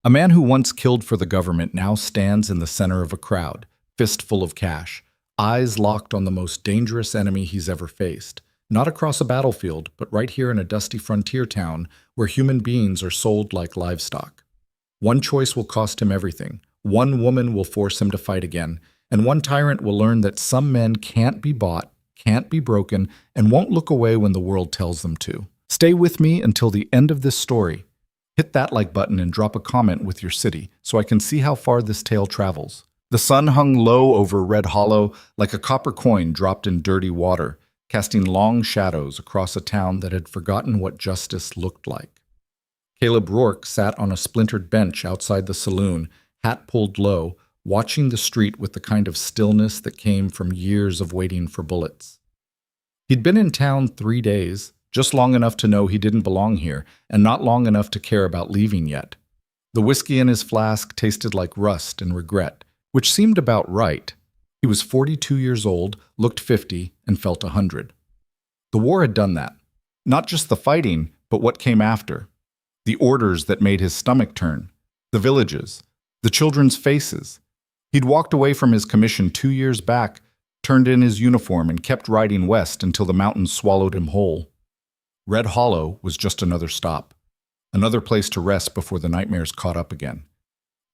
A man who once killed for the government now stands in the center of a crowd, fist full of cash, eyes locked on the most dangerous enemy he's ever faced. Not across a battlefield, but right here in a dusty frontier town where human beings are sold like livestock. One choice will cost him everything. One woman will force him to fight again. And one tyrant will learn that some men can't be bought, can't be broken, and won't look away when the world tells them to. Stay with me until the end of this story. Hit that like button and drop a comment with your city so I can see how far this tale travels. The sun hung low over Red Hollow like a copper coin dropped in dirty water, casting long shadows across a town that had forgotten what justice looked like. Caleb Rourke sat on a splintered bench outside the saloon, hat pulled low, watching the street with the kind of stillness that came from years of waiting for bullets. He'd been in town 3 days, just long enough to know he didn't belong here, and not long enough to care about leaving yet. The whiskey in his flask tasted like rust and regret, which seemed about right. He was 42 years old, looked 50, and felt 100. The war had done that. Not just the fighting, but what came after. The orders that made his stomach turn. The villages. The children's faces. He'd walked away from his commission 2 years back, turned in his uniform, and kept riding west until the mountains swallowed him whole. Red Hollow was just another stop. Another place to rest before the nightmares caught up again.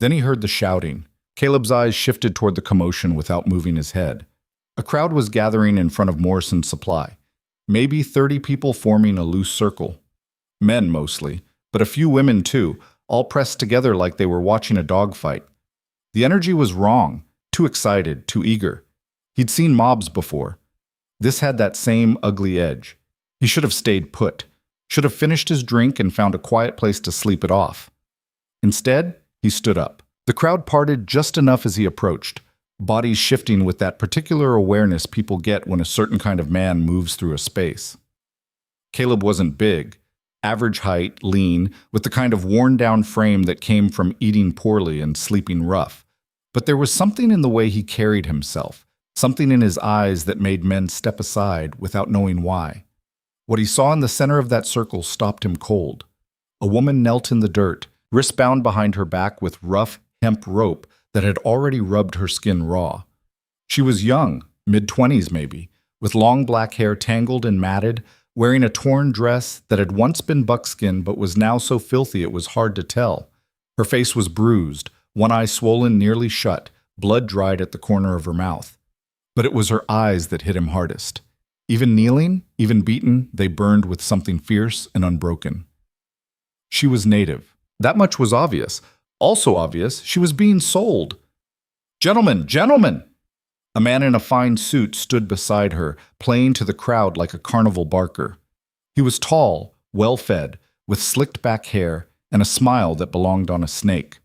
Then he heard the shouting. Caleb's eyes shifted toward the commotion without moving his head. A crowd was gathering in front of Morrison's Supply. Maybe 30 people forming a loose circle. Men mostly, but a few women too, all pressed together like they were watching a dogfight. The energy was wrong, too excited, too eager. He'd seen mobs before. This had that same ugly edge. He should have stayed put, should have finished his drink and found a quiet place to sleep it off. Instead, he stood up. The crowd parted just enough as he approached, bodies shifting with that particular awareness people get when a certain kind of man moves through a space. Caleb wasn't big, average height, lean, with the kind of worn-down frame that came from eating poorly and sleeping rough. But there was something in the way he carried himself, something in his eyes that made men step aside without knowing why. What he saw in the center of that circle stopped him cold. A woman knelt in the dirt, wrists bound behind her back with rough hemp rope that had already rubbed her skin raw. She was young, mid-20s maybe, with long black hair tangled and matted, wearing a torn dress that had once been buckskin but was now so filthy it was hard to tell. Her face was bruised, one eye swollen nearly shut, blood dried at the corner of her mouth. But it was her eyes that hit him hardest. Even kneeling, even beaten, they burned with something fierce and unbroken. She was native. That much was obvious. Also obvious, she was being sold. "Gentlemen, gentlemen!" A man in a fine suit stood beside her, playing to the crowd like a carnival barker. He was tall, well-fed, with slicked back hair and a smile that belonged on a snake.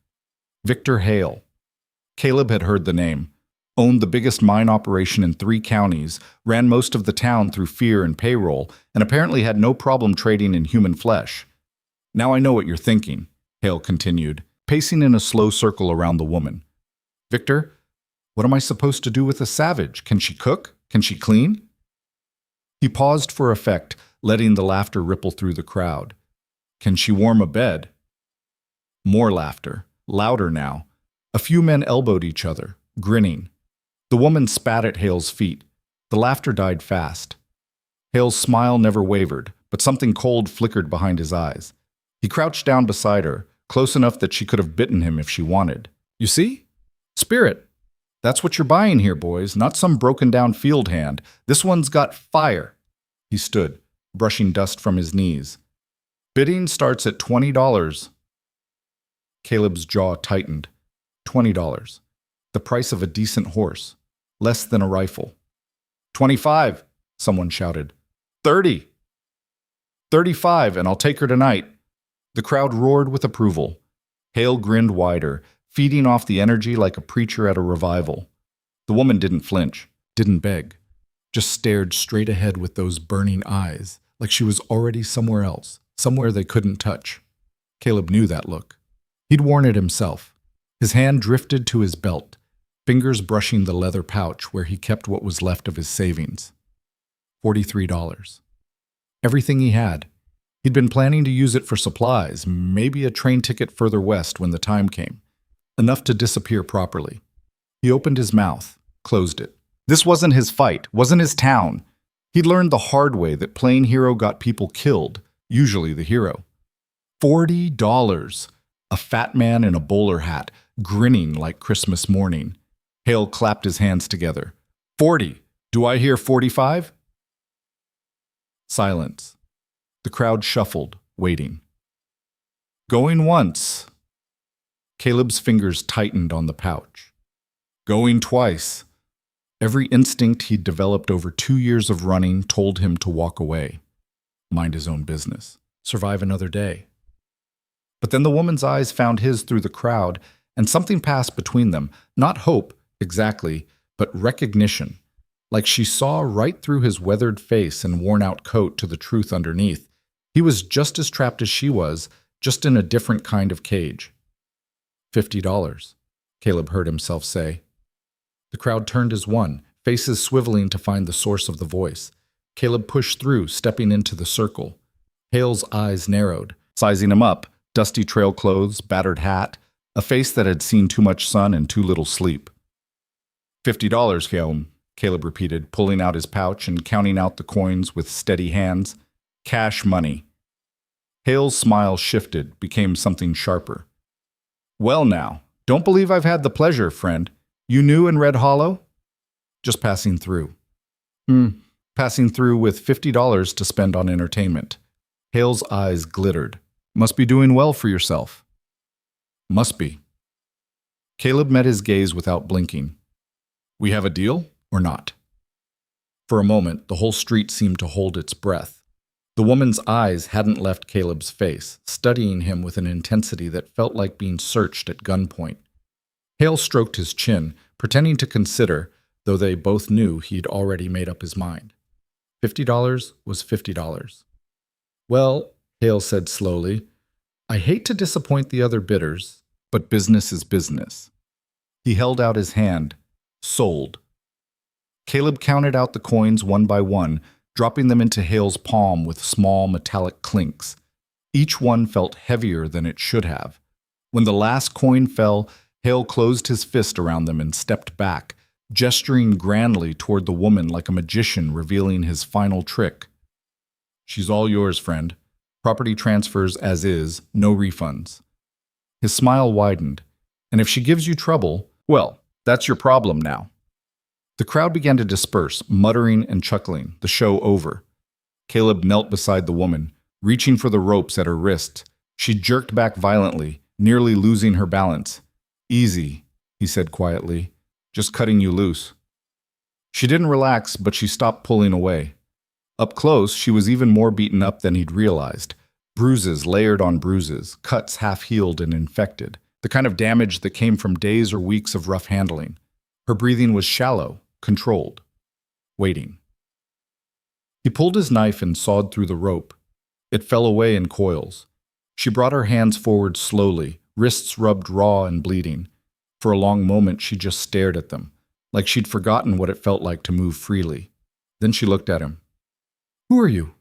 Victor Hale. Caleb had heard the name. Owned the biggest mine operation in 3 counties, ran most of the town through fear and payroll, and apparently had no problem trading in human flesh. "Now I know what you're thinking," Hale continued, pacing in a slow circle around the woman. "Victor, what am I supposed to do with a savage? Can she cook? Can she clean?" He paused for effect, letting the laughter ripple through the crowd. "Can she warm a bed?" More laughter, louder now. A few men elbowed each other, grinning. The woman spat at Hale's feet. The laughter died fast. Hale's smile never wavered, but something cold flickered behind his eyes. He crouched down beside her, close enough that she could have bitten him if she wanted. "You see? Spirit. That's what you're buying here, boys, not some broken-down field hand. This one's got fire." He stood, brushing dust from his knees. "Bidding starts at $20. Caleb's jaw tightened. $20. The price of a decent horse. Less than a rifle. "25, someone shouted. 30. 35, and I'll take her tonight." The crowd roared with approval. Hale grinned wider, feeding off the energy like a preacher at a revival. The woman didn't flinch, didn't beg, just stared straight ahead with those burning eyes, like she was already somewhere else, somewhere they couldn't touch. Caleb knew that look. He'd worn it himself. His hand drifted to his belt, fingers brushing the leather pouch where he kept what was left of his savings. $43. Everything he had. He'd been planning to use it for supplies, maybe a train ticket further west when the time came. Enough to disappear properly. He opened his mouth, closed it. This wasn't his fight, wasn't his town. He'd learned the hard way that playing hero got people killed, usually the hero. $40. A fat man in a bowler hat, grinning like Christmas morning. Hale clapped his hands together. 40. Do I hear 45? Silence. The crowd shuffled, waiting. Going once. Caleb's fingers tightened on the pouch. Going twice. Every instinct he'd developed over 2 years of running told him to walk away. Mind his own business. Survive another day. But then the woman's eyes found his through the crowd, and something passed between them. Not hope, exactly, but recognition. Like she saw right through his weathered face and worn-out coat to the truth underneath. He was just as trapped as she was, just in a different kind of cage. $50, Caleb heard himself say. The crowd turned as one, faces swiveling to find the source of the voice. Caleb pushed through, stepping into the circle. Hale's eyes narrowed, sizing him up, dusty trail clothes, battered hat, a face that had seen too much sun and too little sleep. $50, Caleb repeated, pulling out his pouch and counting out the coins with steady hands. Cash money. Hale's smile shifted, became something sharper. Well now, don't believe I've had the pleasure, friend. You new in Red Hollow? Just passing through. Passing through with $50 to spend on entertainment. Hale's eyes glittered. Must be doing well for yourself. Must be. Caleb met his gaze without blinking. We have a deal or not? For a moment, the whole street seemed to hold its breath. The woman's eyes hadn't left Caleb's face, studying him with an intensity that felt like being searched at gunpoint. Hale stroked his chin, pretending to consider, though they both knew he'd already made up his mind. $50 was $50. Well, Hale said slowly, I hate to disappoint the other bidders, but business is business. He held out his hand. Sold. Caleb counted out the coins one by one, dropping them into Hale's palm with small metallic clinks. Each one felt heavier than it should have. When the last coin fell, Hale closed his fist around them and stepped back, gesturing grandly toward the woman like a magician revealing his final trick. She's all yours, friend. Property transfers as is, no refunds. His smile widened. And if she gives you trouble, well, that's your problem now. The crowd began to disperse, muttering and chuckling, the show over. Caleb knelt beside the woman, reaching for the ropes at her wrists. She jerked back violently, nearly losing her balance. Easy, he said quietly, just cutting you loose. She didn't relax, but she stopped pulling away. Up close, she was even more beaten up than he'd realized. Bruises layered on bruises, cuts half-healed and infected, the kind of damage that came from days or weeks of rough handling. Her breathing was shallow, controlled, waiting. He pulled his knife and sawed through the rope. It fell away in coils. She brought her hands forward slowly, wrists rubbed raw and bleeding. For a long moment, she just stared at them, like she'd forgotten what it felt like to move freely. Then she looked at him. Who are you?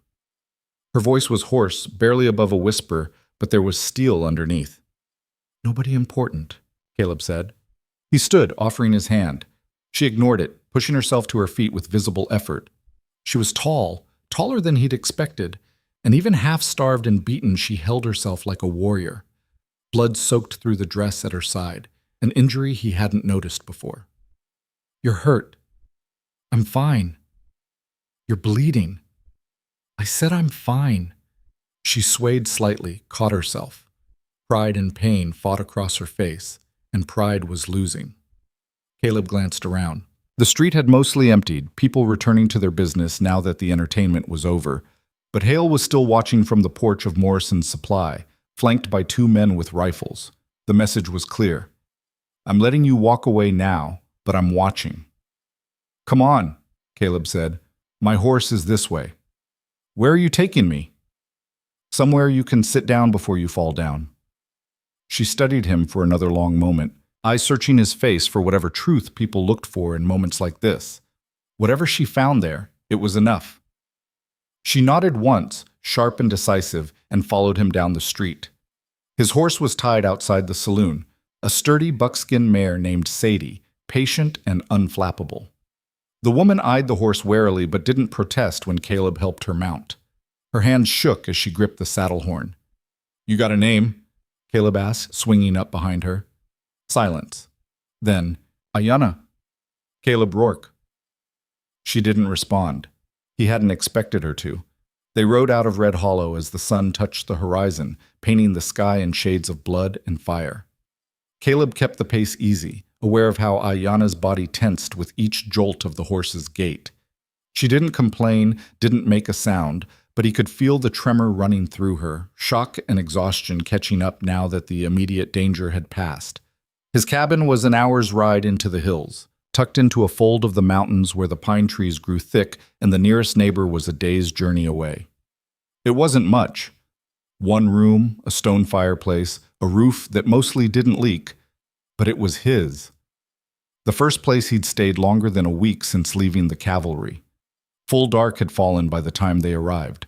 Her voice was hoarse, barely above a whisper, but there was steel underneath. Nobody important, Caleb said. He stood, offering his hand. She ignored it, pushing herself to her feet with visible effort. She was tall, taller than he'd expected, and even half-starved and beaten, she held herself like a warrior. Blood soaked through the dress at her side, an injury he hadn't noticed before. You're hurt. I'm fine. You're bleeding. I said I'm fine. She swayed slightly, caught herself. Pride and pain fought across her face, and pride was losing. Caleb glanced around. The street had mostly emptied, people returning to their business now that the entertainment was over. But Hale was still watching from the porch of Morrison's Supply, flanked by 2 men with rifles. The message was clear. I'm letting you walk away now, but I'm watching. Come on, Caleb said. My horse is this way. Where are you taking me? Somewhere you can sit down before you fall down. She studied him for another long moment, eyes searching his face for whatever truth people looked for in moments like this. Whatever she found there, it was enough. She nodded once, sharp and decisive, and followed him down the street. His horse was tied outside the saloon, a sturdy buckskin mare named Sadie, patient and unflappable. The woman eyed the horse warily but didn't protest when Caleb helped her mount. Her hands shook as she gripped the saddle horn. "You got a name?" Caleb asked, swinging up behind her. Silence. Then, "Ayanna." "Caleb Rourke." She didn't respond. He hadn't expected her to. They rode out of Red Hollow as the sun touched the horizon, painting the sky in shades of blood and fire. Caleb kept the pace easy, aware of how Ayanna's body tensed with each jolt of the horse's gait. She didn't complain, didn't make a sound, but he could feel the tremor running through her, shock and exhaustion catching up now that the immediate danger had passed. His cabin was an hour's ride into the hills, tucked into a fold of the mountains where the pine trees grew thick and the nearest neighbor was a day's journey away. It wasn't much. One room, a stone fireplace, a roof that mostly didn't leak, but it was his. The first place he'd stayed longer than a week since leaving the cavalry. Full dark had fallen by the time they arrived.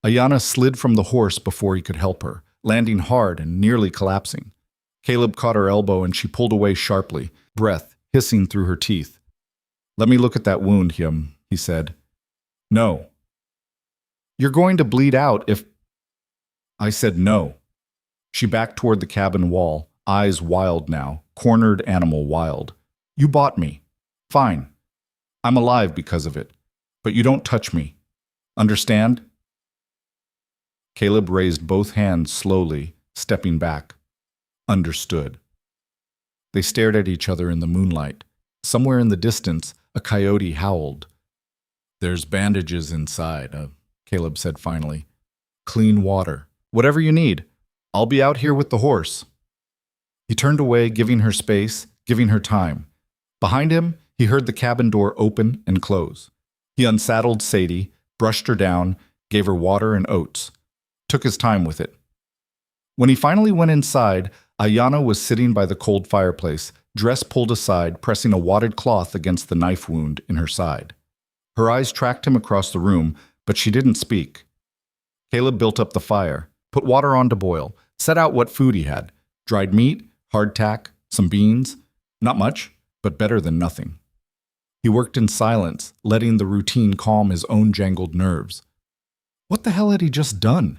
Ayanna slid from the horse before he could help her, landing hard and nearly collapsing. Caleb caught her elbow and she pulled away sharply, breath hissing through her teeth. "Let me look at that wound, he said. "No." "You're going to bleed out if—" I said no. She backed toward the cabin wall, eyes wild now, cornered animal wild. "You bought me. Fine. I'm alive because of it. But you don't touch me. Understand?" Caleb raised both hands slowly, stepping back. Understood. They stared at each other in the moonlight. Somewhere in the distance, a coyote howled. "There's bandages inside," Caleb said finally. "Clean water. Whatever you need. I'll be out here with the horse." He turned away, giving her space, giving her time. Behind him, he heard the cabin door open and close. He unsaddled Sadie, brushed her down, gave her water and oats. Took his time with it. When he finally went inside, Ayanna was sitting by the cold fireplace, dress pulled aside, pressing a wadded cloth against the knife wound in her side. Her eyes tracked him across the room, but she didn't speak. Caleb built up the fire, put water on to boil, set out what food he had. Dried meat, hardtack, some beans. Not much, but better than nothing. He worked in silence, letting the routine calm his own jangled nerves. What the hell had he just done?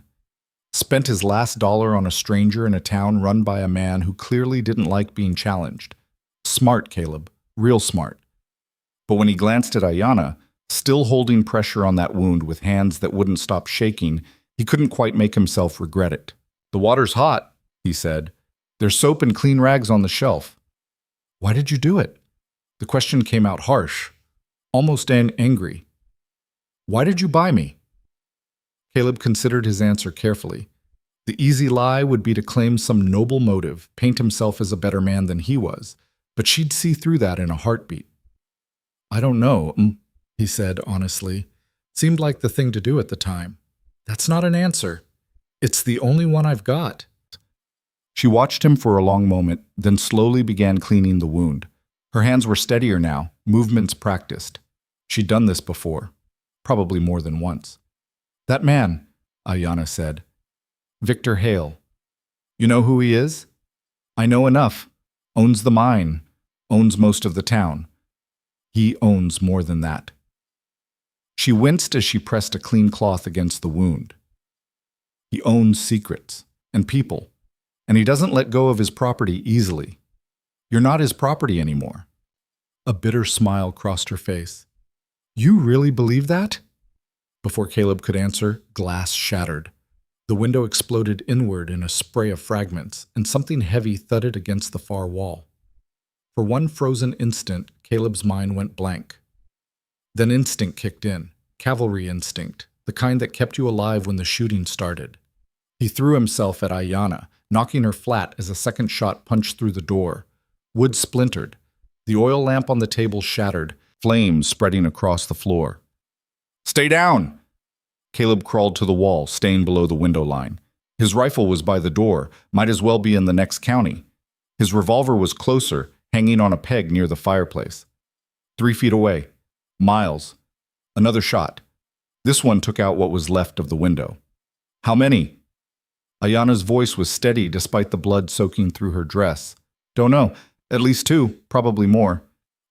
Spent his last dollar on a stranger in a town run by a man who clearly didn't like being challenged. Smart, Caleb. Real smart. But when he glanced at Ayanna, still holding pressure on that wound with hands that wouldn't stop shaking, he couldn't quite make himself regret it. "The water's hot," he said. "There's soap and clean rags on the shelf." "Why did you do it?" The question came out harsh, almost angry. "Why did you buy me?" Caleb considered his answer carefully. The easy lie would be to claim some noble motive, paint himself as a better man than he was, but she'd see through that in a heartbeat. "I don't know," he said honestly. "Seemed like the thing to do at the time. That's not an answer. It's the only one I've got." She watched him for a long moment, then slowly began cleaning the wound. Her hands were steadier now, movements practiced. She'd done this before, probably more than once. "That man," Ayanna said. "Victor Hale. You know who he is?" "I know enough. Owns the mine. Owns most of the town. He owns more than that." She winced as she pressed a clean cloth against the wound. "He owns secrets and people, and he doesn't let go of his property easily. You're not his property anymore." A bitter smile crossed her face. "You really believe that?" Before Caleb could answer, glass shattered. The window exploded inward in a spray of fragments, and something heavy thudded against the far wall. For one frozen instant, Caleb's mind went blank. Then instinct kicked in, cavalry instinct, the kind that kept you alive when the shooting started. He threw himself at Ayanna, knocking her flat as a second shot punched through the door. Wood splintered. The oil lamp on the table shattered, flames spreading across the floor. "Stay down!" Caleb crawled to the wall, staying below the window line. His rifle was by the door, might as well be in the next county. His revolver was closer, hanging on a peg near the fireplace. 3 feet away. Miles. Another shot. This one took out what was left of the window. How many? Ayana's voice was steady despite the blood soaking through her dress. Don't know. At least 2, probably more.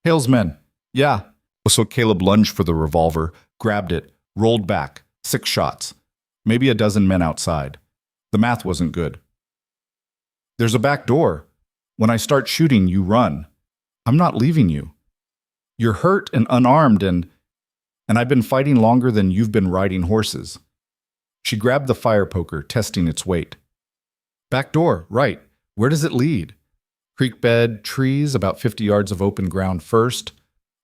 Hale's men. Yeah. So Caleb lunged for the revolver, grabbed it, rolled back. 6 shots. Maybe a dozen men outside. The math wasn't good. There's a back door. When I start shooting, you run. I'm not leaving you. You're hurt and unarmed and I've been fighting longer than you've been riding horses. She grabbed the fire poker, testing its weight. Back door, right. Where does it lead? Creek bed, trees, about 50 yards of open ground first.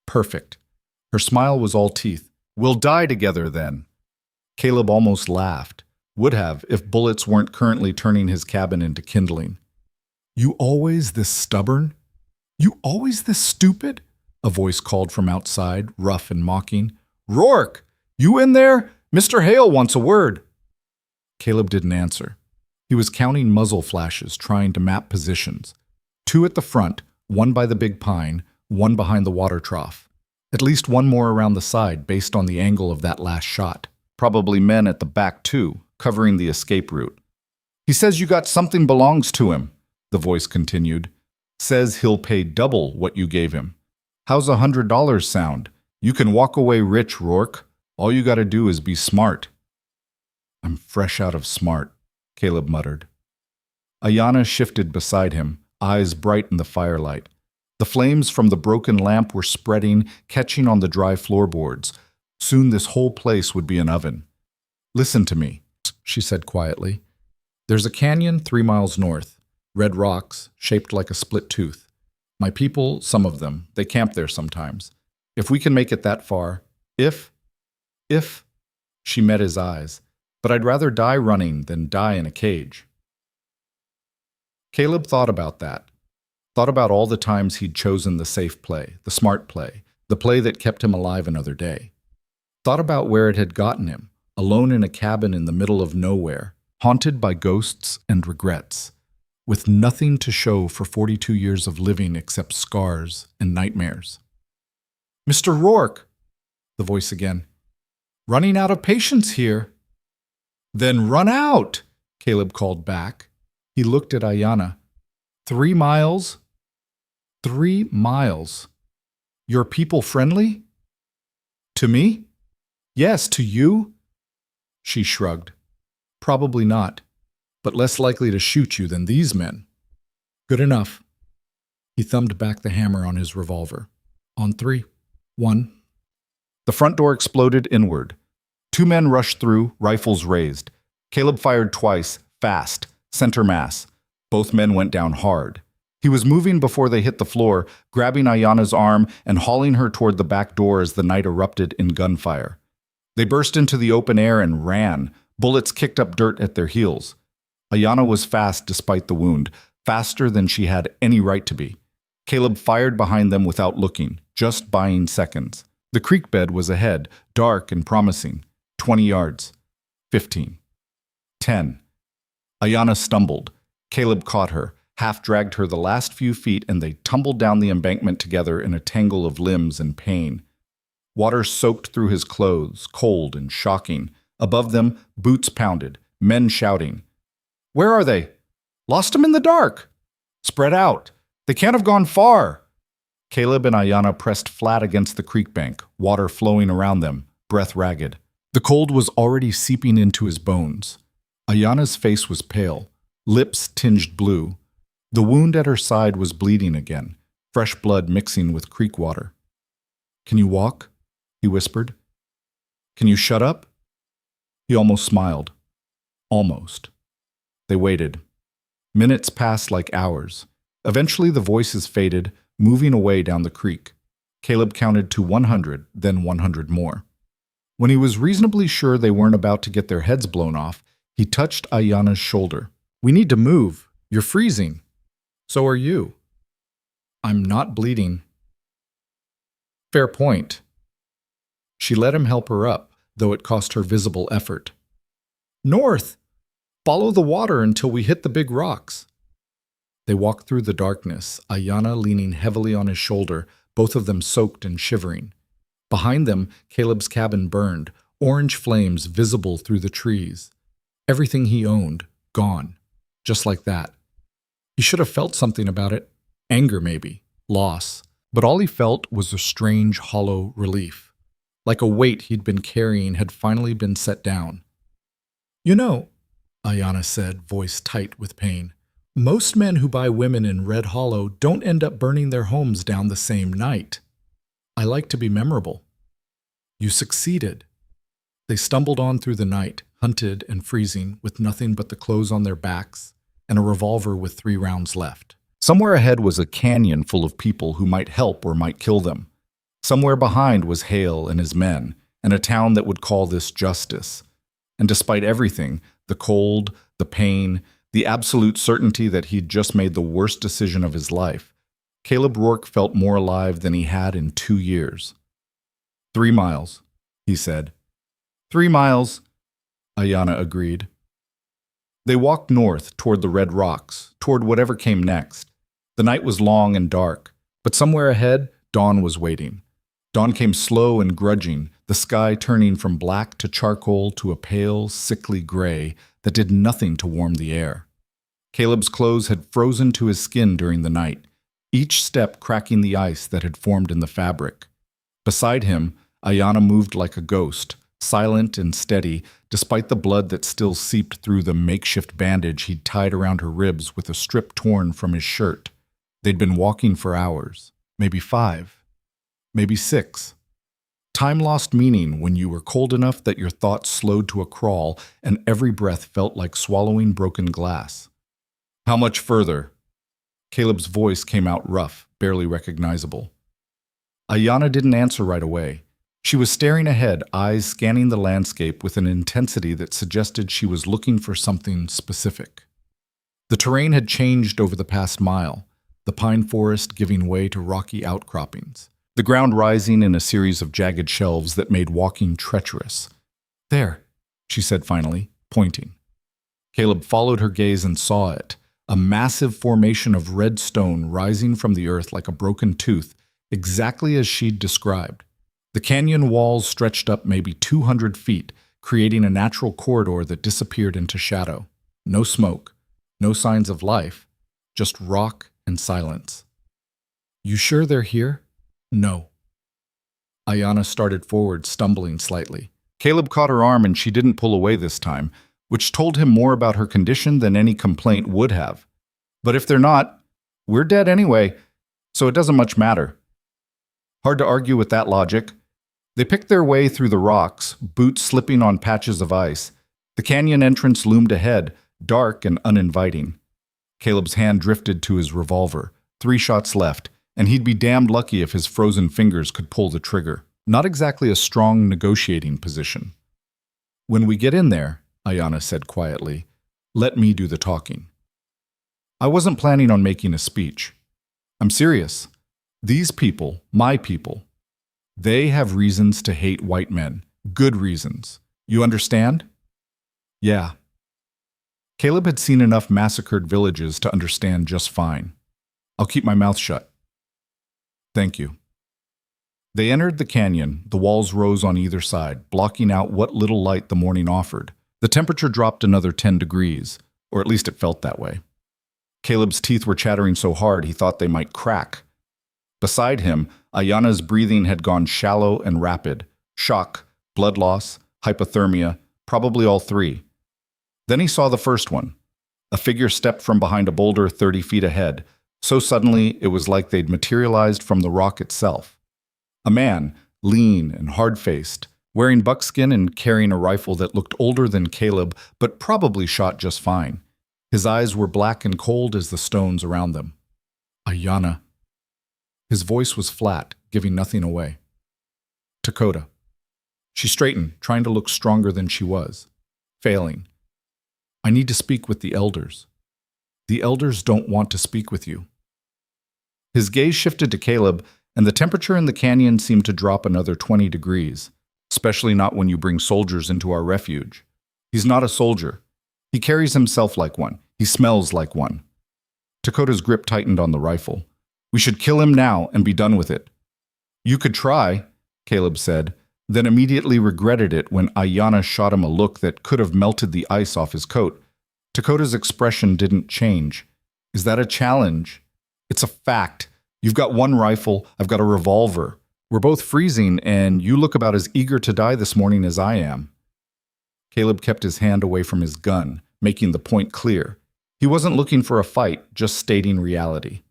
Perfect. Her smile was all teeth. We'll die together then. Caleb almost laughed. Would have if bullets weren't currently turning his cabin into kindling. You always this stubborn? You always this stupid? A voice called from outside, rough and mocking. Rourke! You in there? Mr. Hale wants a word. Caleb didn't answer. He was counting muzzle flashes, trying to map positions. 2 at the front, 1 by the big pine, 1 behind the water trough. At least 1 more around the side based on the angle of that last shot. Probably men at the back too, covering the escape route. He says you got something belongs to him, the voice continued. Says he'll pay double what you gave him. How's $100 sound? You can walk away rich, Rourke. All you gotta do is be smart. I'm fresh out of smart, Caleb muttered. Ayana shifted beside him, eyes bright in the firelight. The flames from the broken lamp were spreading, catching on the dry floorboards. Soon this whole place would be an oven. Listen to me, she said quietly. There's a canyon 3 miles north. Red rocks, shaped like a split tooth. My people, some of them, they camp there sometimes. If we can make it that far, if, she met his eyes. But I'd rather die running than die in a cage. Caleb thought about that. Thought about all the times he'd chosen the safe play, the smart play, the play that kept him alive another day. Thought about where it had gotten him, alone in a cabin in the middle of nowhere, haunted by ghosts and regrets, with nothing to show for 42 years of living except scars and nightmares. Mr. Rourke, the voice again. Running out of patience here. Then run out, Caleb called back. He looked at Ayana. 3 miles? 3 miles. Your people friendly? To me? Yes, to you? She shrugged. Probably not, but less likely to shoot you than these men. Good enough. He thumbed back the hammer on his revolver. On 3. 1. The front door exploded inward. 2 men rushed through, rifles raised. Caleb fired twice, fast, center mass. Both men went down hard. He was moving before they hit the floor, grabbing Ayana's arm and hauling her toward the back door as the night erupted in gunfire. They burst into the open air and ran. Bullets kicked up dirt at their heels. Ayana was fast despite the wound, faster than she had any right to be. Caleb fired behind them without looking, just buying seconds. The creek bed was ahead, dark and promising. 20 yards. 15. 10. Ayana stumbled. Caleb caught her, half-dragged her the last few feet, and they tumbled down the embankment together in a tangle of limbs and pain. Water soaked through his clothes, cold and shocking. Above them, boots pounded, men shouting. Where are they? Lost them in the dark. Spread out. They can't have gone far. Caleb and Ayana pressed flat against the creek bank, water flowing around them, breath ragged. The cold was already seeping into his bones. Ayana's face was pale, lips tinged blue. The wound at her side was bleeding again, fresh blood mixing with creek water. Can you walk? He whispered. Can you shut up? He almost smiled. Almost. They waited. Minutes passed like hours. Eventually the voices faded, moving away down the creek. Caleb counted to 100, then 100 more. When he was reasonably sure they weren't about to get their heads blown off, he touched Ayana's shoulder. We need to move. You're freezing. So are you. I'm not bleeding. Fair point. She let him help her up, though it cost her visible effort. North! Follow the water until we hit the big rocks. They walked through the darkness, Ayana leaning heavily on his shoulder, both of them soaked and shivering. Behind them, Caleb's cabin burned, orange flames visible through the trees. Everything he owned, gone. Just like that. He should have felt something about it. Anger, maybe. Loss. But all he felt was a strange, hollow relief. Like a weight he'd been carrying had finally been set down. "You know," Ayanna said, voice tight with pain, "most men who buy women in Red Hollow don't end up burning their homes down the same night. I like to be memorable." "You succeeded." They stumbled on through the night, hunted and freezing, with nothing but the clothes on their backs and a revolver with 3 rounds left. Somewhere ahead was a canyon full of people who might help or might kill them. Somewhere behind was Hale and his men, and a town that would call this justice. And despite everything, the cold, the pain, the absolute certainty that he'd just made the worst decision of his life, Caleb Rourke felt more alive than he had in 2 years. 3 miles, he said. 3 miles, Ayanna agreed. They walked north toward the red rocks, toward whatever came next. The night was long and dark, but somewhere ahead, dawn was waiting. Dawn came slow and grudging, the sky turning from black to charcoal to a pale, sickly gray that did nothing to warm the air. Caleb's clothes had frozen to his skin during the night, each step cracking the ice that had formed in the fabric. Beside him, Ayanna moved like a ghost, silent and steady, despite the blood that still seeped through the makeshift bandage he'd tied around her ribs with a strip torn from his shirt. They'd been walking for hours, maybe 5, maybe 6. Time lost meaning when you were cold enough that your thoughts slowed to a crawl and every breath felt like swallowing broken glass. "How much further?" Caleb's voice came out rough, barely recognizable. Ayanna didn't answer right away. She was staring ahead, eyes scanning the landscape with an intensity that suggested she was looking for something specific. The terrain had changed over the past mile, the pine forest giving way to rocky outcroppings, the ground rising in a series of jagged shelves that made walking treacherous. "There," she said finally, pointing. Caleb followed her gaze and saw it, a massive formation of red stone rising from the earth like a broken tooth, exactly as she'd described. The canyon walls stretched up maybe 200 feet, creating a natural corridor that disappeared into shadow. No smoke, no signs of life, just rock and silence. "You sure they're here?" "No." Ayanna started forward, stumbling slightly. Caleb caught her arm and she didn't pull away this time, which told him more about her condition than any complaint would have. "But if they're not, we're dead anyway, so it doesn't much matter." Hard to argue with that logic. They picked their way through the rocks, boots slipping on patches of ice. The canyon entrance loomed ahead, dark and uninviting. Caleb's hand drifted to his revolver. 3 shots left, and he'd be damned lucky if his frozen fingers could pull the trigger. Not exactly a strong negotiating position. "When we get in there," Ayanna said quietly, "let me do the talking." I wasn't planning on making a speech. I'm serious. These people, my people, they have reasons to hate white men. Good reasons. You understand? Yeah. Caleb had seen enough massacred villages to understand just fine. I'll keep my mouth shut. Thank you. They entered the canyon. The walls rose on either side, blocking out what little light the morning offered. The temperature dropped another 10 degrees, or at least it felt that way. Caleb's teeth were chattering so hard he thought they might crack. Beside him, Ayanna's breathing had gone shallow and rapid. Shock, blood loss, hypothermia, probably all 3. Then he saw the first one. A figure stepped from behind a boulder 30 feet ahead. So suddenly, it was like they'd materialized from the rock itself. A man, lean and hard-faced, wearing buckskin and carrying a rifle that looked older than Caleb, but probably shot just fine. His eyes were black and cold as the stones around them. Ayanna. His voice was flat, giving nothing away. Dakota. She straightened, trying to look stronger than she was. Failing. I need to speak with the elders. The elders don't want to speak with you. His gaze shifted to Caleb, and the temperature in the canyon seemed to drop another 20 degrees, especially not when you bring soldiers into our refuge. He's not a soldier. He carries himself like one. He smells like one. Dakota's grip tightened on the rifle. We should kill him now and be done with it. You could try, Caleb said, then immediately regretted it when Ayana shot him a look that could have melted the ice off his coat. Dakota's expression didn't change. Is that a challenge? It's a fact. You've got one rifle, I've got a revolver. We're both freezing, and you look about as eager to die this morning as I am. Caleb kept his hand away from his gun, making the point clear. He wasn't looking for a fight, just stating reality.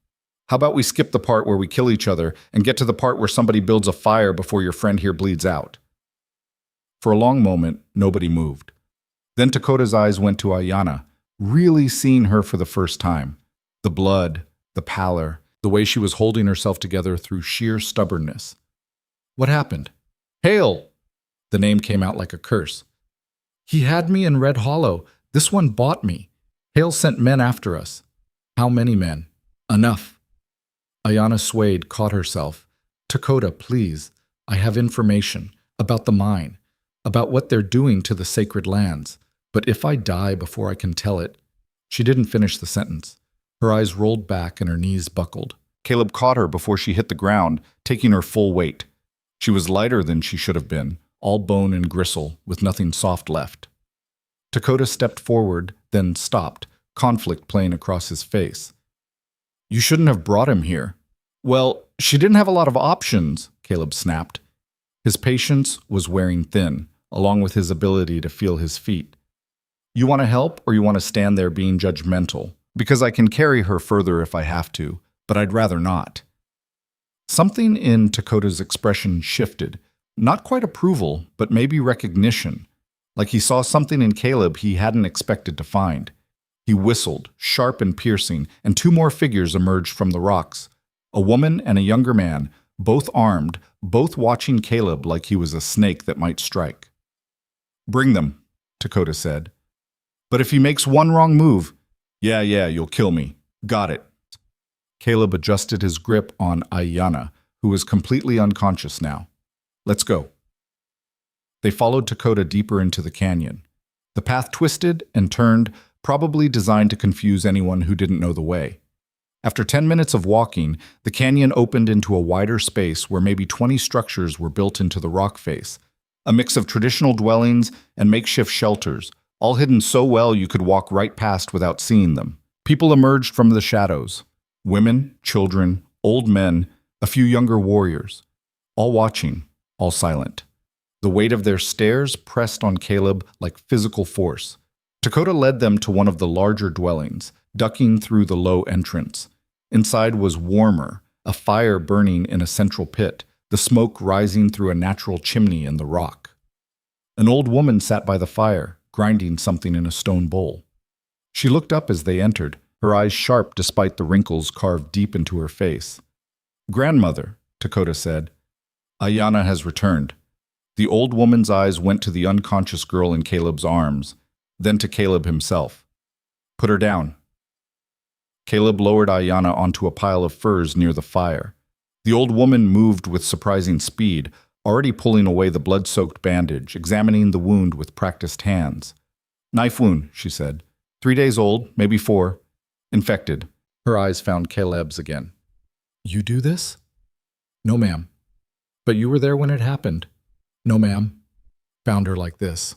How about we skip the part where we kill each other and get to the part where somebody builds a fire before your friend here bleeds out? For a long moment, nobody moved. Then Dakota's eyes went to Ayana, really seeing her for the first time. The blood, the pallor, the way she was holding herself together through sheer stubbornness. What happened? Hale! The name came out like a curse. He had me in Red Hollow. This one bought me. Hale sent men after us. How many men? Enough. Ayana swayed, caught herself. Dakota, please. I have information about the mine, about what they're doing to the sacred lands. But if I die before I can tell it... She didn't finish the sentence. Her eyes rolled back and her knees buckled. Caleb caught her before she hit the ground, taking her full weight. She was lighter than she should have been, all bone and gristle, with nothing soft left. Dakota stepped forward, then stopped, conflict playing across his face. You shouldn't have brought him here. Well, she didn't have a lot of options, Caleb snapped. His patience was wearing thin, along with his ability to feel his feet. You want to help, or you want to stand there being judgmental? Because I can carry her further if I have to, but I'd rather not. Something in Dakota's expression shifted. Not quite approval, but maybe recognition. Like he saw something in Caleb he hadn't expected to find. He whistled, sharp and piercing, and two more figures emerged from the rocks. A woman and a younger man, both armed, both watching Caleb like he was a snake that might strike. Bring them, Dakota said. But if he makes one wrong move, yeah, you'll kill me. Got it. Caleb adjusted his grip on Ayana, who was completely unconscious now. Let's go. They followed Dakota deeper into the canyon. The path twisted and turned, probably designed to confuse anyone who didn't know the way. After 10 minutes of walking, the canyon opened into a wider space where maybe 20 structures were built into the rock face, a mix of traditional dwellings and makeshift shelters, all hidden so well you could walk right past without seeing them. People emerged from the shadows. Women, children, old men, a few younger warriors. All watching, all silent. The weight of their stares pressed on Caleb like physical force. Dakota led them to one of the larger dwellings, ducking through the low entrance. Inside was warmer, a fire burning in a central pit, the smoke rising through a natural chimney in the rock. An old woman sat by the fire, grinding something in a stone bowl. She looked up as they entered, her eyes sharp despite the wrinkles carved deep into her face. Grandmother, Dakota said. Ayana has returned. The old woman's eyes went to the unconscious girl in Caleb's arms, then to Caleb himself. Put her down. Caleb lowered Ayana onto a pile of furs near the fire. The old woman moved with surprising speed, already pulling away the blood-soaked bandage, examining the wound with practiced hands. Knife wound, she said. 3 days old, maybe 4. Infected. Her eyes found Caleb's again. You do this? No, ma'am. But you were there when it happened. No, ma'am. Found her like this.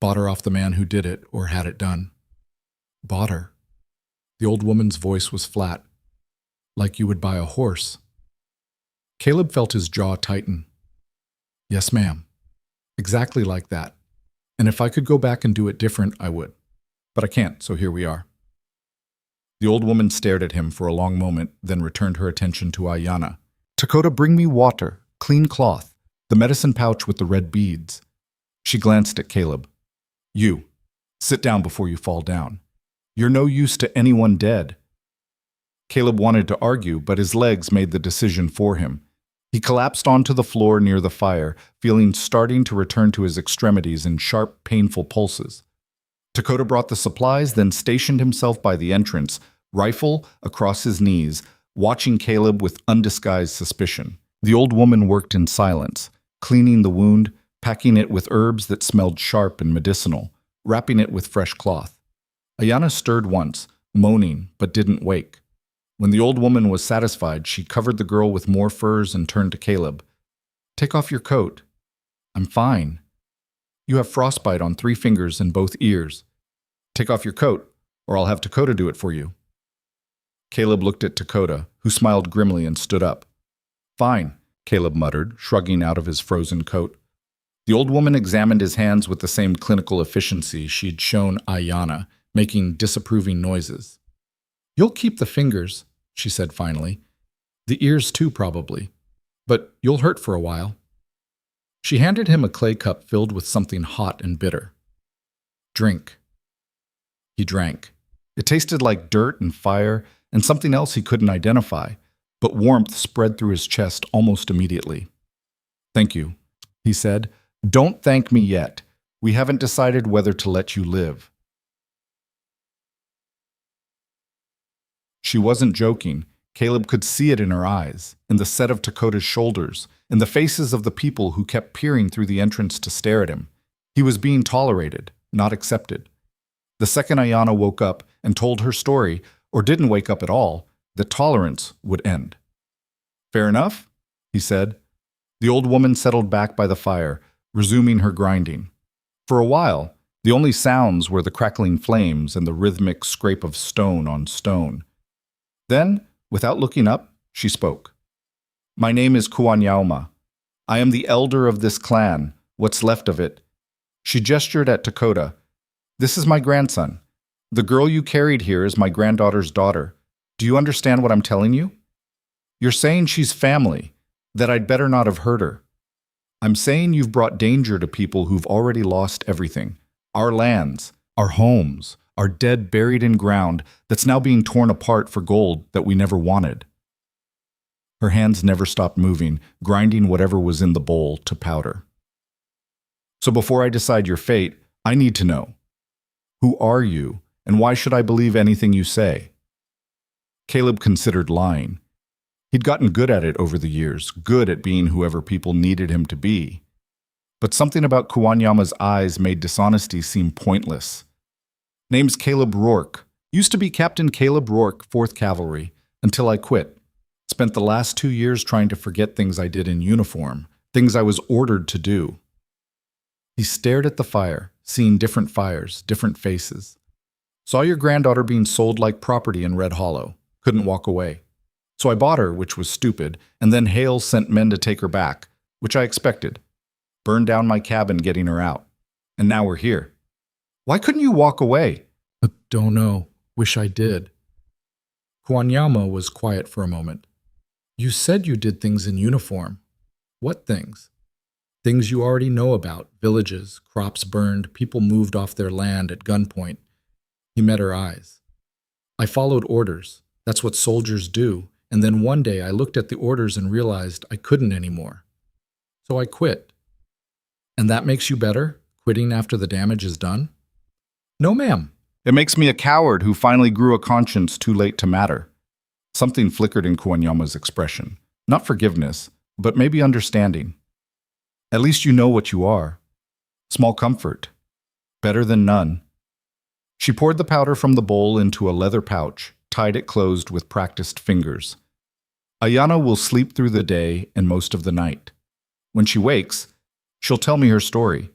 Bought her off the man who did it or had it done. Bought her. The old woman's voice was flat. Like you would buy a horse. Caleb felt his jaw tighten. Yes, ma'am. Exactly like that. And if I could go back and do it different, I would. But I can't, so here we are. The old woman stared at him for a long moment, then returned her attention to Ayana. Dakota, bring me water, clean cloth, the medicine pouch with the red beads. She glanced at Caleb. You, sit down before you fall down. You're no use to anyone dead. Caleb wanted to argue, but his legs made the decision for him. He collapsed onto the floor near the fire, feeling starting to return to his extremities in sharp, painful pulses. Dakota brought the supplies, then stationed himself by the entrance, rifle across his knees, watching Caleb with undisguised suspicion. The old woman worked in silence, cleaning the wound, packing it with herbs that smelled sharp and medicinal, wrapping it with fresh cloth. Ayana stirred once, moaning, but didn't wake. When the old woman was satisfied, she covered the girl with more furs and turned to Caleb. Take off your coat. I'm fine. You have frostbite on 3 fingers and both ears. Take off your coat, or I'll have Dakota do it for you. Caleb looked at Dakota, who smiled grimly and stood up. Fine, Caleb muttered, shrugging out of his frozen coat. The old woman examined his hands with the same clinical efficiency she'd shown Ayanna, making disapproving noises. You'll keep the fingers, she said finally. The ears too, probably. But you'll hurt for a while. She handed him a clay cup filled with something hot and bitter. Drink. He drank. It tasted like dirt and fire and something else he couldn't identify, but warmth spread through his chest almost immediately. Thank you, he said. Don't thank me yet. We haven't decided whether to let you live. She wasn't joking. Caleb could see it in her eyes, in the set of Dakota's shoulders, in the faces of the people who kept peering through the entrance to stare at him. He was being tolerated, not accepted. The second Ayanna woke up and told her story, or didn't wake up at all, the tolerance would end. Fair enough, he said. The old woman settled back by the fire, resuming her grinding. For a while, the only sounds were the crackling flames and the rhythmic scrape of stone on stone. Then, without looking up, she spoke. My name is Kuanyauma. I am the elder of this clan, what's left of it. She gestured at Dakota. This is my grandson. The girl you carried here is my granddaughter's daughter. Do you understand what I'm telling you? You're saying she's family, that I'd better not have hurt her. I'm saying you've brought danger to people who've already lost everything. Our lands, our homes, our dead buried in ground that's now being torn apart for gold that we never wanted. Her hands never stopped moving, grinding whatever was in the bowl to powder. So before I decide your fate, I need to know. Who are you, and why should I believe anything you say? Caleb considered lying. He'd gotten good at it over the years, good at being whoever people needed him to be. But something about Kuanyama's eyes made dishonesty seem pointless. Name's Caleb Rourke. Used to be Captain Caleb Rourke, 4th Cavalry, until I quit. Spent the last 2 years trying to forget things I did in uniform, things I was ordered to do. He stared at the fire, seeing different fires, different faces. Saw your granddaughter being sold like property in Red Hollow. Couldn't walk away. So I bought her, which was stupid, and then Hale sent men to take her back, which I expected. Burned down my cabin getting her out. And now we're here. Why couldn't you walk away? Don't know. Wish I did. Kuanyama was quiet for a moment. You said you did things in uniform. What things? Things you already know about. Villages, crops burned, people moved off their land at gunpoint. He met her eyes. I followed orders. That's what soldiers do. And then one day I looked at the orders and realized I couldn't anymore. So I quit. And that makes you better, quitting after the damage is done? No, ma'am. It makes me a coward who finally grew a conscience too late to matter. Something flickered in Kuanyama's expression. Not forgiveness, but maybe understanding. At least you know what you are. Small comfort. Better than none. She poured the powder from the bowl into a leather pouch, tied it closed with practiced fingers. Ayanna will sleep through the day and most of the night. When she wakes, she'll tell me her story.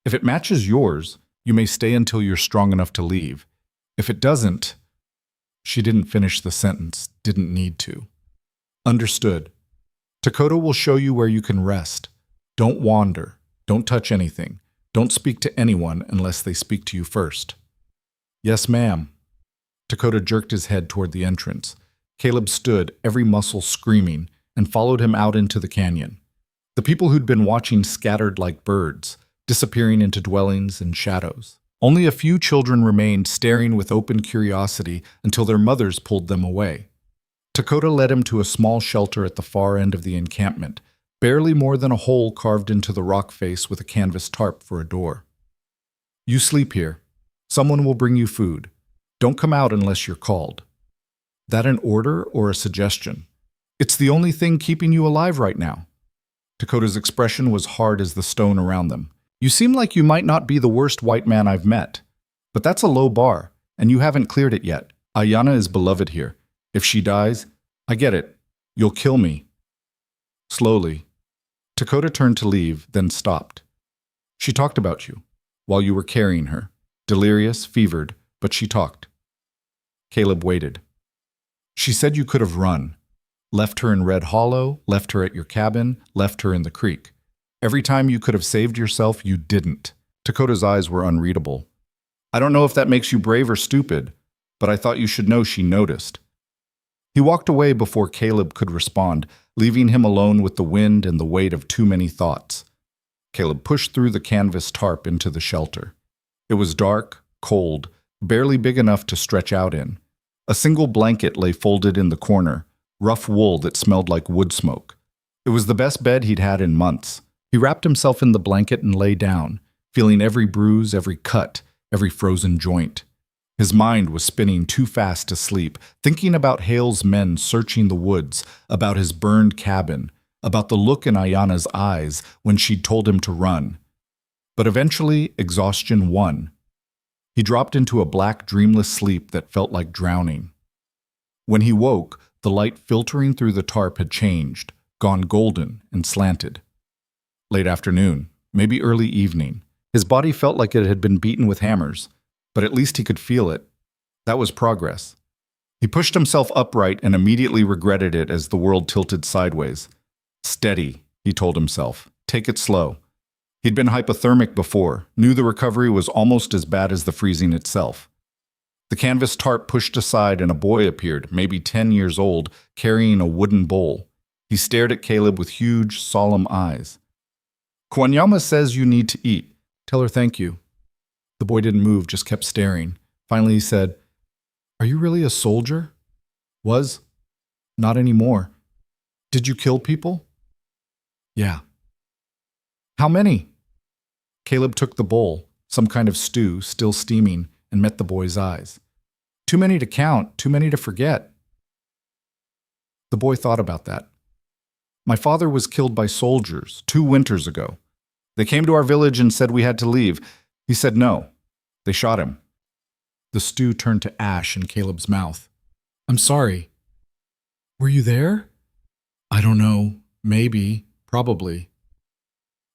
If it matches yours, you may stay until you're strong enough to leave. If it doesn't, she didn't finish the sentence, didn't need to. Understood. Dakota will show you where you can rest. Don't wander. Don't touch anything. Don't speak to anyone unless they speak to you first. Yes, ma'am. Dakota jerked his head toward the entrance. Caleb stood, every muscle screaming, and followed him out into the canyon. The people who'd been watching scattered like birds, disappearing into dwellings and shadows. Only a few children remained staring with open curiosity until their mothers pulled them away. Dakota led him to a small shelter at the far end of the encampment, barely more than a hole carved into the rock face with a canvas tarp for a door. You sleep here. Someone will bring you food. Don't come out unless you're called. That an order or a suggestion? It's the only thing keeping you alive right now. Dakota's expression was hard as the stone around them. You seem like you might not be the worst white man I've met. But that's a low bar, and you haven't cleared it yet. Ayanna is beloved here. If she dies, I get it. You'll kill me. Slowly. Dakota turned to leave, then stopped. She talked about you, while you were carrying her. Delirious, fevered, but she talked. Caleb waited. She said you could have run. Left her in Red Hollow, left her at your cabin, left her in the creek. Every time you could have saved yourself, you didn't. Dakota's eyes were unreadable. I don't know if that makes you brave or stupid, but I thought you should know she noticed. He walked away before Caleb could respond, leaving him alone with the wind and the weight of too many thoughts. Caleb pushed through the canvas tarp into the shelter. It was dark, cold, barely big enough to stretch out in. A single blanket lay folded in the corner, rough wool that smelled like wood smoke. It was the best bed he'd had in months. He wrapped himself in the blanket and lay down, feeling every bruise, every cut, every frozen joint. His mind was spinning too fast to sleep, thinking about Hale's men searching the woods, about his burned cabin, about the look in Ayana's eyes when she'd told him to run. But eventually, exhaustion won. He dropped into a black, dreamless sleep that felt like drowning. When he woke, the light filtering through the tarp had changed, gone golden and slanted. Late afternoon, maybe early evening. His body felt like it had been beaten with hammers, but at least he could feel it. That was progress. He pushed himself upright and immediately regretted it as the world tilted sideways. Steady, he told himself. Take it slow. He'd been hypothermic before, knew the recovery was almost as bad as the freezing itself. The canvas tarp pushed aside and a boy appeared, maybe 10 years old, carrying a wooden bowl. He stared at Caleb with huge, solemn eyes. Kwanyama says you need to eat. Tell her thank you. The boy didn't move, just kept staring. Finally he said, Are you really a soldier? Was. Not anymore. Did you kill people? Yeah. How many? Caleb took the bowl, some kind of stew, still steaming, and met the boy's eyes. Too many to count, too many to forget. The boy thought about that. My father was killed by soldiers 2 winters ago. They came to our village and said we had to leave. He said no. They shot him. The stew turned to ash in Caleb's mouth. I'm sorry. Were you there? I don't know. Maybe. Probably.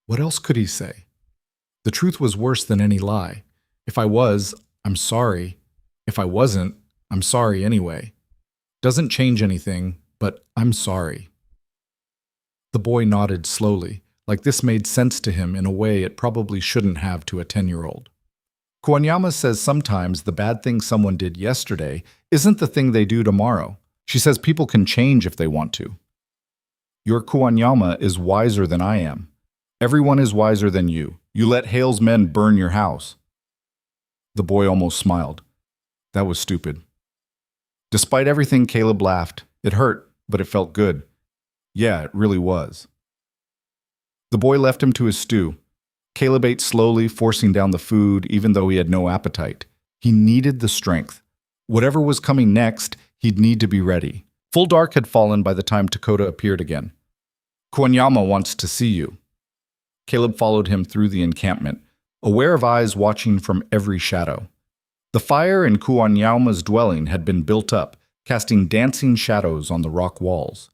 What else could he say? The truth was worse than any lie. If I was, I'm sorry. If I wasn't, I'm sorry anyway. Doesn't change anything, but I'm sorry. The boy nodded slowly, like this made sense to him in a way it probably shouldn't have to a 10-year-old. Kwanyama says sometimes the bad thing someone did yesterday isn't the thing they do tomorrow. She says people can change if they want to. Your Kwanyama is wiser than I am. Everyone is wiser than you. You let Hale's men burn your house. The boy almost smiled. That was stupid. Despite everything, Caleb laughed. It hurt, but it felt good. Yeah, it really was. The boy left him to his stew. Caleb ate slowly, forcing down the food, even though he had no appetite. He needed the strength. Whatever was coming next, he'd need to be ready. Full dark had fallen by the time Dakota appeared again. Kwanyama wants to see you. Caleb followed him through the encampment, aware of eyes watching from every shadow. The fire in Kwanyama's dwelling had been built up, casting dancing shadows on the rock walls.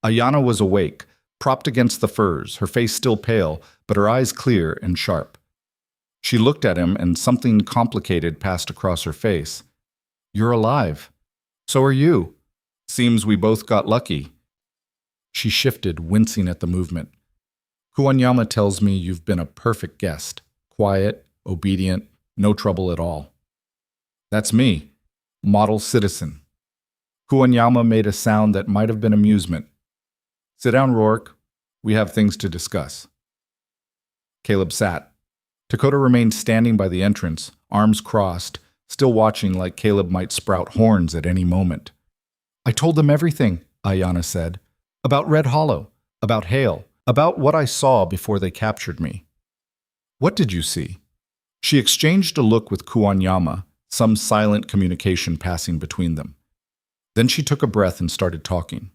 Ayana was awake, propped against the furs, her face still pale, but her eyes clear and sharp. She looked at him, and something complicated passed across her face. You're alive. So are you. Seems we both got lucky. She shifted, wincing at the movement. Kwanyama tells me you've been a perfect guest. Quiet, obedient, no trouble at all. That's me. Model citizen. Kwanyama made a sound that might have been amusement. Sit down, Rourke. We have things to discuss. Caleb sat. Dakota remained standing by the entrance, arms crossed, still watching like Caleb might sprout horns at any moment. I told them everything, Ayana said. About Red Hollow, about Hale, about what I saw before they captured me. What did you see? She exchanged a look with Kwanyama, some silent communication passing between them. Then she took a breath and started talking.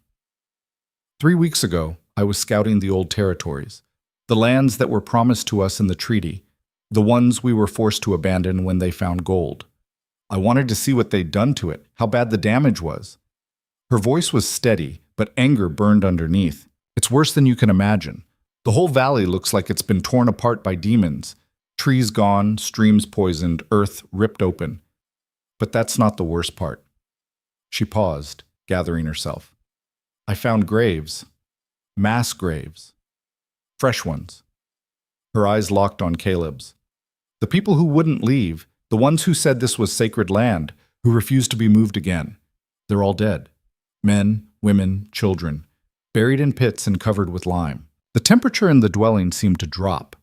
3 weeks ago, I was scouting the old territories, the lands that were promised to us in the treaty, the ones we were forced to abandon when they found gold. I wanted to see what they'd done to it, how bad the damage was. Her voice was steady, but anger burned underneath. It's worse than you can imagine. The whole valley looks like it's been torn apart by demons. Trees gone, streams poisoned, earth ripped open. But that's not the worst part. She paused, gathering herself. I found graves. Mass graves. Fresh ones. Her eyes locked on Caleb's. The people who wouldn't leave, the ones who said this was sacred land, who refused to be moved again. They're all dead. Men, women, children, buried in pits and covered with lime. The temperature in the dwelling seemed to drop.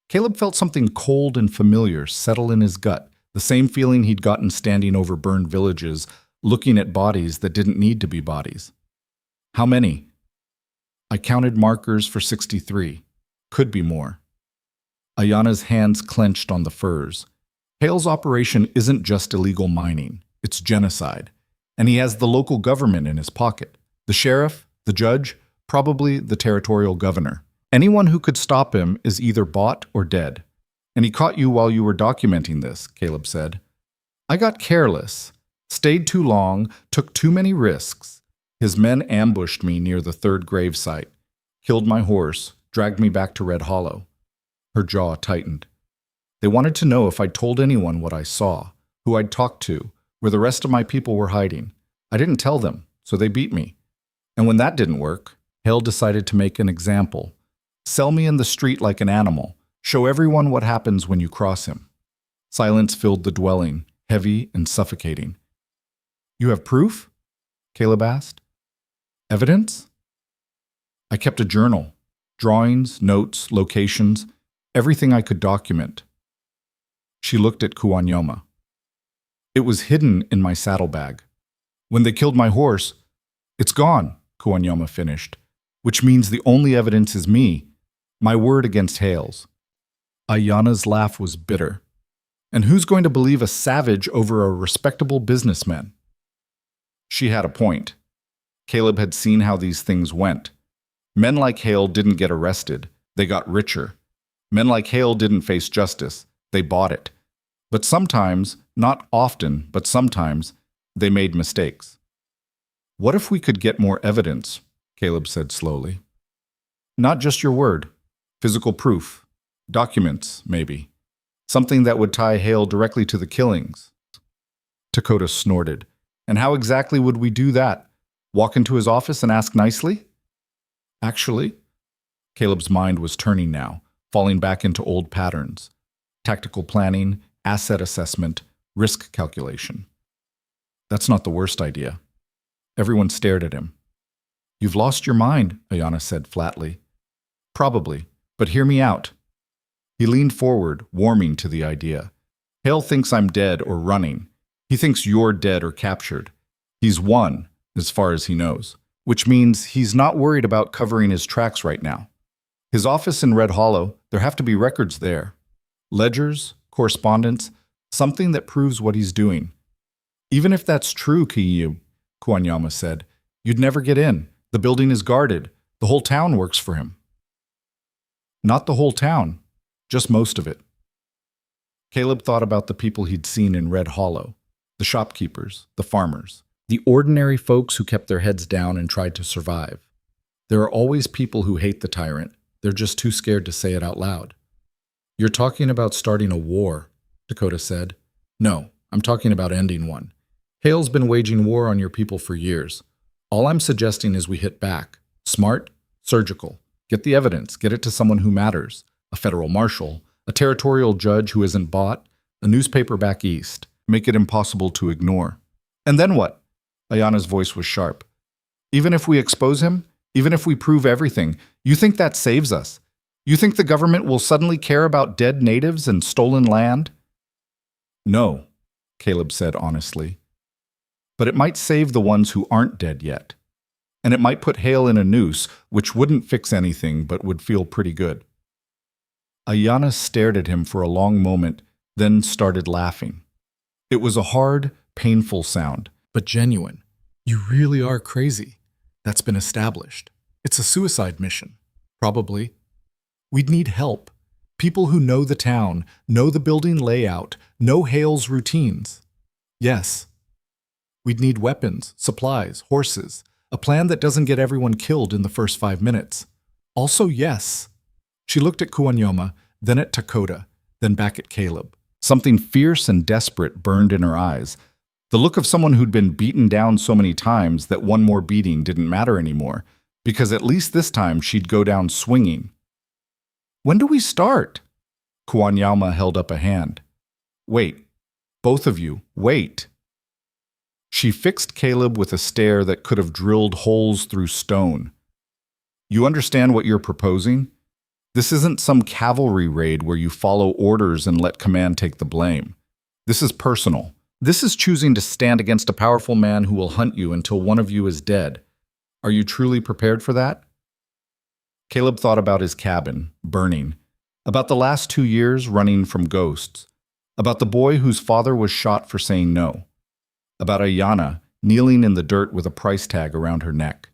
Caleb felt something cold and familiar settle in his gut, the same feeling he'd gotten standing over burned villages, looking at bodies that didn't need to be bodies. How many? I counted markers for 63. Could be more. Ayana's hands clenched on the furs. Hale's operation isn't just illegal mining, it's genocide. And he has the local government in his pocket. The sheriff, the judge, probably the territorial governor. Anyone who could stop him is either bought or dead. And he caught you while you were documenting this, Caleb said. I got careless, stayed too long, took too many risks. His men ambushed me near the third grave site, killed my horse, dragged me back to Red Hollow. Her jaw tightened. They wanted to know if I'd told anyone what I saw, who I'd talked to, where the rest of my people were hiding. I didn't tell them, so they beat me. And when that didn't work, Hale decided to make an example. Sell me in the street like an animal. Show everyone what happens when you cross him. Silence filled the dwelling, heavy and suffocating. You have proof? Caleb asked. Evidence? I kept a journal. Drawings, notes, locations, everything I could document. She looked at Kuanyoma. It was hidden in my saddlebag. When they killed my horse, it's gone, Kuanyoma finished, which means the only evidence is me, my word against Hale's. Ayana's laugh was bitter. And who's going to believe a savage over a respectable businessman? She had a point. Caleb had seen how these things went. Men like Hale didn't get arrested, they got richer. Men like Hale didn't face justice, they bought it. But sometimes, not often, but sometimes, they made mistakes. What if we could get more evidence? Caleb said slowly. Not just your word. Physical proof. Documents, maybe. Something that would tie Hale directly to the killings. Dakota snorted. And how exactly would we do that? Walk into his office and ask nicely? Actually, Caleb's mind was turning now, falling back into old patterns. Tactical planning, asset assessment, risk calculation. That's not the worst idea. Everyone stared at him. You've lost your mind, Ayana said flatly. Probably, but hear me out. He leaned forward, warming to the idea. Hale thinks I'm dead or running. He thinks you're dead or captured. He's won, as far as he knows, which means he's not worried about covering his tracks right now. His office in Red Hollow, there have to be records there. Ledgers, correspondence, something that proves what he's doing. Even if that's true, Kiyu, Kuanyama said, you'd never get in. The building is guarded. The whole town works for him. Not the whole town, just most of it. Caleb thought about the people he'd seen in Red Hollow, the shopkeepers, the farmers, the ordinary folks who kept their heads down and tried to survive. There are always people who hate the tyrant. They're just too scared to say it out loud. You're talking about starting a war, Dakota said. No, I'm talking about ending one. Hale's been waging war on your people for years. All I'm suggesting is we hit back. Smart, surgical. Get the evidence, get it to someone who matters. A federal marshal, a territorial judge who isn't bought, a newspaper back east. Make it impossible to ignore. And then what? Ayana's voice was sharp. Even if we expose him, even if we prove everything, you think that saves us? You think the government will suddenly care about dead natives and stolen land? No, Caleb said honestly. But it might save the ones who aren't dead yet. And it might put Hale in a noose, which wouldn't fix anything but would feel pretty good. Ayana stared at him for a long moment, then started laughing. It was a hard, painful sound, but genuine. You really are crazy. That's been established. It's a suicide mission. Probably. We'd need help. People who know the town, know the building layout, know Hale's routines. Yes. We'd need weapons, supplies, horses, a plan that doesn't get everyone killed in the first 5 minutes. Also, yes. She looked at Kuanyoma, then at Dakota, then back at Caleb. Something fierce and desperate burned in her eyes, the look of someone who'd been beaten down so many times that one more beating didn't matter anymore, because at least this time she'd go down swinging. "When do we start?" Kuanyama held up a hand. "Wait. Both of you, wait." She fixed Caleb with a stare that could have drilled holes through stone. "You understand what you're proposing? This isn't some cavalry raid where you follow orders and let command take the blame. This is personal. This is choosing to stand against a powerful man who will hunt you until one of you is dead. Are you truly prepared for that?" Caleb thought about his cabin, burning, about the last 2 years running from ghosts, about the boy whose father was shot for saying no, about Ayana kneeling in the dirt with a price tag around her neck.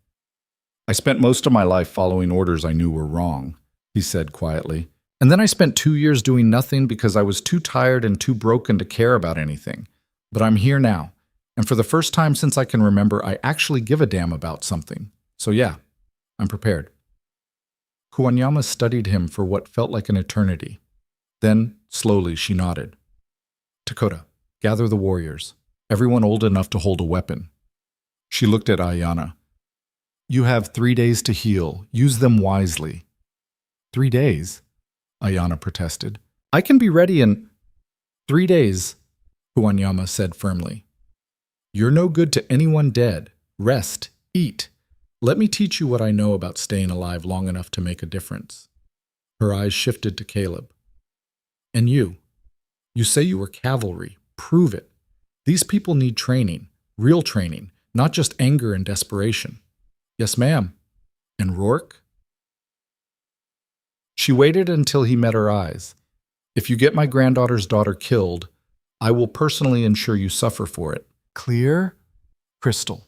"I spent most of my life following orders I knew were wrong," he said quietly. "And then I spent 2 years doing nothing because I was too tired and too broken to care about anything. But I'm here now, and for the first time since I can remember, I actually give a damn about something. So yeah, I'm prepared." Kuanyama studied him for what felt like an eternity. Then, slowly, she nodded. "Dakota, gather the warriors, everyone old enough to hold a weapon." She looked at Ayana. "You have 3 days to heal. Use them wisely." 3 days? Ayana protested. "I can be ready in 3 days, Kuanyama said firmly. "You're no good to anyone dead. Rest, eat. Let me teach you what I know about staying alive long enough to make a difference." Her eyes shifted to Caleb. "And you? You say you were cavalry. Prove it. These people need training, real training, not just anger and desperation." "Yes, ma'am." "And Rourke?" She waited until he met her eyes. "If you get my granddaughter's daughter killed, I will personally ensure you suffer for it. Clear? Crystal."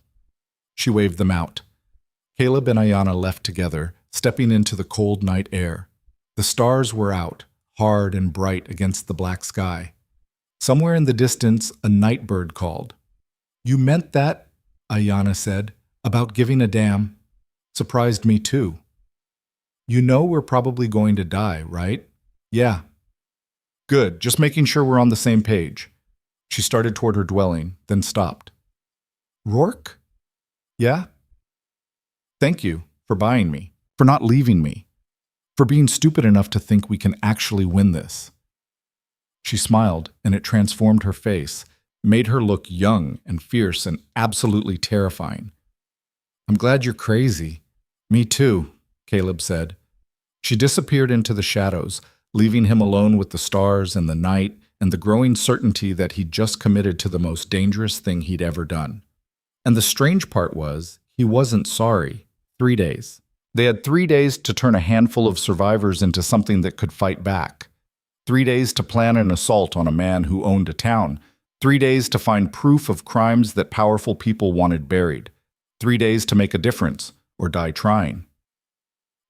She waved them out. Caleb and Ayana left together, stepping into the cold night air. The stars were out, hard and bright against the black sky. Somewhere in the distance, a night bird called. "You meant that," Ayana said, "about giving a damn. Surprised me too. You know we're probably going to die, right?" "Yeah." "Good, just making sure we're on the same page." She started toward her dwelling, then stopped. "Rourke?" "Yeah?" "Thank you for buying me, for not leaving me, for being stupid enough to think we can actually win this." She smiled, and it transformed her face, made her look young and fierce and absolutely terrifying. "I'm glad you're crazy." "Me too," Caleb said. She disappeared into the shadows, leaving him alone with the stars and the night and the growing certainty that he'd just committed to the most dangerous thing he'd ever done. And the strange part was, he wasn't sorry. 3 days. They had 3 days to turn a handful of survivors into something that could fight back. 3 days to plan an assault on a man who owned a town. 3 days to find proof of crimes that powerful people wanted buried. 3 days to make a difference, or die trying.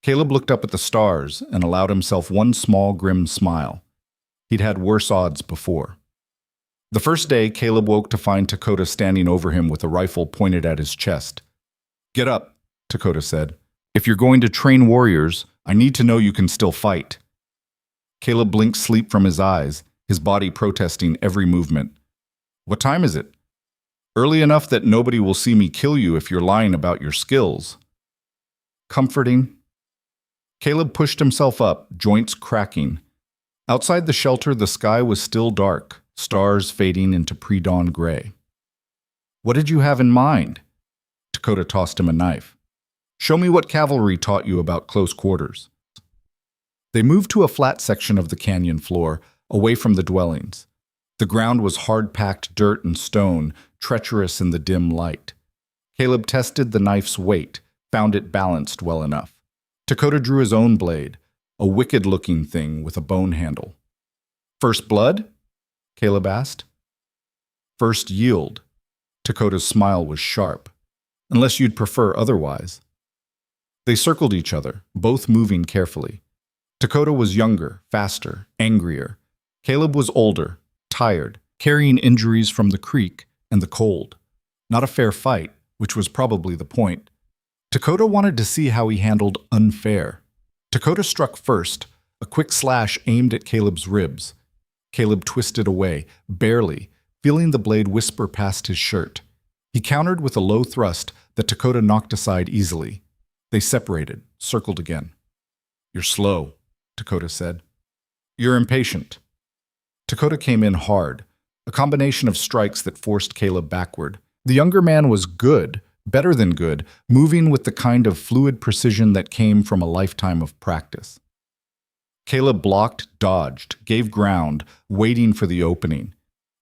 Caleb looked up at the stars and allowed himself one small, grim smile. He'd had worse odds before. The first day, Caleb woke to find Dakota standing over him with a rifle pointed at his chest. "Get up," Dakota said. "If you're going to train warriors, I need to know you can still fight." Caleb blinked sleep from his eyes, his body protesting every movement. "What time is it?" "Early enough that nobody will see me kill you if you're lying about your skills." Comforting. Caleb pushed himself up, joints cracking. Outside the shelter, the sky was still dark, stars fading into pre-dawn gray. "What did you have in mind?" Dakota tossed him a knife. "Show me what cavalry taught you about close quarters." They moved to a flat section of the canyon floor, away from the dwellings. The ground was hard-packed dirt and stone, treacherous in the dim light. Caleb tested the knife's weight, found it balanced well enough. Dakota drew his own blade, a wicked-looking thing with a bone handle. "First blood?" Caleb asked. "First yield." Dakota's smile was sharp. "Unless you'd prefer otherwise." They circled each other, both moving carefully. Dakota was younger, faster, angrier. Caleb was older, tired, carrying injuries from the creek and the cold. Not a fair fight, which was probably the point. Dakota wanted to see how he handled unfair. Dakota struck first, A quick slash aimed at Caleb's ribs. Caleb twisted away, barely, feeling the blade whisper past his shirt. He countered with a low thrust that Dakota knocked aside easily. They separated, circled again. "You're slow," Dakota said. "You're impatient." Dakota came in hard, a combination of strikes that forced Caleb backward. The younger man was good, better than good, moving with the kind of fluid precision that came from a lifetime of practice. Caleb blocked, dodged, gave ground, waiting for the opening.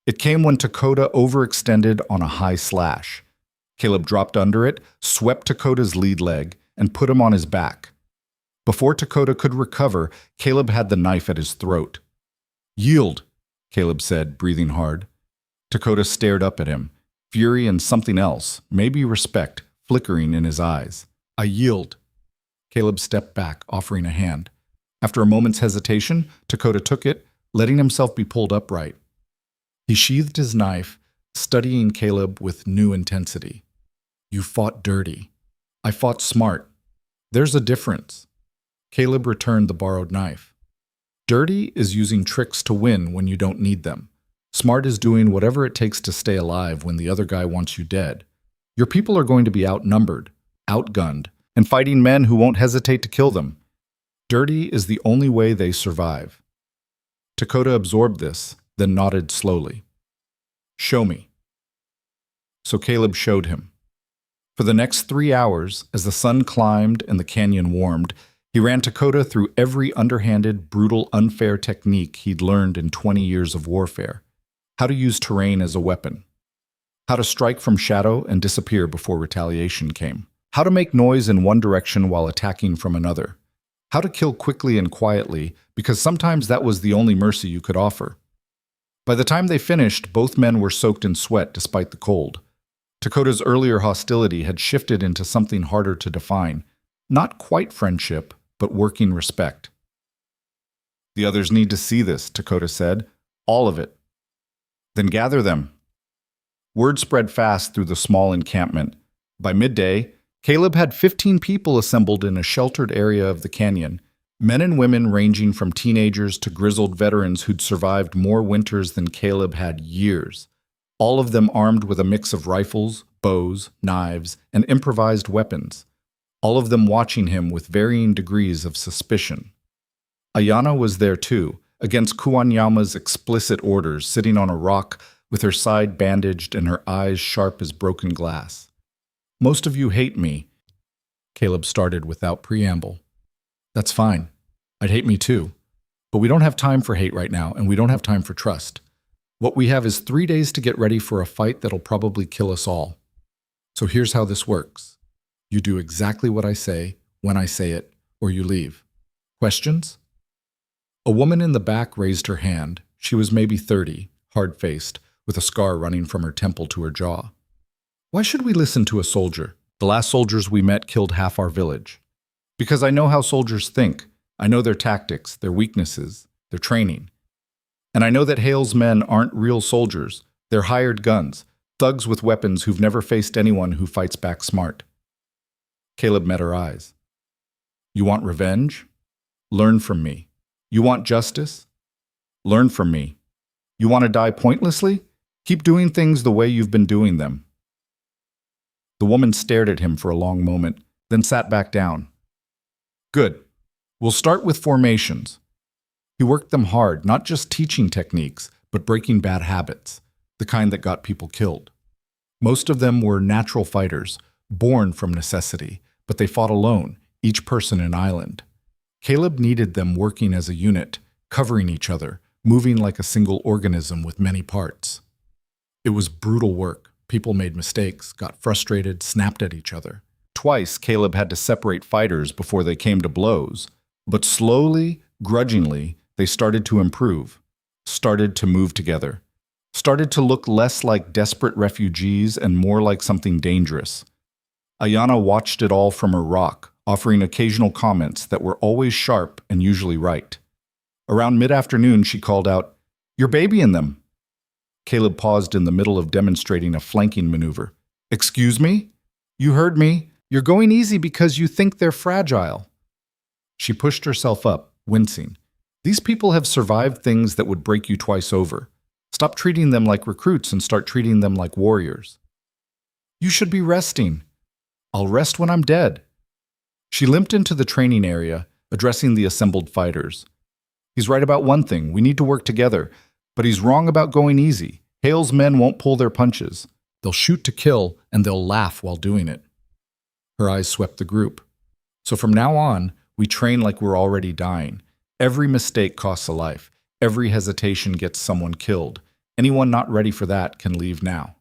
It came when Dakota overextended on a high slash. Caleb dropped under it, swept Dakota's lead leg, and put him on his back. Before Dakota could recover, Caleb had the knife at his throat. "Yield," Caleb said, breathing hard. Dakota stared up at him, fury and something else, maybe respect, flickering in his eyes. "I yield." Caleb stepped back, offering a hand. After a moment's hesitation, Dakota took it, letting himself be pulled upright. He sheathed his knife, studying Caleb with new intensity. "You fought dirty. I fought smart. There's a difference." Caleb returned the borrowed knife. Dirty is using tricks to win when you don't need them. Smart is doing whatever it takes to stay alive when the other guy wants you dead. Your people are going to be outnumbered, outgunned, and fighting men who won't hesitate to kill them. Dirty is the only way they survive. Dakota absorbed this, then nodded slowly. "Show me." So Caleb showed him. For the next 3 hours, as the sun climbed and the canyon warmed, he ran Dakota through every underhanded, brutal, unfair technique he'd learned in 20 years of warfare. How to use terrain as a weapon. How to strike from shadow and disappear before retaliation came. How to make noise in one direction while attacking from another. How to kill quickly and quietly, because sometimes that was the only mercy you could offer. By the time they finished, both men were soaked in sweat despite the cold. Dakota's earlier hostility had shifted into something harder to define. Not quite friendship, but working respect. "The others need to see this," Dakota said. "All of it." "Then gather them." Word spread fast through the small encampment. By midday, Caleb had 15 people assembled in a sheltered area of the canyon, men and women ranging from teenagers to grizzled veterans who'd survived more winters than Caleb had years, all of them armed with a mix of rifles, bows, knives, and improvised weapons, all of them watching him with varying degrees of suspicion. Ayana was there too, against Kuwanyama's explicit orders, sitting on a rock with her side bandaged and her eyes sharp as broken glass. "Most of you hate me," Caleb started without preamble. "That's fine. I'd hate me too. But we don't have time for hate right now, and we don't have time for trust. What we have is 3 days to get ready for a fight that'll probably kill us all. So here's how this works. You do exactly what I say, when I say it, or you leave. Questions?" A woman in the back raised her hand. She was maybe 30, hard-faced, with a scar running from her temple to her jaw. "Why should we listen to a soldier? The last soldiers we met killed half our village. Because I know how soldiers think. I know their tactics, their weaknesses, their training. And I know that Hale's men aren't real soldiers. They're hired guns, thugs with weapons who've never faced anyone who fights back smart." Caleb met her eyes. "You want revenge? Learn from me. You want justice? Learn from me. You want to die pointlessly? Keep doing things the way you've been doing them." The woman stared at him for a long moment, then sat back down. "Good. We'll start with formations." He worked them hard, not just teaching techniques, but breaking bad habits, the kind that got people killed. Most of them were natural fighters, born from necessity, but they fought alone, each person an island. Caleb needed them working as a unit, covering each other, moving like a single organism with many parts. It was brutal work. People made mistakes, got frustrated, snapped at each other. Twice, Caleb had to separate fighters before they came to blows. But slowly, grudgingly, they started to improve, started to move together, started to look less like desperate refugees and more like something dangerous. Ayana watched it all from her rock, offering occasional comments that were always sharp and usually right. Around mid-afternoon, she called out, "You're babying them." Caleb paused in the middle of demonstrating a flanking maneuver. "Excuse me? You heard me. You're going easy because you think they're fragile." She pushed herself up, wincing. These people have survived things that would break you twice over. Stop treating them like recruits and start treating them like warriors. You should be resting. I'll rest when I'm dead. She limped into the training area, addressing the assembled fighters. He's right about one thing, we need to work together, but he's wrong about going easy. Hale's men won't pull their punches. They'll shoot to kill, and they'll laugh while doing it. Her eyes swept the group. So from now on, we train like we're already dying. Every mistake costs a life. Every hesitation gets someone killed. Anyone not ready for that can leave now.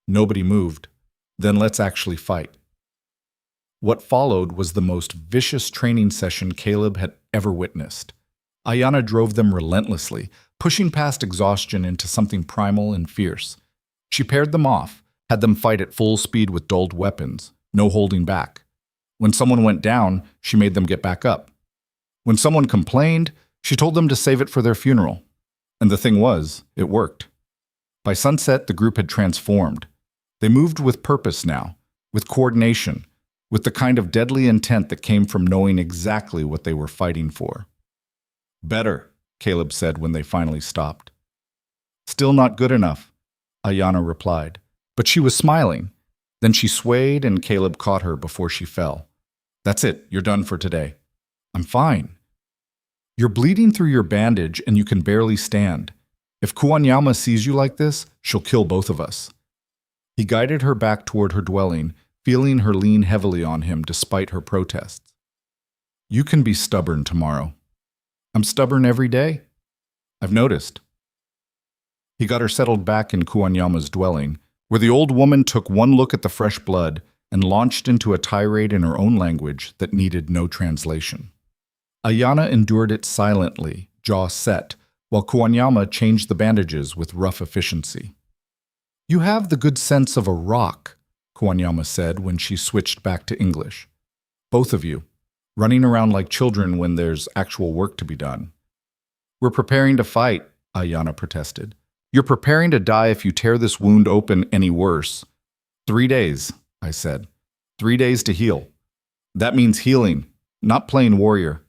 Nobody moved. Then let's actually fight. What followed was the most vicious training session Caleb had ever witnessed. Ayanna drove them relentlessly, pushing past exhaustion into something primal and fierce. She paired them off, had them fight at full speed with dulled weapons, no holding back. When someone went down, she made them get back up. When someone complained, she told them to save it for their funeral. And the thing was, it worked. By sunset, the group had transformed. They moved with purpose now, with coordination, with the kind of deadly intent that came from knowing exactly what they were fighting for. Better, Caleb said when they finally stopped. Still not good enough, Ayanna replied, but she was smiling. Then she swayed and Caleb caught her before she fell. That's it, you're done for today. I'm fine. You're bleeding through your bandage and you can barely stand. If Kuanyama sees you like this, she'll kill both of us. He guided her back toward her dwelling, feeling her lean heavily on him despite her protests. You can be stubborn tomorrow. I'm stubborn every day. I've noticed. He got her settled back in Kuanyama's dwelling, where the old woman took one look at the fresh blood and launched into a tirade in her own language that needed no translation. Ayanna endured it silently, jaw set, while Kuanyama changed the bandages with rough efficiency. You have the good sense of a rock, Kuanyama said when she switched back to English. Both of you, running around like children when there's actual work to be done. We're preparing to fight, Ayanna protested. You're preparing to die if you tear this wound open any worse. 3 days, I said. 3 days to heal. That means healing, not playing warrior.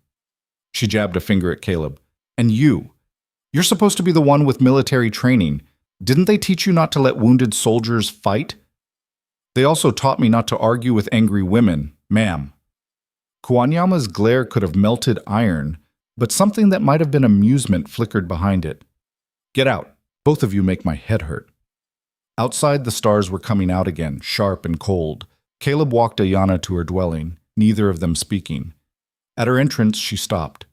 She jabbed a finger at Caleb. And you're supposed to be the one with military training. Didn't they teach you not to let wounded soldiers fight? They also taught me not to argue with angry women, ma'am. Kuanyama's glare could have melted iron, but something that might have been amusement flickered behind it. Get out. Both of you make my head hurt. Outside, the stars were coming out again, sharp and cold. Caleb walked Ayanna to her dwelling, neither of them speaking. At her entrance, she stopped.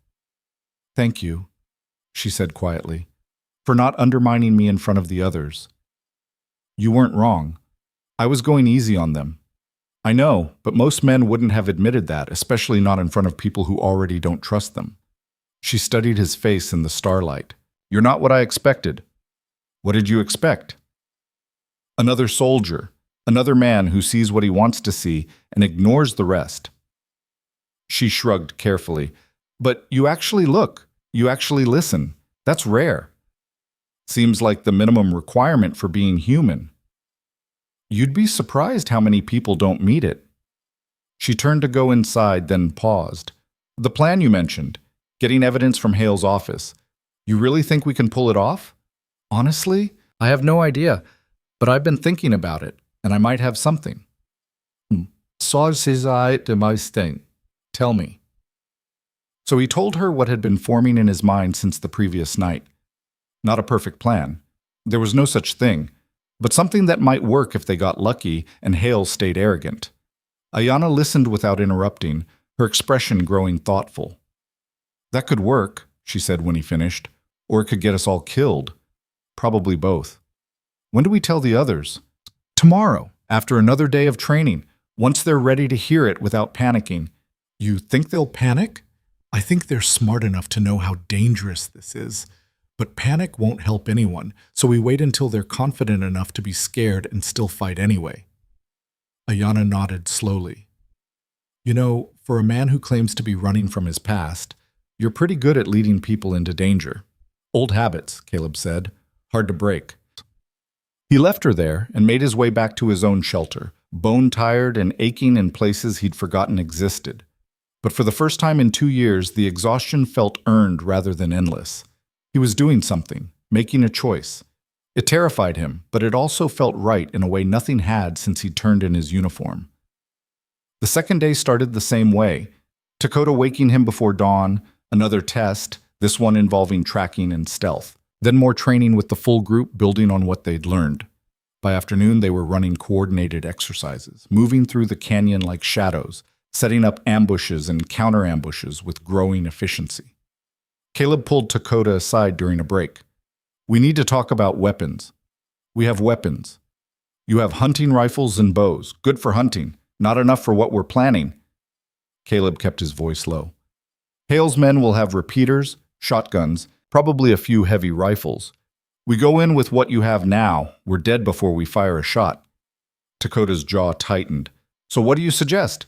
Thank you, she said quietly, for not undermining me in front of the others. You weren't wrong. I was going easy on them. I know, but most men wouldn't have admitted that, especially not in front of people who already don't trust them. She studied his face in the starlight. You're not what I expected. What did you expect? Another soldier, another man who sees what he wants to see and ignores the rest. She shrugged carefully. But you actually look. You actually listen. That's rare. Seems like the minimum requirement for being human. You'd be surprised how many people don't meet it. She turned to go inside, then paused. The plan you mentioned, getting evidence from Hale's office. You really think we can pull it off? Honestly, I have no idea, but I've been thinking about it, and I might have something. Så säger det mesta. Tell me. So he told her what had been forming in his mind since the previous night. Not a perfect plan. There was no such thing, but something that might work if they got lucky and Hale stayed arrogant. Ayanna listened without interrupting, her expression growing thoughtful. That could work, she said when he finished, or it could get us all killed. Probably both. When do we tell the others? Tomorrow, after another day of training, once they're ready to hear it without panicking. You think they'll panic? I think they're smart enough to know how dangerous this is. But panic won't help anyone, so we wait until they're confident enough to be scared and still fight anyway. Ayanna nodded slowly. You know, for a man who claims to be running from his past, you're pretty good at leading people into danger. Old habits, Caleb said. Hard to break. He left her there and made his way back to his own shelter, bone-tired and aching in places he'd forgotten existed. But for the first time in 2 years, the exhaustion felt earned rather than endless. He was doing something, making a choice. It terrified him, but it also felt right in a way nothing had since he turned in his uniform. The second day started the same way. Dakota waking him before dawn, another test, this one involving tracking and stealth. Then more training with the full group building on what they'd learned. By afternoon, they were running coordinated exercises, moving through the canyon like shadows, setting up ambushes and counter-ambushes with growing efficiency. Caleb pulled Dakota aside during a break. "We need to talk about weapons. We have weapons. You have hunting rifles and bows, good for hunting, not enough for what we're planning." Caleb kept his voice low. "Hale's men will have repeaters, shotguns, probably a few heavy rifles. We go in with what you have now. We're dead before we fire a shot." Dakota's jaw tightened. "So what do you suggest?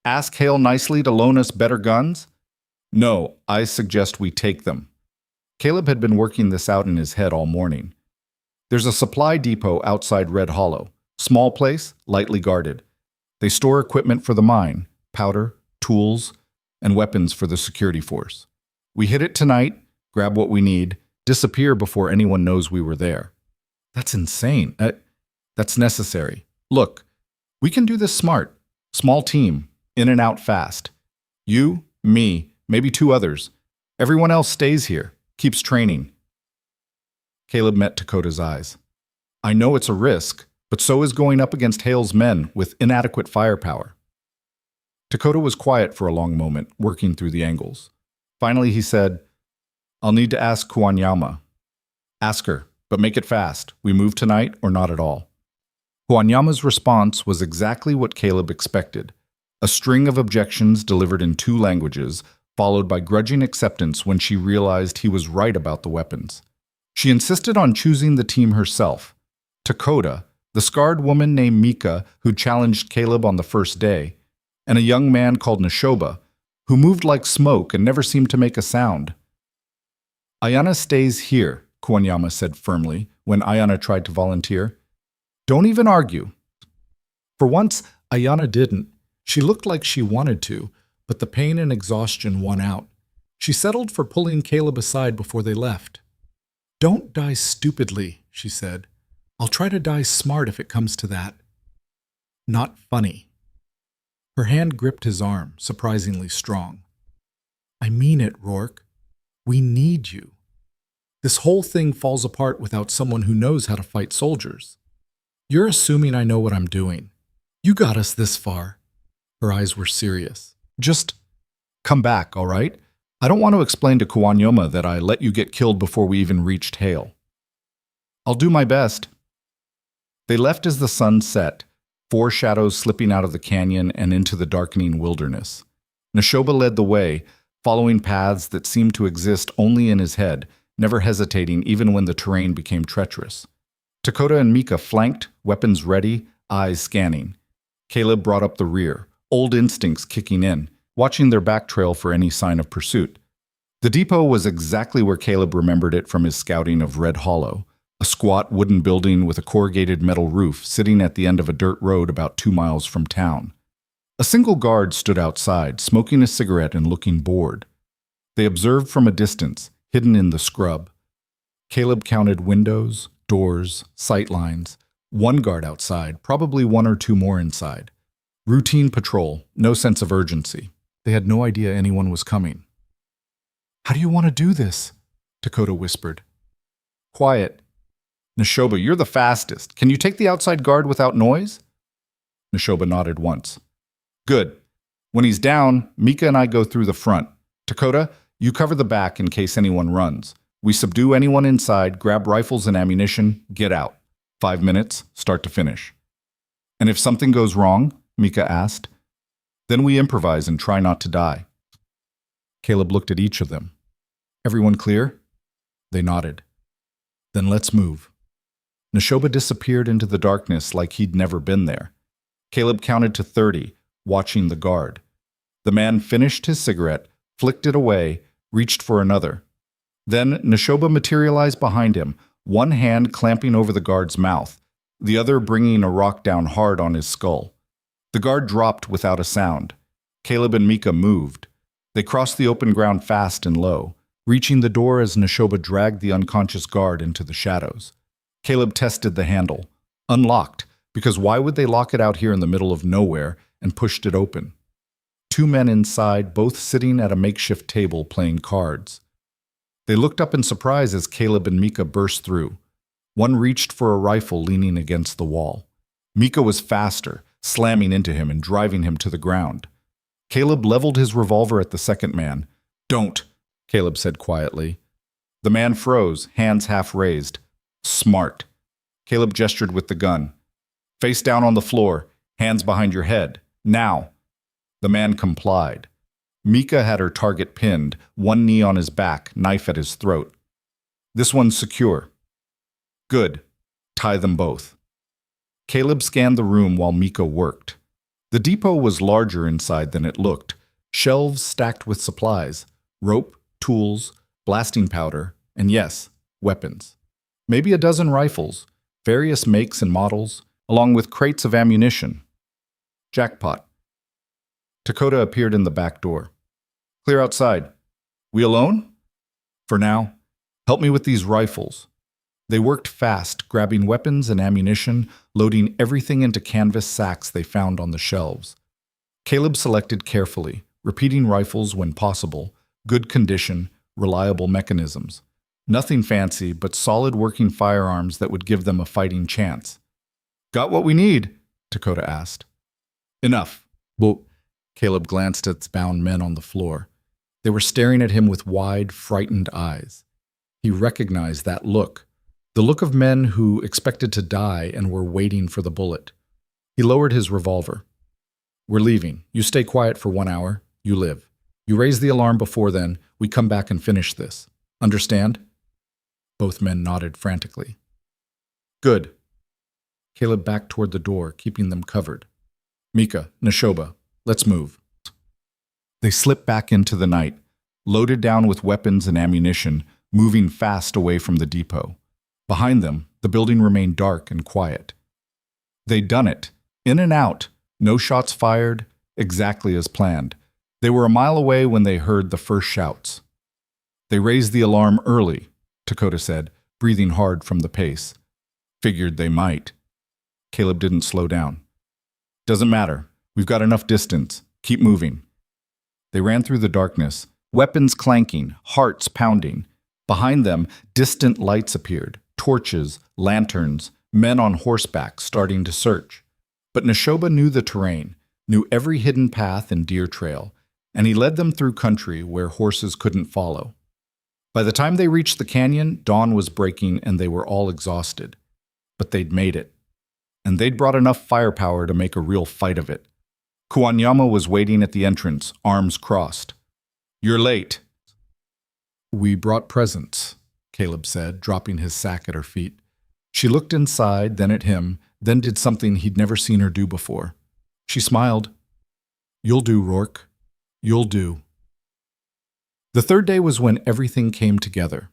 Ask Hale nicely to loan us better guns?" "No, I suggest we take them." Caleb had been working this out in his head all morning. "There's a supply depot outside Red Hollow. Small place, lightly guarded. They store equipment for the mine, powder, tools, and weapons for the security force. We hit it tonight, grab what we need, disappear before anyone knows we were there." "That's insane. That's necessary. Look, we can do this smart. Small team, in and out fast. You, me, maybe 2 others. Everyone else stays here, keeps training." Caleb met Dakota's eyes. "I know it's a risk, but so is going up against Hale's men with inadequate firepower." Dakota was quiet for a long moment, working through the angles. Finally he said, "I'll need to ask Huanyama." "Ask her, but make it fast. We move tonight or not at all." Huanyama's response was exactly what Caleb expected. A string of objections delivered in 2 languages, followed by grudging acceptance when she realized he was right about the weapons. She insisted on choosing the team herself. Dakota, the scarred woman named Mika who challenged Caleb on the first day, and a young man called Neshoba, who moved like smoke and never seemed to make a sound. "Ayana stays here," Huanyama said firmly when Ayana tried to volunteer. "Don't even argue." For once, Ayana didn't. She looked like she wanted to, but the pain and exhaustion won out. She settled for pulling Caleb aside before they left. "Don't die stupidly," she said. "I'll try to die smart if it comes to that. Not funny." Her hand gripped his arm, surprisingly strong. "I mean it, Rourke. We need you. This whole thing falls apart without someone who knows how to fight soldiers. You're assuming I know what I'm doing. You got us this far." Her eyes were serious. "Just come back, all right? I don't want to explain to Huanyama that I let you get killed before we even reached Hale." "I'll do my best." They left as the sun set, 4 shadows slipping out of the canyon and into the darkening wilderness. Neshoba led the way, following paths that seemed to exist only in his head, never hesitating even when the terrain became treacherous. Dakota and Mika flanked, weapons ready, eyes scanning. Caleb brought up the rear, old instincts kicking in, watching their back trail for any sign of pursuit. The depot was exactly where Caleb remembered it from his scouting of Red Hollow, a squat wooden building with a corrugated metal roof sitting at the end of a dirt road about 2 miles from town. A single guard stood outside, smoking a cigarette and looking bored. They observed from a distance, hidden in the scrub. Caleb counted windows, doors, sight lines. 1 guard outside, probably 1 or 2 more inside. Routine patrol, no sense of urgency. They had no idea anyone was coming. "How do you want to do this?" Dakota whispered. "Quiet. Neshoba, you're the fastest. Can you take the outside guard without noise?" Neshoba nodded once. "Good. When he's down, Mika and I go through the front. Dakota, you cover the back in case anyone runs. We subdue anyone inside, grab rifles and ammunition, get out. 5 minutes, start to finish." "And if something goes wrong?" Mika asked. "Then we improvise and try not to die." Caleb looked at each of them. "Everyone clear?" They nodded. "Then let's move." Neshoba disappeared into the darkness like he'd never been there. Caleb counted to 30, watching the guard. The man finished his cigarette, flicked it away, reached for another. Then Neshoba materialized behind him, one hand clamping over the guard's mouth, the other bringing a rock down hard on his skull. The guard dropped without a sound. Caleb and Mika moved. They crossed the open ground fast and low, reaching the door as Neshoba dragged the unconscious guard into the shadows. Caleb tested the handle. Unlocked, because why would they lock it out here in the middle of nowhere, and pushed it open. Two men inside, both sitting at a makeshift table playing cards. They looked up in surprise as Caleb and Mika burst through. One reached for a rifle leaning against the wall. Mika was faster, slamming into him and driving him to the ground. Caleb leveled his revolver at the second man. "Don't," Caleb said quietly. The man froze, hands half raised. "Smart." Caleb gestured with the gun. "Face down on the floor, hands behind your head. Now." The man complied. Mika had her target pinned, one knee on his back, knife at his throat. "This one's secure." "Good. Tie them both." Caleb scanned the room while Mika worked. The depot was larger inside than it looked. Shelves stacked with supplies, rope, tools, blasting powder, and yes, weapons. Maybe a dozen rifles, various makes and models, along with crates of ammunition. Jackpot. Dakota appeared in the back door. "Clear outside. We alone?" "For now. Help me with these rifles." They worked fast, grabbing weapons and ammunition, loading everything into canvas sacks they found on the shelves. Caleb selected carefully, repeating rifles when possible, good condition, reliable mechanisms. Nothing fancy, but solid working firearms that would give them a fighting chance. "Got what we need?" Dakota asked. "Enough." Well, Caleb glanced at the bound men on the floor. They were staring at him with wide, frightened eyes. He recognized that look. The look of men who expected to die and were waiting for the bullet. He lowered his revolver. "We're leaving. You stay quiet for 1 hour. You live. You raise the alarm before then. We come back and finish this. Understand?" Both men nodded frantically. "Good." Caleb backed toward the door, keeping them covered. "Mika, Neshoba, let's move." They slipped back into the night, loaded down with weapons and ammunition, moving fast away from the depot. Behind them, the building remained dark and quiet. They'd done it. In and out. No shots fired. Exactly as planned. They were a mile away when they heard the first shouts. "They raised the alarm early," Dakota said, breathing hard from the pace. "Figured they might." Caleb didn't slow down. "Doesn't matter. We've got enough distance. Keep moving." They ran through the darkness, weapons clanking, hearts pounding. Behind them, distant lights appeared. Torches, lanterns, men on horseback starting to search. But Neshoba knew the terrain, knew every hidden path and deer trail, and he led them through country where horses couldn't follow. By the time they reached the canyon, dawn was breaking and they were all exhausted. But they'd made it. And they'd brought enough firepower to make a real fight of it. Kuanyama was waiting at the entrance, arms crossed. "You're late." "We brought presents," Caleb said, dropping his sack at her feet. She looked inside, then at him, then did something he'd never seen her do before. She smiled. "You'll do, Rourke. You'll do." The third day was when everything came together.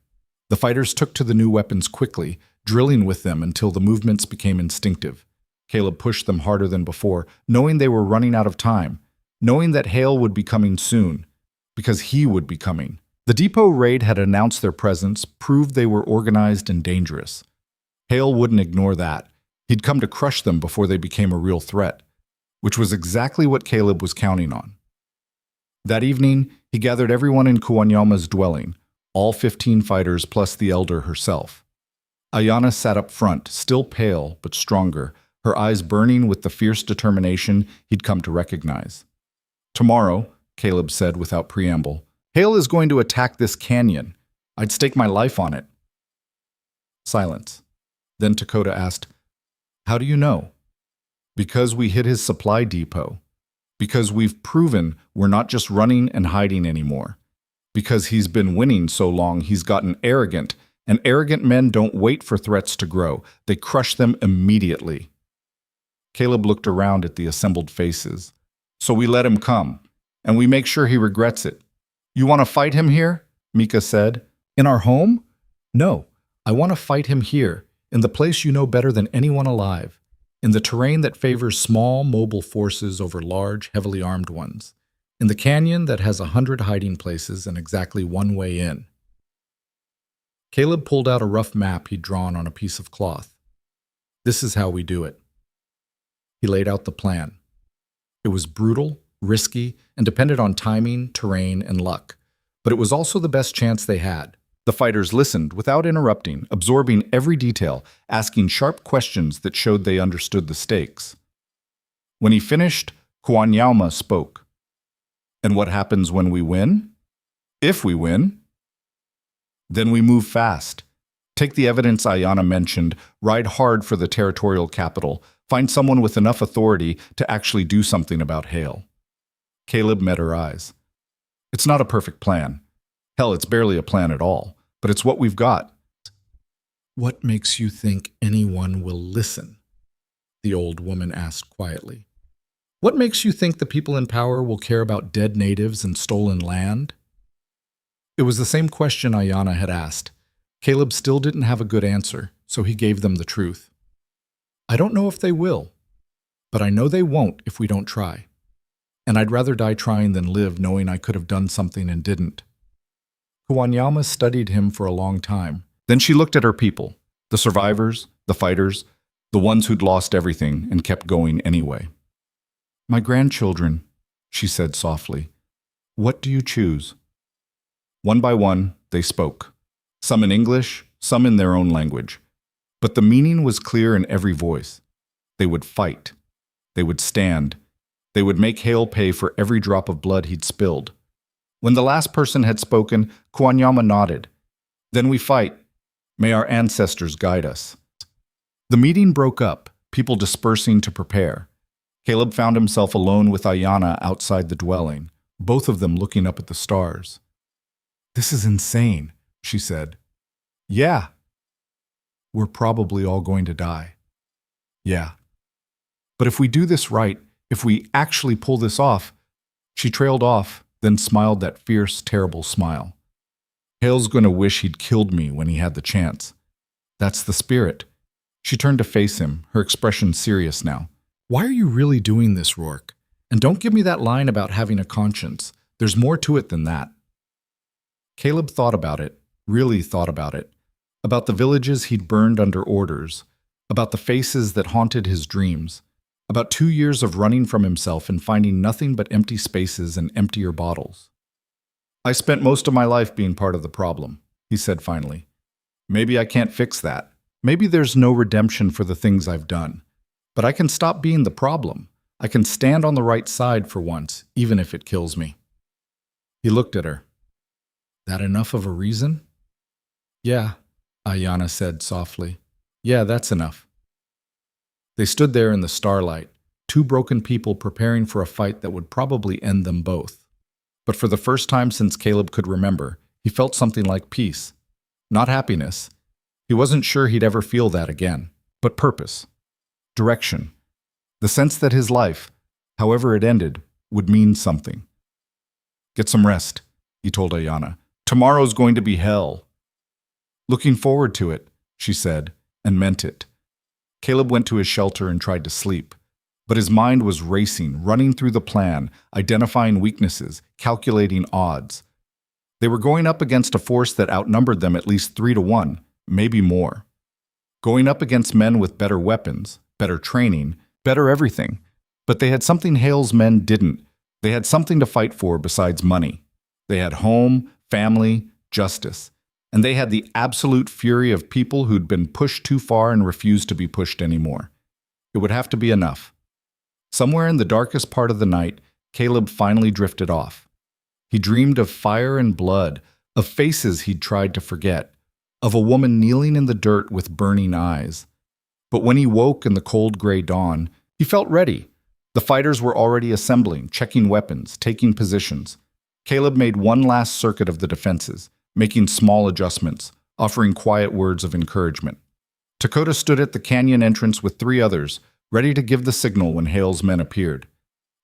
The fighters took to the new weapons quickly, drilling with them until the movements became instinctive. Caleb pushed them harder than before, knowing they were running out of time, knowing that Hale would be coming soon, because he would be coming. The depot raid had announced their presence, proved they were organized and dangerous. Hale wouldn't ignore that. He'd come to crush them before they became a real threat, which was exactly what Caleb was counting on. That evening, he gathered everyone in Kuanyama's dwelling, all 15 fighters plus the elder herself. Ayana sat up front, still pale but stronger, her eyes burning with the fierce determination he'd come to recognize. "Tomorrow," Caleb said without preamble, "Hale is going to attack this canyon. I'd stake my life on it." Silence. Then Dakota asked, "How do you know?" "Because we hit his supply depot. Because we've proven we're not just running and hiding anymore. Because he's been winning so long he's gotten arrogant, and arrogant men don't wait for threats to grow. They crush them immediately." Caleb looked around at the assembled faces. "So we let him come, and we make sure he regrets it." "You want to fight him here?" Mika said. "In our home? No, I want to fight him here, in the place you know better than anyone alive, in the terrain that favors small, mobile forces over large, heavily armed ones, In the canyon that has 100 hiding places and exactly one way in. Caleb pulled out a rough map he'd drawn on a piece of cloth. This is how we do it. He laid out the plan. It was brutal, risky, and depended on timing, terrain, and luck. But it was also the best chance they had. The fighters listened without interrupting, absorbing every detail, asking sharp questions that showed they understood the stakes. When he finished, Kuanyama spoke. And what happens when we win? If we win, then we move fast. Take the evidence Ayana mentioned, ride hard for the territorial capital, find someone with enough authority to actually do something about Hale. Caleb met her eyes. It's not a perfect plan. Hell, it's barely a plan at all, but it's what we've got. What makes you think anyone will listen? The old woman asked quietly. What makes you think the people in power will care about dead natives and stolen land? It was the same question Ayana had asked. Caleb still didn't have a good answer, so he gave them the truth. I don't know if they will, but I know they won't if we don't try. And I'd rather die trying than live knowing I could have done something and didn't. Kuanyama studied him for a long time. Then she looked at her people, the survivors, the fighters, the ones who'd lost everything and kept going anyway. My grandchildren, she said softly, what do you choose? One by one, they spoke. Some in English, some in their own language. But the meaning was clear in every voice. They would fight. They would stand. They would make Hale pay for every drop of blood he'd spilled. When the last person had spoken, Kuanyama nodded. Then we fight. May our ancestors guide us. The meeting broke up, people dispersing to prepare. Caleb found himself alone with Ayana outside the dwelling, both of them looking up at the stars. This is insane, she said. Yeah. We're probably all going to die. Yeah. But if we do this right, if we actually pull this off, she trailed off, then smiled that fierce, terrible smile. Hale's going to wish he'd killed me when he had the chance. That's the spirit. She turned to face him, her expression serious now. Why are you really doing this, Rourke? And don't give me that line about having a conscience. There's more to it than that. Caleb thought about it, really thought about it. About the villages he'd burned under orders. About the faces that haunted his dreams. About 2 years of running from himself and finding nothing but empty spaces and emptier bottles. I spent most of my life being part of the problem, he said finally. Maybe I can't fix that. Maybe there's no redemption for the things I've done. But I can stop being the problem. I can stand on the right side for once, even if it kills me. He looked at her. That enough of a reason? Yeah, Ayana said softly. Yeah, that's enough. They stood there in the starlight, two broken people preparing for a fight that would probably end them both. But for the first time since Caleb could remember, he felt something like peace. Not happiness. He wasn't sure he'd ever feel that again, but purpose. Direction. The sense that his life, however it ended, would mean something. Get some rest, he told Ayana. Tomorrow's going to be hell. Looking forward to it, she said, and meant it. Caleb went to his shelter and tried to sleep. But his mind was racing, running through the plan, identifying weaknesses, calculating odds. They were going up against a force that outnumbered them at least 3-1, maybe more. Going up against men with better weapons, better training, better everything. But they had something Hale's men didn't. They had something to fight for besides money. They had home, family, justice. And they had the absolute fury of people who'd been pushed too far and refused to be pushed anymore. It would have to be enough. Somewhere in the darkest part of the night, Caleb finally drifted off. He dreamed of fire and blood, of faces he'd tried to forget, of a woman kneeling in the dirt with burning eyes. But when he woke in the cold gray dawn, he felt ready. The fighters were already assembling, checking weapons, taking positions. Caleb made one last circuit of the defenses, making small adjustments, offering quiet words of encouragement. Dakota stood at the canyon entrance with 3 others, ready to give the signal when Hale's men appeared.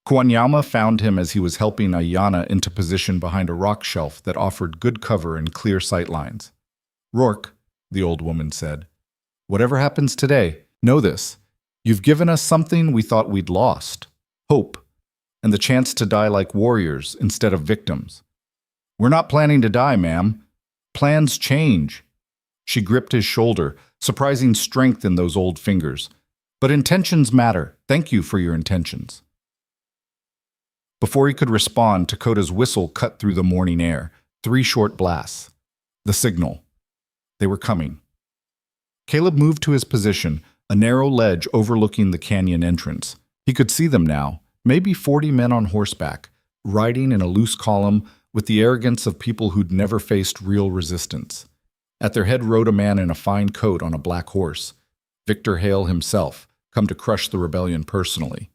Kuanyama found him as he was helping Ayana into position behind a rock shelf that offered good cover and clear sight lines. Rourke, the old woman said, whatever happens today, know this. You've given us something we thought we'd lost. Hope. and the chance to die like warriors instead of victims. "We're not planning to die, ma'am. Plans change." She gripped his shoulder, surprising strength in those old fingers. "But intentions matter. Thank you for your intentions." Before he could respond, Dakota's whistle cut through the morning air. 3 short blasts. The signal. They were coming. Caleb moved to his position, a narrow ledge overlooking the canyon entrance. He could see them now, maybe 40 men on horseback, riding in a loose column with the arrogance of people who'd never faced real resistance. At their head rode a man in a fine coat on a black horse, Victor Hale himself, come to crush the rebellion personally.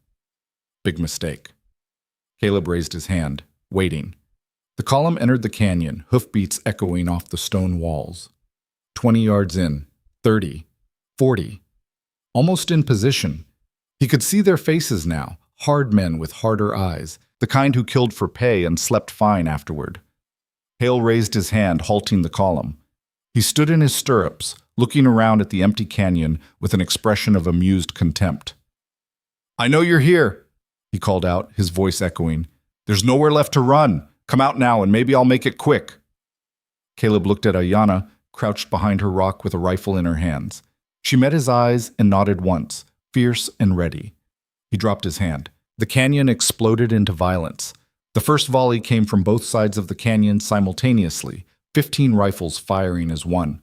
Big mistake. Caleb raised his hand, waiting. The column entered the canyon, hoofbeats echoing off the stone walls. 20 yards in, 30, 40. Almost in position. He could see their faces now, hard men with harder eyes, the kind who killed for pay and slept fine afterward. Hale raised his hand, halting the column. He stood in his stirrups, looking around at the empty canyon with an expression of amused contempt. "I know you're here," he called out, his voice echoing. "There's nowhere left to run. Come out now and maybe I'll make it quick." Caleb looked at Ayanna, crouched behind her rock with a rifle in her hands. She met his eyes and nodded once, fierce and ready. He dropped his hand. The canyon exploded into violence. The first volley came from both sides of the canyon simultaneously, 15 rifles firing as one.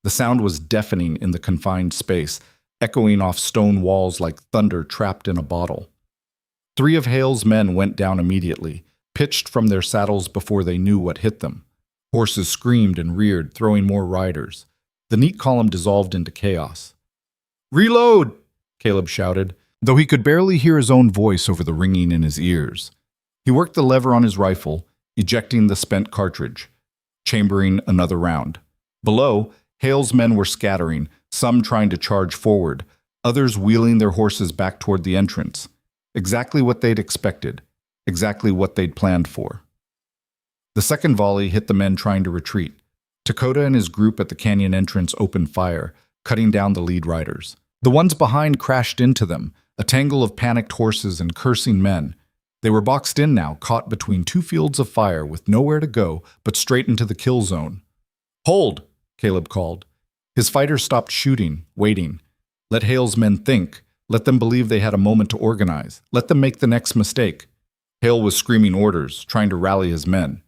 The sound was deafening in the confined space, echoing off stone walls like thunder trapped in a bottle. 3 of Hale's men went down immediately, pitched from their saddles before they knew what hit them. Horses screamed and reared, throwing more riders. The neat column dissolved into chaos. "Reload!" Caleb shouted, though he could barely hear his own voice over the ringing in his ears. He worked the lever on his rifle, ejecting the spent cartridge, chambering another round. Below, Hale's men were scattering, some trying to charge forward, others wheeling their horses back toward the entrance. Exactly what they'd expected, exactly what they'd planned for. The second volley hit the men trying to retreat. Dakota and his group at the canyon entrance opened fire, cutting down the lead riders. The ones behind crashed into them, a tangle of panicked horses and cursing men. They were boxed in now, caught between 2 fields of fire with nowhere to go but straight into the kill zone. "Hold!" Caleb called. His fighters stopped shooting, waiting. Let Hale's men think. Let them believe they had a moment to organize. Let them make the next mistake. Hale was screaming orders, trying to rally his men.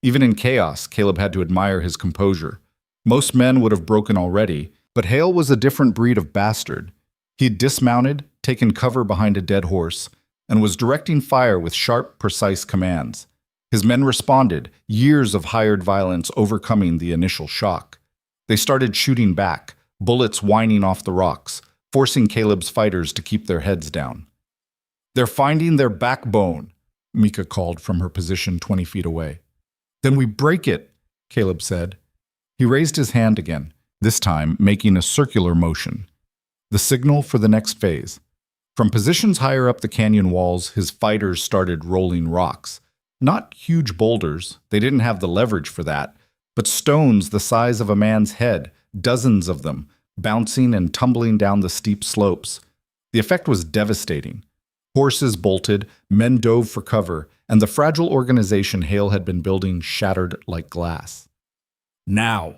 Even in chaos, Caleb had to admire his composure. Most men would have broken already, but Hale was a different breed of bastard. He'd dismounted, taken cover behind a dead horse, and was directing fire with sharp, precise commands. His men responded, years of hired violence overcoming the initial shock. They started shooting back, bullets whining off the rocks, forcing Caleb's fighters to keep their heads down. "They're finding their backbone," Mika called from her position 20 feet away. "Then we break it," Caleb said. He raised his hand again, this time making a circular motion. The signal for the next phase. From positions higher up the canyon walls, his fighters started rolling rocks. Not huge boulders, they didn't have the leverage for that, but stones the size of a man's head, dozens of them, bouncing and tumbling down the steep slopes. The effect was devastating. Horses bolted, men dove for cover, and the fragile organization Hale had been building shattered like glass. "Now!"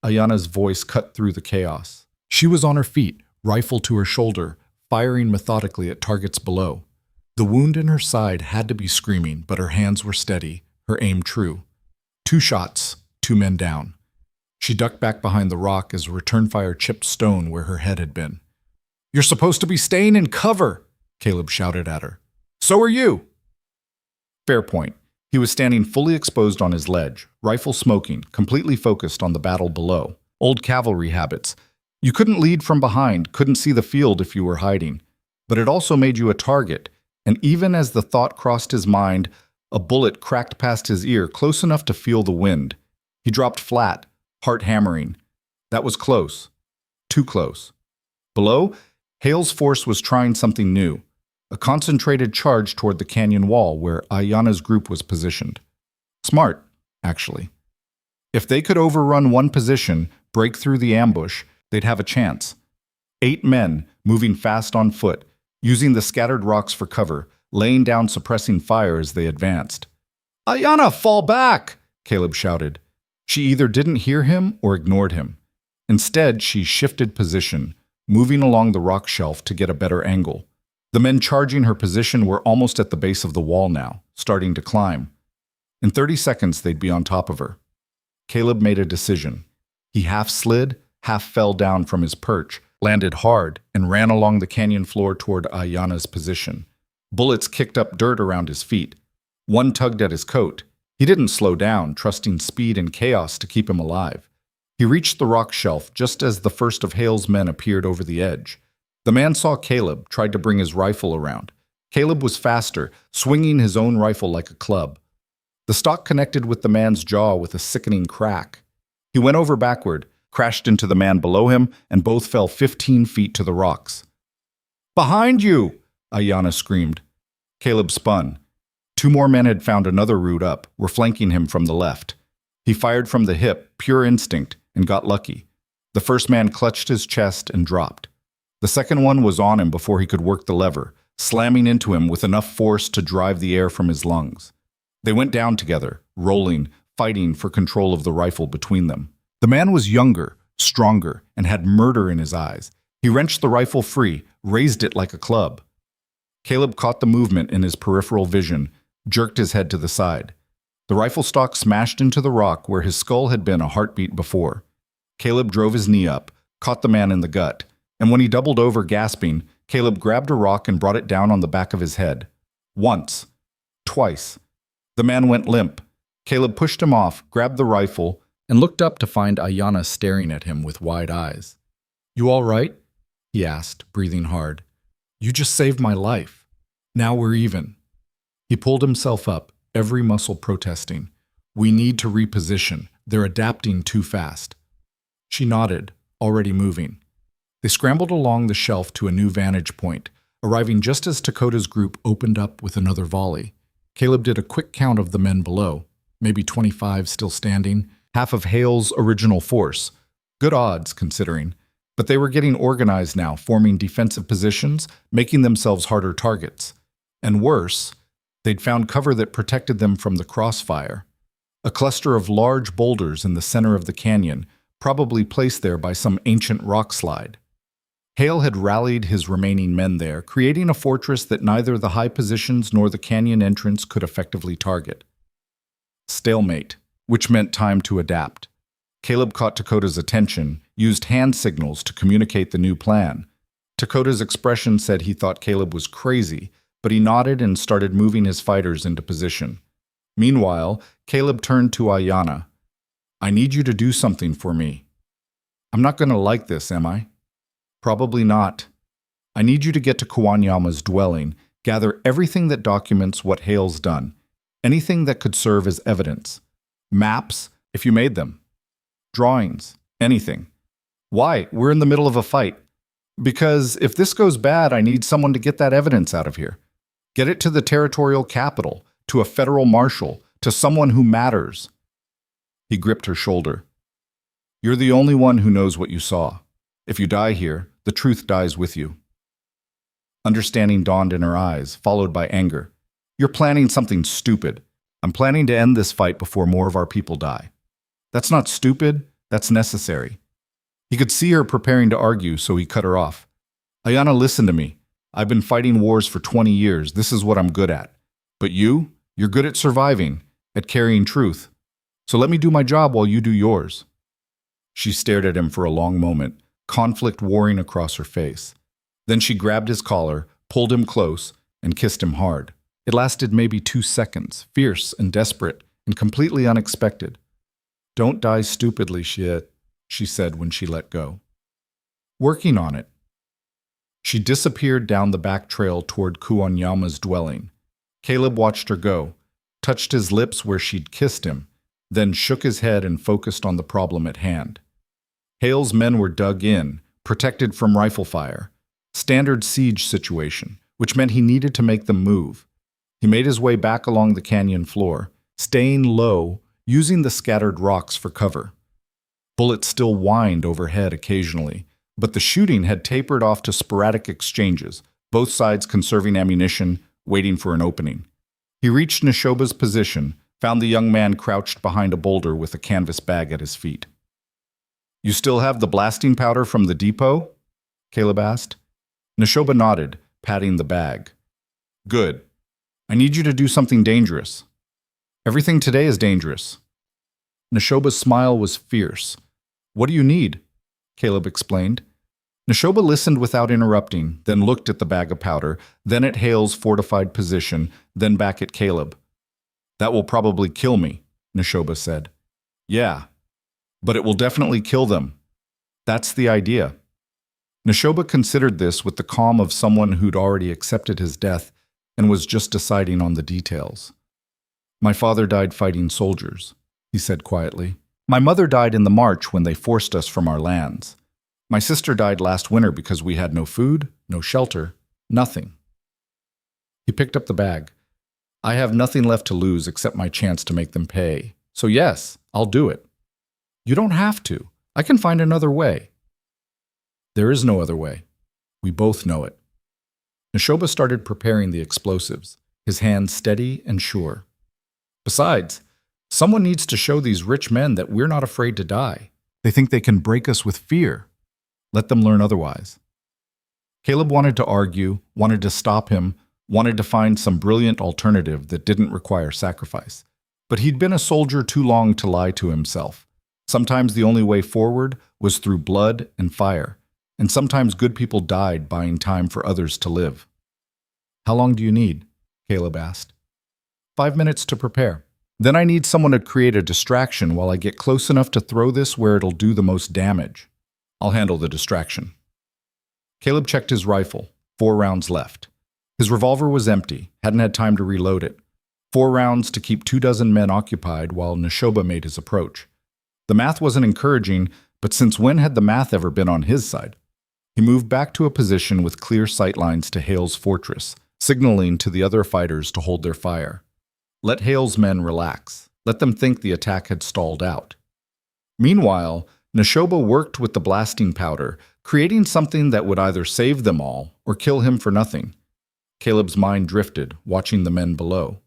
Ayanna's voice cut through the chaos. She was on her feet, rifle to her shoulder, firing methodically at targets below. The wound in her side had to be screaming, but her hands were steady, her aim true. 2 shots, 2 men down. She ducked back behind the rock as return fire chipped stone where her head had been. "You're supposed to be staying in cover!" Caleb shouted at her. "So are you!" Fair point. He was standing fully exposed on his ledge, rifle smoking, completely focused on the battle below. Old cavalry habits. You couldn't lead from behind, couldn't see the field if you were hiding. But it also made you a target, and even as the thought crossed his mind, a bullet cracked past his ear close enough to feel the wind. He dropped flat, heart hammering. That was close. Too close. Below, Hale's force was trying something new. A concentrated charge toward the canyon wall where Ayanna's group was positioned. Smart, actually. If they could overrun one position, break through the ambush, they'd have a chance. 8 men, moving fast on foot, using the scattered rocks for cover, laying down suppressing fire as they advanced. "Ayana, fall back!" Caleb shouted. She either didn't hear him or ignored him. Instead, she shifted position, moving along the rock shelf to get a better angle. The men charging her position were almost at the base of the wall now, starting to climb. In 30 seconds, they'd be on top of her. Caleb made a decision. He half slid, half fell down from his perch, landed hard, and ran along the canyon floor toward Ayana's position. Bullets kicked up dirt around his feet. One tugged at his coat. He didn't slow down, trusting speed and chaos to keep him alive. He reached the rock shelf just as the first of Hale's men appeared over the edge. The man saw Caleb, tried to bring his rifle around. Caleb was faster, swinging his own rifle like a club. The stock connected with the man's jaw with a sickening crack. He went over backward, crashed into the man below him, and both fell 15 feet to the rocks. "Behind you!" Ayana screamed. Caleb spun. 2 more men had found another route up, were flanking him from the left. He fired from the hip, pure instinct, and got lucky. The first man clutched his chest and dropped. The second one was on him before he could work the lever, slamming into him with enough force to drive the air from his lungs. They went down together, rolling, fighting for control of the rifle between them. The man was younger, stronger, and had murder in his eyes. He wrenched the rifle free, raised it like a club. Caleb caught the movement in his peripheral vision, jerked his head to the side. The rifle stock smashed into the rock where his skull had been a heartbeat before. Caleb drove his knee up, caught the man in the gut, and when he doubled over gasping, Caleb grabbed a rock and brought it down on the back of his head. Once. Twice. The man went limp. Caleb pushed him off, grabbed the rifle, and looked up to find Ayana staring at him with wide eyes. "You all right?" he asked, breathing hard. "You just saved my life. Now we're even." He pulled himself up, every muscle protesting. "We need to reposition. They're adapting too fast." She nodded, already moving. They scrambled along the shelf to a new vantage point, arriving just as Dakota's group opened up with another volley. Caleb did a quick count of the men below, maybe 25 still standing, half of Hale's original force. Good odds, considering. But they were getting organized now, forming defensive positions, making themselves harder targets. And worse, they'd found cover that protected them from the crossfire. A cluster of large boulders in the center of the canyon, probably placed there by some ancient rock slide. Hale had rallied his remaining men there, creating a fortress that neither the high positions nor the canyon entrance could effectively target. Stalemate, which meant time to adapt. Caleb caught Dakota's attention, used hand signals to communicate the new plan. Dakota's expression said he thought Caleb was crazy, but he nodded and started moving his fighters into position. Meanwhile, Caleb turned to Ayana. "I need you to do something for me. I'm not going to like this, am I?" "Probably not. I need you to get to Kawanyama's dwelling, gather everything that documents what Hale's done, anything that could serve as evidence. Maps, if you made them. Drawings, anything. Why? We're in the middle of a fight. Because if this goes bad, I need someone to get that evidence out of here. Get it to the territorial capital, to a federal marshal, to someone who matters." He gripped her shoulder. "You're the only one who knows what you saw. If you die here, the truth dies with you." Understanding dawned in her eyes, followed by anger. "You're planning something stupid. I'm planning to end this fight before more of our people die." "That's not stupid, that's necessary." He could see her preparing to argue, so he cut her off. "Ayana, listen to me. I've been fighting wars for 20 years. This is what I'm good at. But you're good at surviving, at carrying truth. So let me do my job while you do yours." She stared at him for a long moment, conflict warring across her face. Then she grabbed his collar, pulled him close, and kissed him hard. It lasted maybe 2 seconds, fierce and desperate, and completely unexpected. "Don't die stupidly, she said when she let go. "Working on it." She disappeared down the back trail toward Kawanyama's dwelling. Caleb watched her go, touched his lips where she'd kissed him, then shook his head and focused on the problem at hand. Hale's men were dug in, protected from rifle fire. Standard siege situation, which meant he needed to make them move. He made his way back along the canyon floor, staying low, using the scattered rocks for cover. Bullets still whined overhead occasionally, but the shooting had tapered off to sporadic exchanges, both sides conserving ammunition, waiting for an opening. He reached Neshoba's position, found the young man crouched behind a boulder with a canvas bag at his feet. "You still have the blasting powder from the depot?" Caleb asked. Neshoba nodded, patting the bag. "Good. I need you to do something dangerous." "Everything today is dangerous." Neshoba's smile was fierce. "What do you need?" Caleb explained. Neshoba listened without interrupting, then looked at the bag of powder, then at Hale's fortified position, then back at Caleb. "That will probably kill me," Neshoba said. "Yeah, but it will definitely kill them. That's the idea." Neshoba considered this with the calm of someone who'd already accepted his death and was just deciding on the details. "My father died fighting soldiers," he said quietly. "My mother died in the march when they forced us from our lands. My sister died last winter because we had no food, no shelter, nothing." He picked up the bag. "I have nothing left to lose except my chance to make them pay. So yes, I'll do it." "You don't have to. I can find another way." "There is no other way. We both know it." Neshoba started preparing the explosives, his hands steady and sure. "Besides, someone needs to show these rich men that we're not afraid to die. They think they can break us with fear. Let them learn otherwise." Caleb wanted to argue, wanted to stop him, wanted to find some brilliant alternative that didn't require sacrifice. But he'd been a soldier too long to lie to himself. Sometimes the only way forward was through blood and fire, and sometimes good people died buying time for others to live. "How long do you need?" Caleb asked. 5 minutes to prepare. Then I need someone to create a distraction while I get close enough to throw this where it'll do the most damage. I'll handle the distraction." Caleb checked his rifle. 4 rounds left. His revolver was empty, hadn't had time to reload it. 4 rounds to keep 24 men occupied while Neshoba made his approach. The math wasn't encouraging, but since when had the math ever been on his side? He moved back to a position with clear sightlines to Hale's fortress, signaling to the other fighters to hold their fire. Let Hale's men relax. Let them think the attack had stalled out. Meanwhile, Neshoba worked with the blasting powder, creating something that would either save them all or kill him for nothing. Caleb's mind drifted, watching the men below.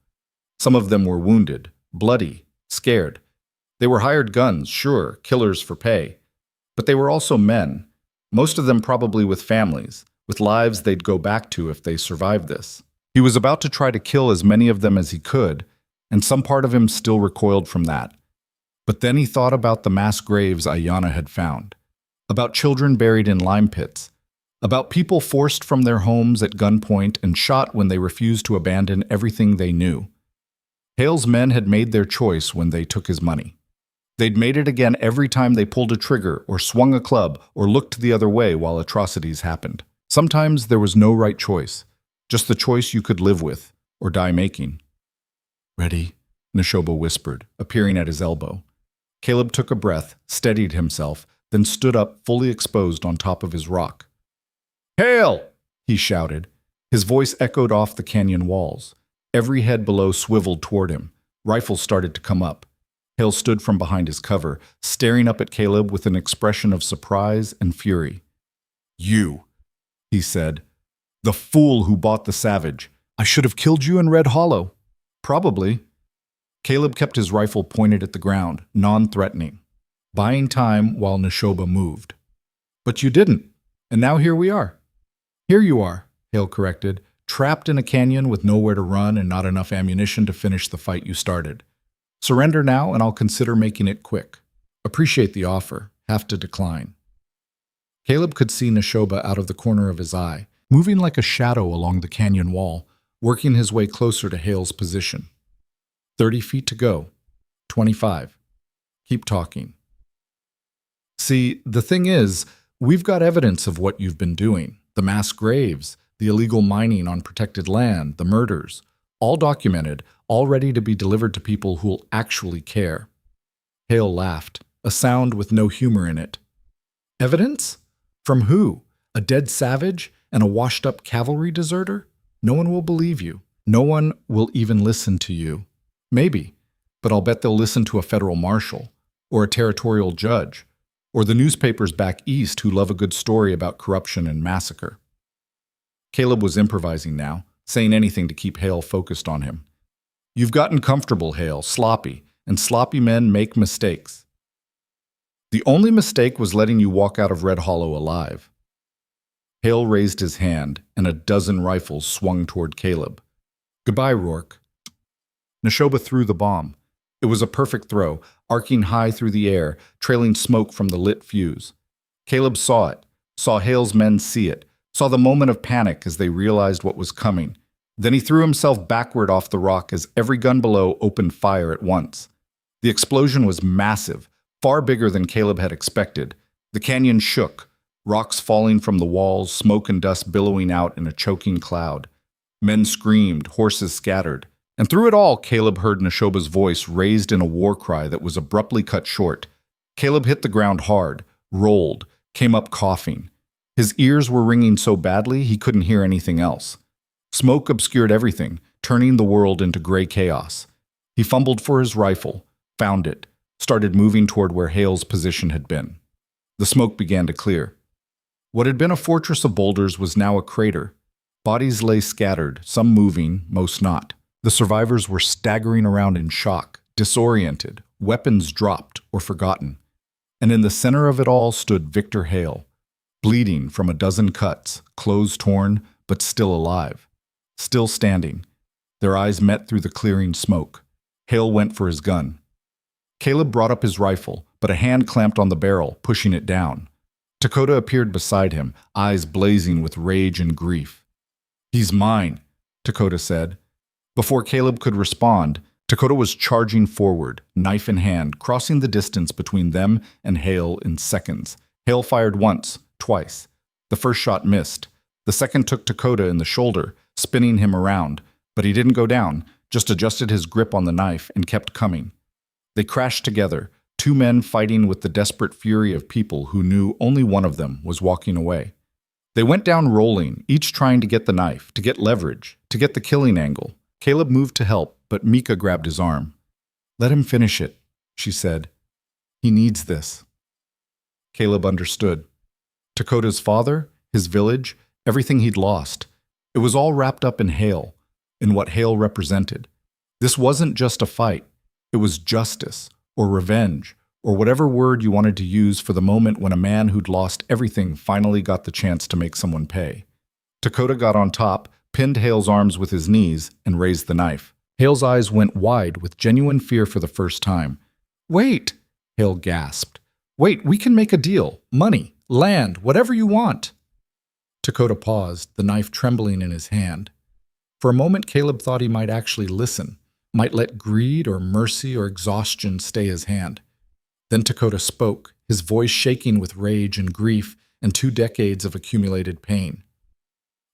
Some of them were wounded, bloody, scared. They were hired guns, sure, killers for pay. But they were also men, most of them probably with families, with lives they'd go back to if they survived this. He was about to try to kill as many of them as he could, and some part of him still recoiled from that. But then he thought about the mass graves Ayanna had found, about children buried in lime pits, about people forced from their homes at gunpoint and shot when they refused to abandon everything they knew. Hale's men had made their choice when they took his money. They'd made it again every time they pulled a trigger or swung a club or looked the other way while atrocities happened. Sometimes there was no right choice, just the choice you could live with or die making. "Ready?" Neshoba whispered, appearing at his elbow. Caleb took a breath, steadied himself, then stood up fully exposed on top of his rock. "Hale!" he shouted. His voice echoed off the canyon walls. Every head below swiveled toward him. Rifles started to come up. Hale stood from behind his cover, staring up at Caleb with an expression of surprise and fury. "You," he said. "The fool who bought the savage. I should have killed you in Red Hollow." "Probably." Caleb kept his rifle pointed at the ground, non-threatening, buying time while Neshoba moved. "But you didn't, and now here we are." "Here you are," Hale corrected, "trapped in a canyon with nowhere to run and not enough ammunition to finish the fight you started. Surrender now and I'll consider making it quick. Appreciate the offer, have to decline." Caleb could see Neshoba out of the corner of his eye, moving like a shadow along the canyon wall, working his way closer to Hale's position. 30 feet to go. 25. Keep talking. "See, the thing is, we've got evidence of what you've been doing. The mass graves, the illegal mining on protected land, the murders. All documented, all ready to be delivered to people who'll actually care." Hale laughed, a sound with no humor in it. "Evidence? From who? A dead savage and a washed-up cavalry deserter? No one will believe you. No one will even listen to you. Maybe, but I'll bet they'll listen to a federal marshal, or a territorial judge, or the newspapers back east who love a good story about corruption and massacre." Caleb was improvising now, saying anything to keep Hale focused on him. You've gotten comfortable, Hale, sloppy, and sloppy men make mistakes. The only mistake was letting you walk out of Red Hollow alive. Hale raised his hand, and a dozen rifles swung toward Caleb. Goodbye, Rourke. Neshoba threw the bomb. It was a perfect throw, arcing high through the air, trailing smoke from the lit fuse. Caleb saw it, saw Hale's men see it, saw the moment of panic as they realized what was coming. Then he threw himself backward off the rock as every gun below opened fire at once. The explosion was massive, far bigger than Caleb had expected. The canyon shook, rocks falling from the walls, smoke and dust billowing out in a choking cloud. Men screamed, horses scattered. And through it all, Caleb heard Neshoba's voice raised in a war cry that was abruptly cut short. Caleb hit the ground hard, rolled, came up coughing. His ears were ringing so badly he couldn't hear anything else. Smoke obscured everything, turning the world into gray chaos. He fumbled for his rifle, found it, started moving toward where Hale's position had been. The smoke began to clear. What had been a fortress of boulders was now a crater. Bodies lay scattered, some moving, most not. The survivors were staggering around in shock, disoriented, weapons dropped or forgotten. And in the center of it all stood Victor Hale, bleeding from a dozen cuts, clothes torn, but still alive. Still standing. Their eyes met through the clearing smoke. Hale went for his gun. Caleb brought up his rifle, but a hand clamped on the barrel, pushing it down. Dakota appeared beside him, eyes blazing with rage and grief. "He's mine," Dakota said. Before Caleb could respond, Dakota was charging forward, knife in hand, crossing the distance between them and Hale in seconds. Hale fired once, twice. The first shot missed. The second took Dakota in the shoulder, spinning him around, but he didn't go down, just adjusted his grip on the knife and kept coming. They crashed together, two men fighting with the desperate fury of people who knew only one of them was walking away. They went down rolling, each trying to get the knife, to get leverage, to get the killing angle. Caleb moved to help, but Mika grabbed his arm. "Let him finish it," she said. "He needs this." Caleb understood. Dakota's father, his village, everything he'd lost. It was all wrapped up in Hale, in what Hale represented. This wasn't just a fight. It was justice, or revenge, or whatever word you wanted to use for the moment when a man who'd lost everything finally got the chance to make someone pay. Dakota got on top, pinned Hale's arms with his knees, and raised the knife. Hale's eyes went wide with genuine fear for the first time. "Wait!" Hale gasped. "Wait, we can make a deal. Money, land, whatever you want." Dakota paused, the knife trembling in his hand. For a moment, Caleb thought he might actually listen, might let greed or mercy or exhaustion stay his hand. Then Dakota spoke, his voice shaking with rage and grief and 2 decades of accumulated pain.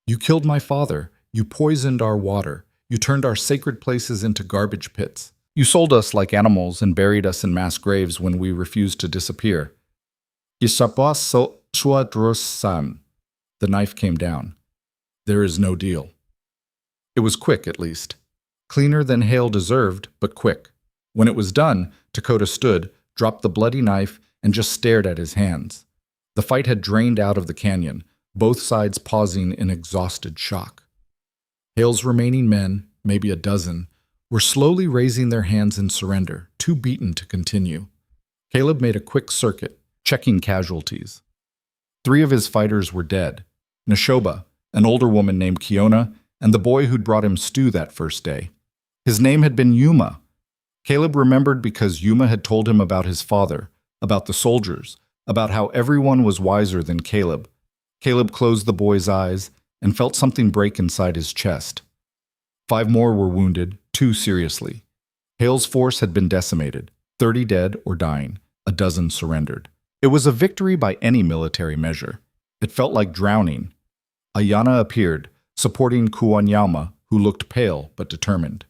"You killed my father. You poisoned our water. You turned our sacred places into garbage pits. You sold us like animals and buried us in mass graves when we refused to disappear." The knife came down. "There is no deal." It was quick, at least. Cleaner than Hale deserved, but quick. When it was done, Dakota stood, dropped the bloody knife, and just stared at his hands. The fight had drained out of the canyon, both sides pausing in exhausted shock. Hale's remaining men, maybe a dozen, were slowly raising their hands in surrender, too beaten to continue. Caleb made a quick circuit, checking casualties. 3 of his fighters were dead. Neshoba, an older woman named Kiona, and the boy who'd brought him stew that first day. His name had been Yuma. Caleb remembered because Yuma had told him about his father, about the soldiers, about how everyone was wiser than Caleb. Caleb closed the boy's eyes and felt something break inside his chest. 5 more were wounded, 2 seriously. Hale's force had been decimated, 30 dead or dying, a dozen surrendered. It was a victory by any military measure. It felt like drowning. Ayana appeared, supporting Kuanyama, who looked pale but determined.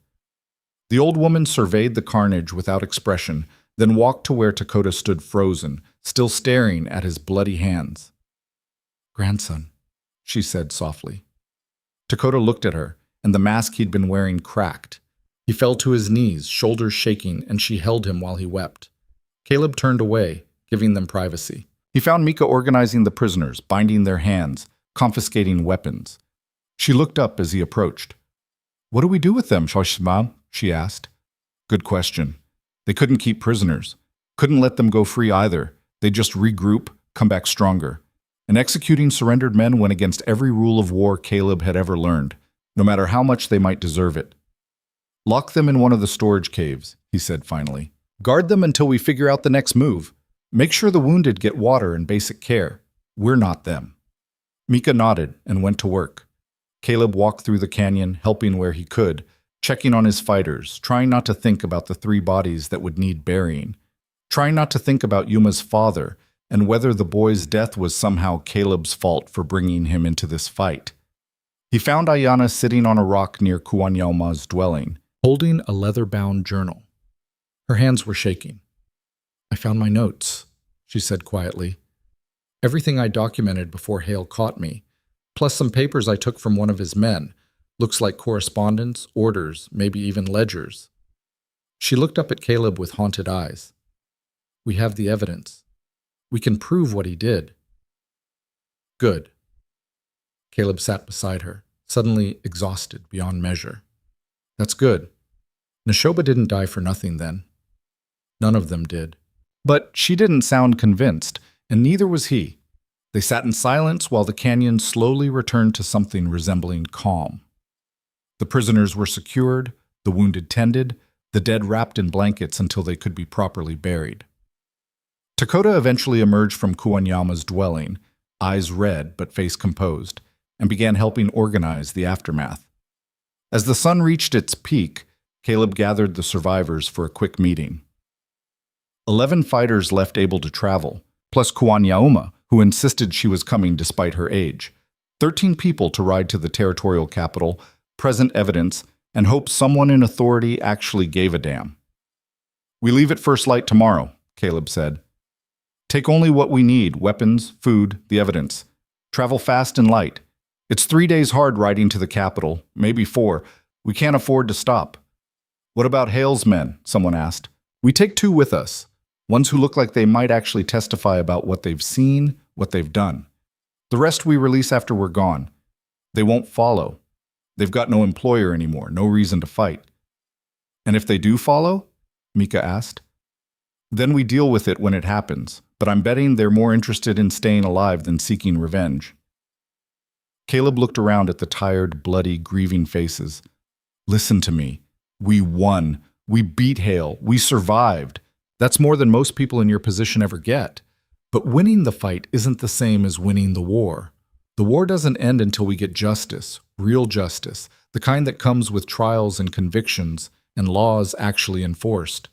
The old woman surveyed the carnage without expression, then walked to where Dakota stood frozen, still staring at his bloody hands. "Grandson," she said softly. Dakota looked at her, and the mask he'd been wearing cracked. He fell to his knees, shoulders shaking, and she held him while he wept. Caleb turned away, giving them privacy. He found Mika organizing the prisoners, binding their hands, confiscating weapons. She looked up as he approached. What do we do with them, Shoshima? She asked. Good question. They couldn't keep prisoners. Couldn't let them go free either. They'd just regroup, come back stronger. And executing surrendered men went against every rule of war Caleb had ever learned, no matter how much they might deserve it. Lock them in one of the storage caves, he said finally. Guard them until we figure out the next move. Make sure the wounded get water and basic care. We're not them. Mika nodded and went to work. Caleb walked through the canyon, helping where he could, checking on his fighters, trying not to think about the 3 bodies that would need burying, trying not to think about Yuma's father and whether the boy's death was somehow Caleb's fault for bringing him into this fight. He found Ayana sitting on a rock near Kuanyauma's dwelling, holding a leather-bound journal. Her hands were shaking. I found my notes, she said quietly. Everything I documented before Hale caught me, plus some papers I took from one of his men. Looks like correspondence, orders, maybe even ledgers. She looked up at Caleb with haunted eyes. We have the evidence. We can prove what he did. Good. Caleb sat beside her, suddenly exhausted beyond measure. That's good. Neshoba didn't die for nothing then. None of them did. But she didn't sound convinced, and neither was he. They sat in silence while the canyon slowly returned to something resembling calm. The prisoners were secured, the wounded tended, the dead wrapped in blankets until they could be properly buried. Takota eventually emerged from Kuanyama's dwelling, eyes red but face composed, and began helping organize the aftermath. As the sun reached its peak, Caleb gathered the survivors for a quick meeting. 11 fighters left able to travel, plus Kuanyauma, who insisted she was coming despite her age. 13 people to ride to the territorial capital, present evidence, and hope someone in authority actually gave a damn. We leave at first light tomorrow, Caleb said. Take only what we need, weapons, food, the evidence. Travel fast and light. It's 3 days hard riding to the capital, maybe 4. We can't afford to stop. What about Hale's men? Someone asked. We take 2 with us. Ones who look like they might actually testify about what they've seen, what they've done. The rest we release after we're gone. They won't follow. They've got no employer anymore, no reason to fight. And if they do follow? Mika asked. Then we deal with it when it happens, but I'm betting they're more interested in staying alive than seeking revenge. Caleb looked around at the tired, bloody, grieving faces. Listen to me. We won. We beat Hale. We survived. That's more than most people in your position ever get. But winning the fight isn't the same as winning the war. The war doesn't end until we get justice, real justice, the kind that comes with trials and convictions and laws actually enforced.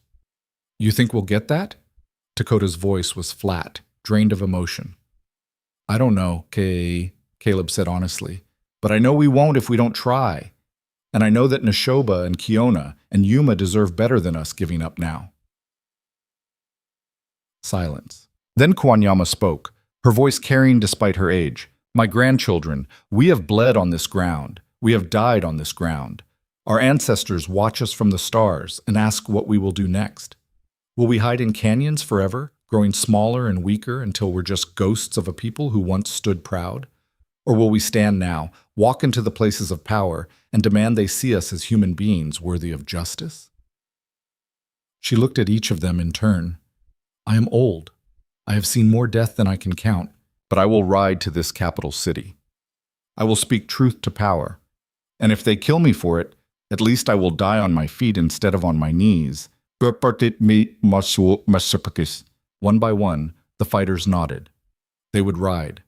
You think we'll get that? Takota's voice was flat, drained of emotion. I don't know, Caleb said honestly, but I know we won't if we don't try. And I know that Neshoba and Kiona and Yuma deserve better than us giving up now. Silence. Then Kuanyama spoke, her voice carrying despite her age. My grandchildren, we have bled on this ground. We have died on this ground. Our ancestors watch us from the stars and ask what we will do next. Will we hide in canyons forever, growing smaller and weaker until we're just ghosts of a people who once stood proud? Or will we stand now, walk into the places of power, and demand they see us as human beings worthy of justice? She looked at each of them in turn. I am old. I have seen more death than I can count, but I will ride to this capital city. I will speak truth to power. And if they kill me for it, at least I will die on my feet instead of on my knees. One by one, the fighters nodded. They would ride.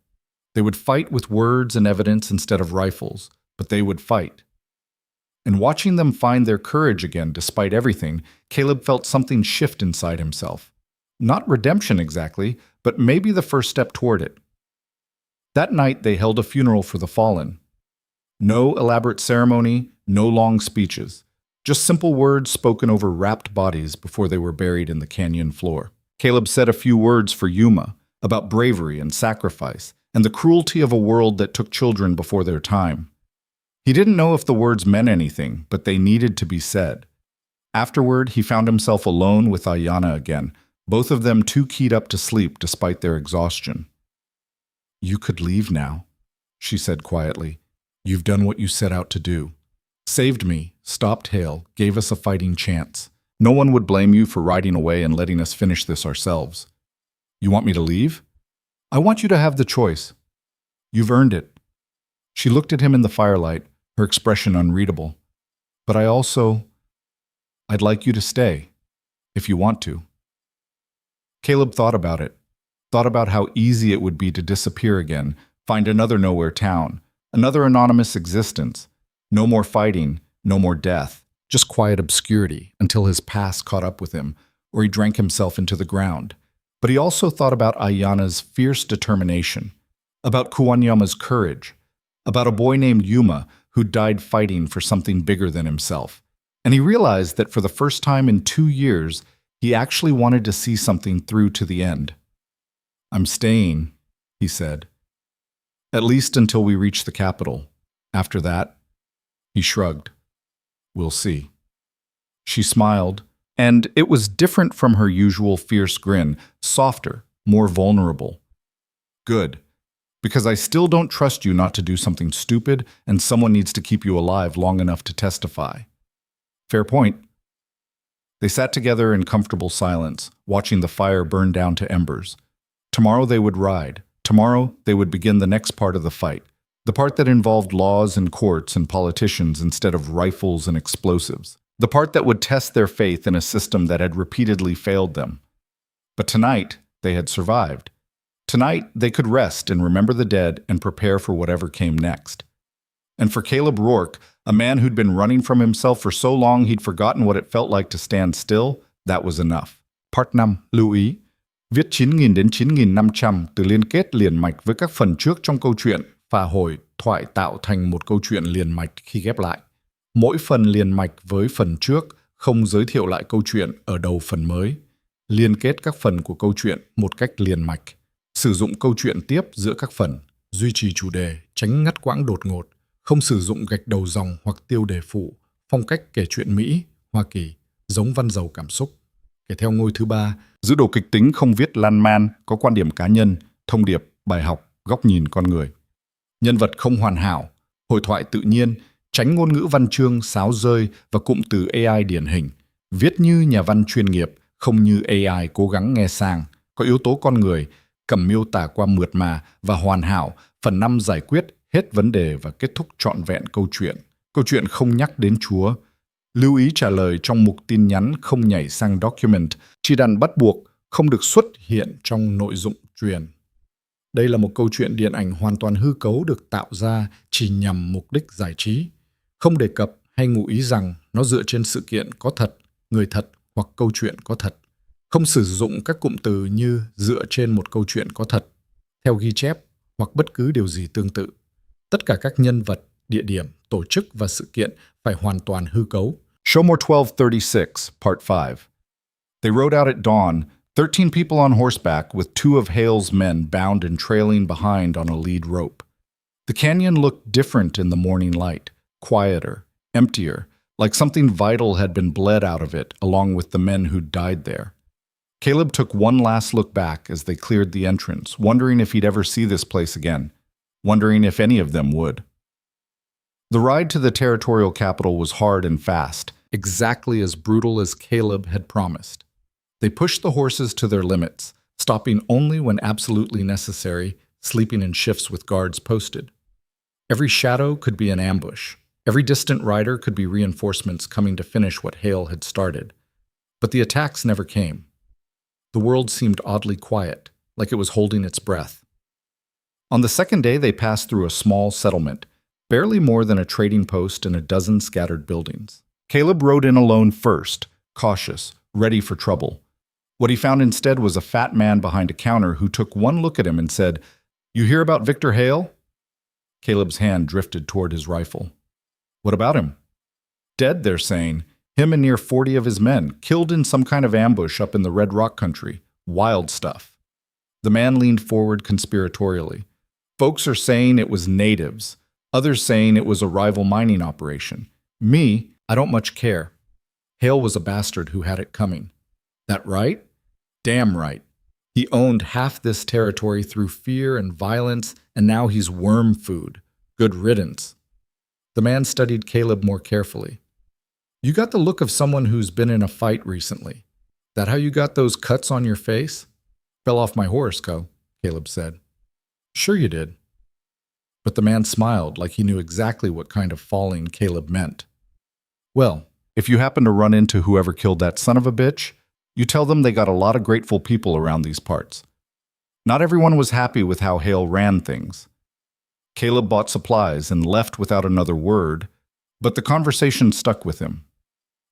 They would fight with words and evidence instead of rifles, but they would fight. And watching them find their courage again despite everything, Caleb felt something shift inside himself. Not redemption exactly, but maybe the first step toward it. That night they held a funeral for the fallen. No elaborate ceremony, no long speeches. Just simple words spoken over wrapped bodies before they were buried in the canyon floor. Caleb said a few words for Yuma, about bravery and sacrifice, and the cruelty of a world that took children before their time. He didn't know if the words meant anything, but they needed to be said. Afterward, he found himself alone with Ayana again, both of them too keyed up to sleep despite their exhaustion. You could leave now, she said quietly. You've done what you set out to do. Saved me, stopped Hale, gave us a fighting chance. No one would blame you for riding away and letting us finish this ourselves. You want me to leave? I want you to have the choice. You've earned it. She looked at him in the firelight, her expression unreadable. But I'd like you to stay, if you want to. Caleb thought about it, thought about how easy it would be to disappear again, find another nowhere town, another anonymous existence. No more fighting, no more death, just quiet obscurity until his past caught up with him, or he drank himself into the ground. But he also thought about Ayana's fierce determination, about Kuwanyama's courage, about a boy named Yuma who died fighting for something bigger than himself. And he realized that for the first time in 2 years, he actually wanted to see something through to the end. I'm staying, he said. At least until we reach the capital. After that, he shrugged. We'll see. She smiled, and it was different from her usual fierce grin, softer, more vulnerable. Good, because I still don't trust you not to do something stupid, and someone needs to keep you alive long enough to testify. Fair point. They sat together in comfortable silence, watching the fire burn down to embers. Tomorrow they would ride. Tomorrow they would begin the next part of the fight, the part that involved laws and courts and politicians instead of rifles and explosives, the part that would test their faith in a system that had repeatedly failed them. But tonight, they had survived. Tonight, they could rest and remember the dead and prepare for whatever came next. And for Caleb Rourke, a man who'd been running from himself for so long he'd forgotten what it felt like to stand still, that was enough. Part 5. Lưu ý. Viết 9.000 đến 9.500 từ liên kết liền mạch với các phần trước trong câu chuyện, phà hồi, thoại tạo thành một câu chuyện liền mạch khi ghép lại. Mỗi phần liền mạch với phần trước, không giới thiệu lại câu chuyện ở đầu phần mới. Liên kết các phần của câu chuyện một cách liền mạch. Sử dụng câu chuyện tiếp giữa các phần. Duy trì chủ đề, tránh ngắt quãng đột ngột. Không sử dụng gạch đầu dòng hoặc tiêu đề phụ. Phong cách kể chuyện Mỹ, Hoa Kỳ, giống văn giàu cảm xúc. Kể theo ngôi thứ 3, giữ đồ kịch tính không viết lan man, có quan điểm cá nhân, thông điệp, bài học, góc nhìn con người. Nhân vật không hoàn hảo, hội thoại tự nhiên, tránh ngôn ngữ văn chương, sáo rơi và cụm từ AI điển hình. Viết như nhà văn chuyên nghiệp, không như AI cố gắng nghe sang. Có yếu tố con người, cầm miêu tả qua mượt mà và hoàn hảo. Phần 5 giải quyết hết vấn đề và kết thúc trọn vẹn câu chuyện. Câu chuyện không nhắc đến Chúa. Lưu ý trả lời trong mục tin nhắn không nhảy sang document, chỉ đàn bắt buộc không được xuất hiện trong nội dung truyền. Đây là một câu chuyện điện ảnh hoàn toàn hư cấu được tạo ra chỉ nhằm mục đích giải trí. Không đề cập hay ngụ ý rằng nó dựa trên sự kiện có thật, người thật hoặc câu chuyện có thật. Không sử dụng các cụm từ như dựa trên một câu chuyện có thật, theo ghi chép hoặc bất cứ điều gì tương tự. Tất cả các nhân vật, địa điểm, tổ chức và sự kiện phải hoàn toàn hư cấu. Showmore 1236, Part 5. They rode out at dawn, 13 people on horseback with 2 of Hale's men bound and trailing behind on a lead rope. The canyon looked different in the morning light, quieter, emptier, like something vital had been bled out of it along with the men who'd died there. Caleb took one last look back as they cleared the entrance, wondering if he'd ever see this place again, wondering if any of them would. The ride to the territorial capital was hard and fast, exactly as brutal as Caleb had promised. They pushed the horses to their limits, stopping only when absolutely necessary, sleeping in shifts with guards posted. Every shadow could be an ambush. Every distant rider could be reinforcements coming to finish what Hale had started. But the attacks never came. The world seemed oddly quiet, like it was holding its breath. On the second day, they passed through a small settlement, barely more than a trading post and a dozen scattered buildings. Caleb rode in alone first, cautious, ready for trouble. What he found instead was a fat man behind a counter who took one look at him and said, "You hear about Victor Hale?" Caleb's hand drifted toward his rifle. "What about him?" "Dead, they're saying. Him and near 40 of his men, killed in some kind of ambush up in the Red Rock country. Wild stuff." The man leaned forward conspiratorially. "Folks are saying it was natives. Others saying it was a rival mining operation. Me, I don't much care. Hale was a bastard who had it coming. That right? Damn right. He owned half this territory through fear and violence, and now he's worm food. Good riddance." The man studied Caleb more carefully. You got the look of someone who's been in a fight recently. That how you got those cuts on your face? Fell off my horse, Caleb said. Sure you did. But the man smiled like he knew exactly what kind of falling Caleb meant. Well, if you happen to run into whoever killed that son of a bitch, you tell them they got a lot of grateful people around these parts. Not everyone was happy with how Hale ran things. Caleb bought supplies and left without another word, but the conversation stuck with him.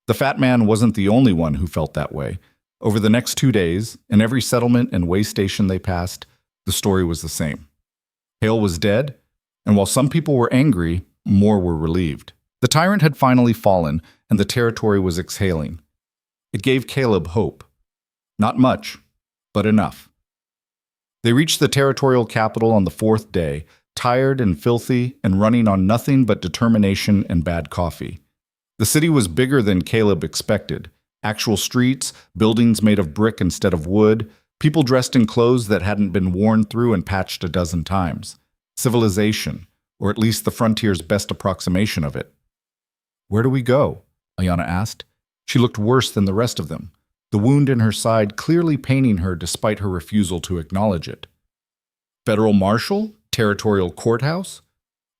The fat man wasn't the only one who felt that way. Over the next 2 days, in every settlement and way station they passed, the story was the same. Hale was dead, and while some people were angry, more were relieved. The tyrant had finally fallen, and the territory was exhaling. It gave Caleb hope. Not much, but enough. They reached the territorial capital on the 4th day, tired and filthy and running on nothing but determination and bad coffee. The city was bigger than Caleb expected. Actual streets, buildings made of brick instead of wood, people dressed in clothes that hadn't been worn through and patched a dozen times. Civilization, or at least the frontier's best approximation of it. Where do we go? Ayanna asked. She looked worse than the rest of them, the wound in her side clearly paining her despite her refusal to acknowledge it. Federal marshal? Territorial courthouse?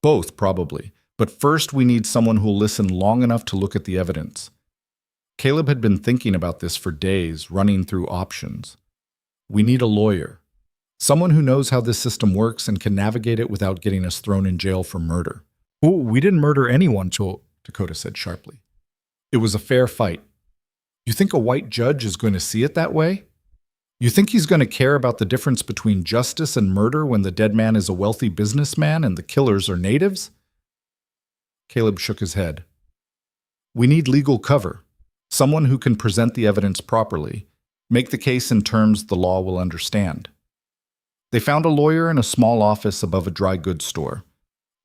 Both, probably. But first we need someone who'll listen long enough to look at the evidence. Caleb had been thinking about this for days, running through options. We need a lawyer. Someone who knows how this system works and can navigate it without getting us thrown in jail for murder. Oh, we didn't murder anyone, Dakota said sharply. It was a fair fight. You think a white judge is going to see it that way? You think he's going to care about the difference between justice and murder when the dead man is a wealthy businessman and the killers are natives? Caleb shook his head. We need legal cover. Someone who can present the evidence properly, make the case in terms the law will understand. They found a lawyer in a small office above a dry goods store.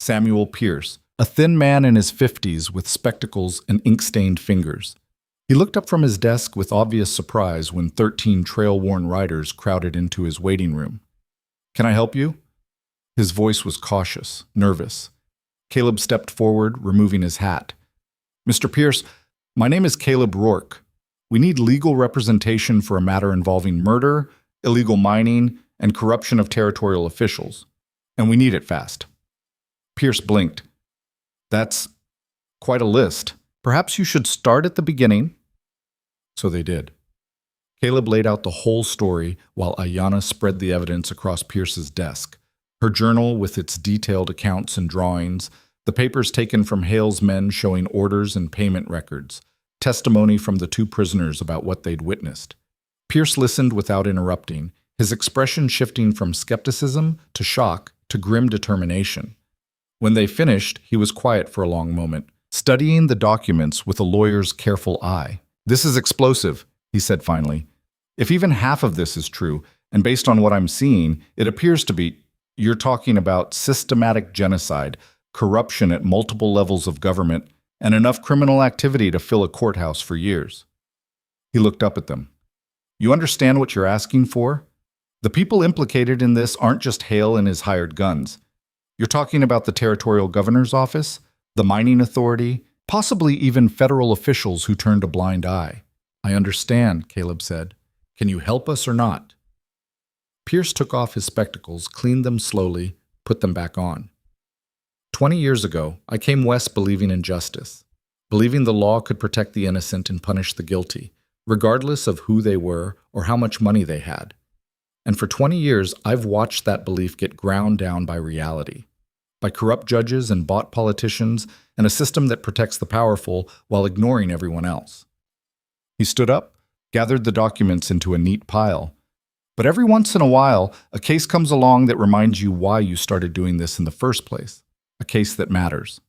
Samuel Pierce, a thin man in his 50s with spectacles and ink-stained fingers. He looked up from his desk with obvious surprise when 13 trail-worn riders crowded into his waiting room. Can I help you? His voice was cautious, nervous. Caleb stepped forward, removing his hat. Mr. Pierce, my name is Caleb Rourke. We need legal representation for a matter involving murder, illegal mining, and corruption of territorial officials. And we need it fast. Pierce blinked. That's quite a list. Perhaps you should start at the beginning. So they did. Caleb laid out the whole story while Ayanna spread the evidence across Pierce's desk. Her journal with its detailed accounts and drawings, the papers taken from Hale's men showing orders and payment records, testimony from the 2 prisoners about what they'd witnessed. Pierce listened without interrupting, his expression shifting from skepticism to shock to grim determination. When they finished, he was quiet for a long moment, studying the documents with a lawyer's careful eye. This is explosive, he said finally. If even half of this is true, and based on what I'm seeing, it appears to be, you're talking about systematic genocide, corruption at multiple levels of government, and enough criminal activity to fill a courthouse for years. He looked up at them. You understand what you're asking for? The people implicated in this aren't just Hale and his hired guns. You're talking about the territorial governor's office, the mining authority, possibly even federal officials who turned a blind eye. I understand, Caleb said. Can you help us or not? Pierce took off his spectacles, cleaned them slowly, put them back on. 20 years ago, I came west believing in justice, believing the law could protect the innocent and punish the guilty, regardless of who they were or how much money they had. And for 20 years, I've watched that belief get ground down by reality, by corrupt judges and bought politicians, and a system that protects the powerful while ignoring everyone else. He stood up, gathered the documents into a neat pile. But every once in a while, a case comes along that reminds you why you started doing this in the first place, a case that matters.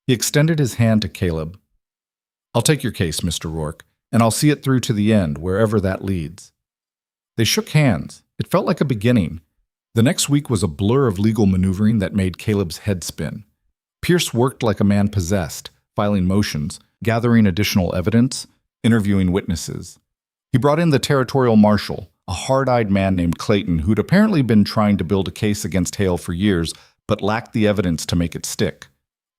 He extended his hand to Caleb. I'll take your case, Mr. Rourke, and I'll see it through to the end, wherever that leads. They shook hands. It felt like a beginning. The next week was a blur of legal maneuvering that made Caleb's head spin. Pierce worked like a man possessed, filing motions, gathering additional evidence, interviewing witnesses. He brought in the territorial marshal, a hard-eyed man named Clayton who'd apparently been trying to build a case against Hale for years, but lacked the evidence to make it stick.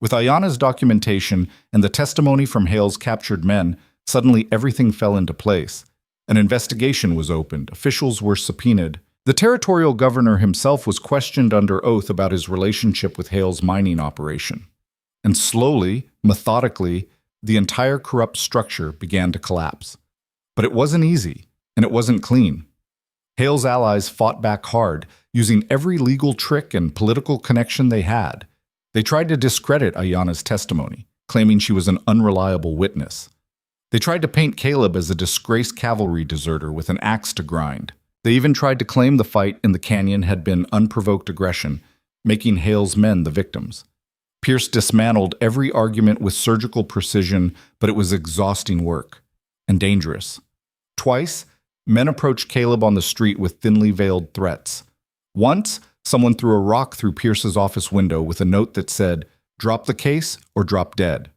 With Ayana's documentation and the testimony from Hale's captured men, suddenly everything fell into place. An investigation was opened, officials were subpoenaed. The territorial governor himself was questioned under oath about his relationship with Hale's mining operation. And slowly, methodically, the entire corrupt structure began to collapse. But it wasn't easy, and it wasn't clean. Hale's allies fought back hard, using every legal trick and political connection they had. They tried to discredit Ayana's testimony, claiming she was an unreliable witness. They tried to paint Caleb as a disgraced cavalry deserter with an axe to grind. They even tried to claim the fight in the canyon had been unprovoked aggression, making Hale's men the victims. Pierce dismantled every argument with surgical precision, but it was exhausting work and dangerous. Twice, men approached Caleb on the street with thinly veiled threats. Once, someone threw a rock through Pierce's office window with a note that said, "Drop the case or drop dead."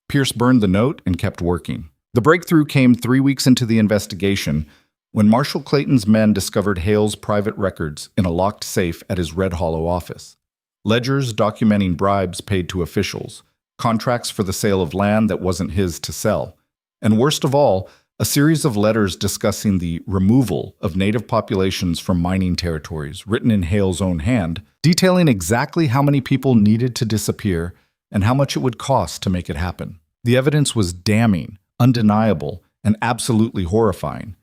Pierce burned the note and kept working. The breakthrough came 3 weeks into the investigation when Marshal Clayton's men discovered Hale's private records in a locked safe at his Red Hollow office. Ledgers documenting bribes paid to officials, contracts for the sale of land that wasn't his to sell, and worst of all, a series of letters discussing the removal of native populations from mining territories, written in Hale's own hand, detailing exactly how many people needed to disappear and how much it would cost to make it happen. The evidence was damning, undeniable, and absolutely horrifying.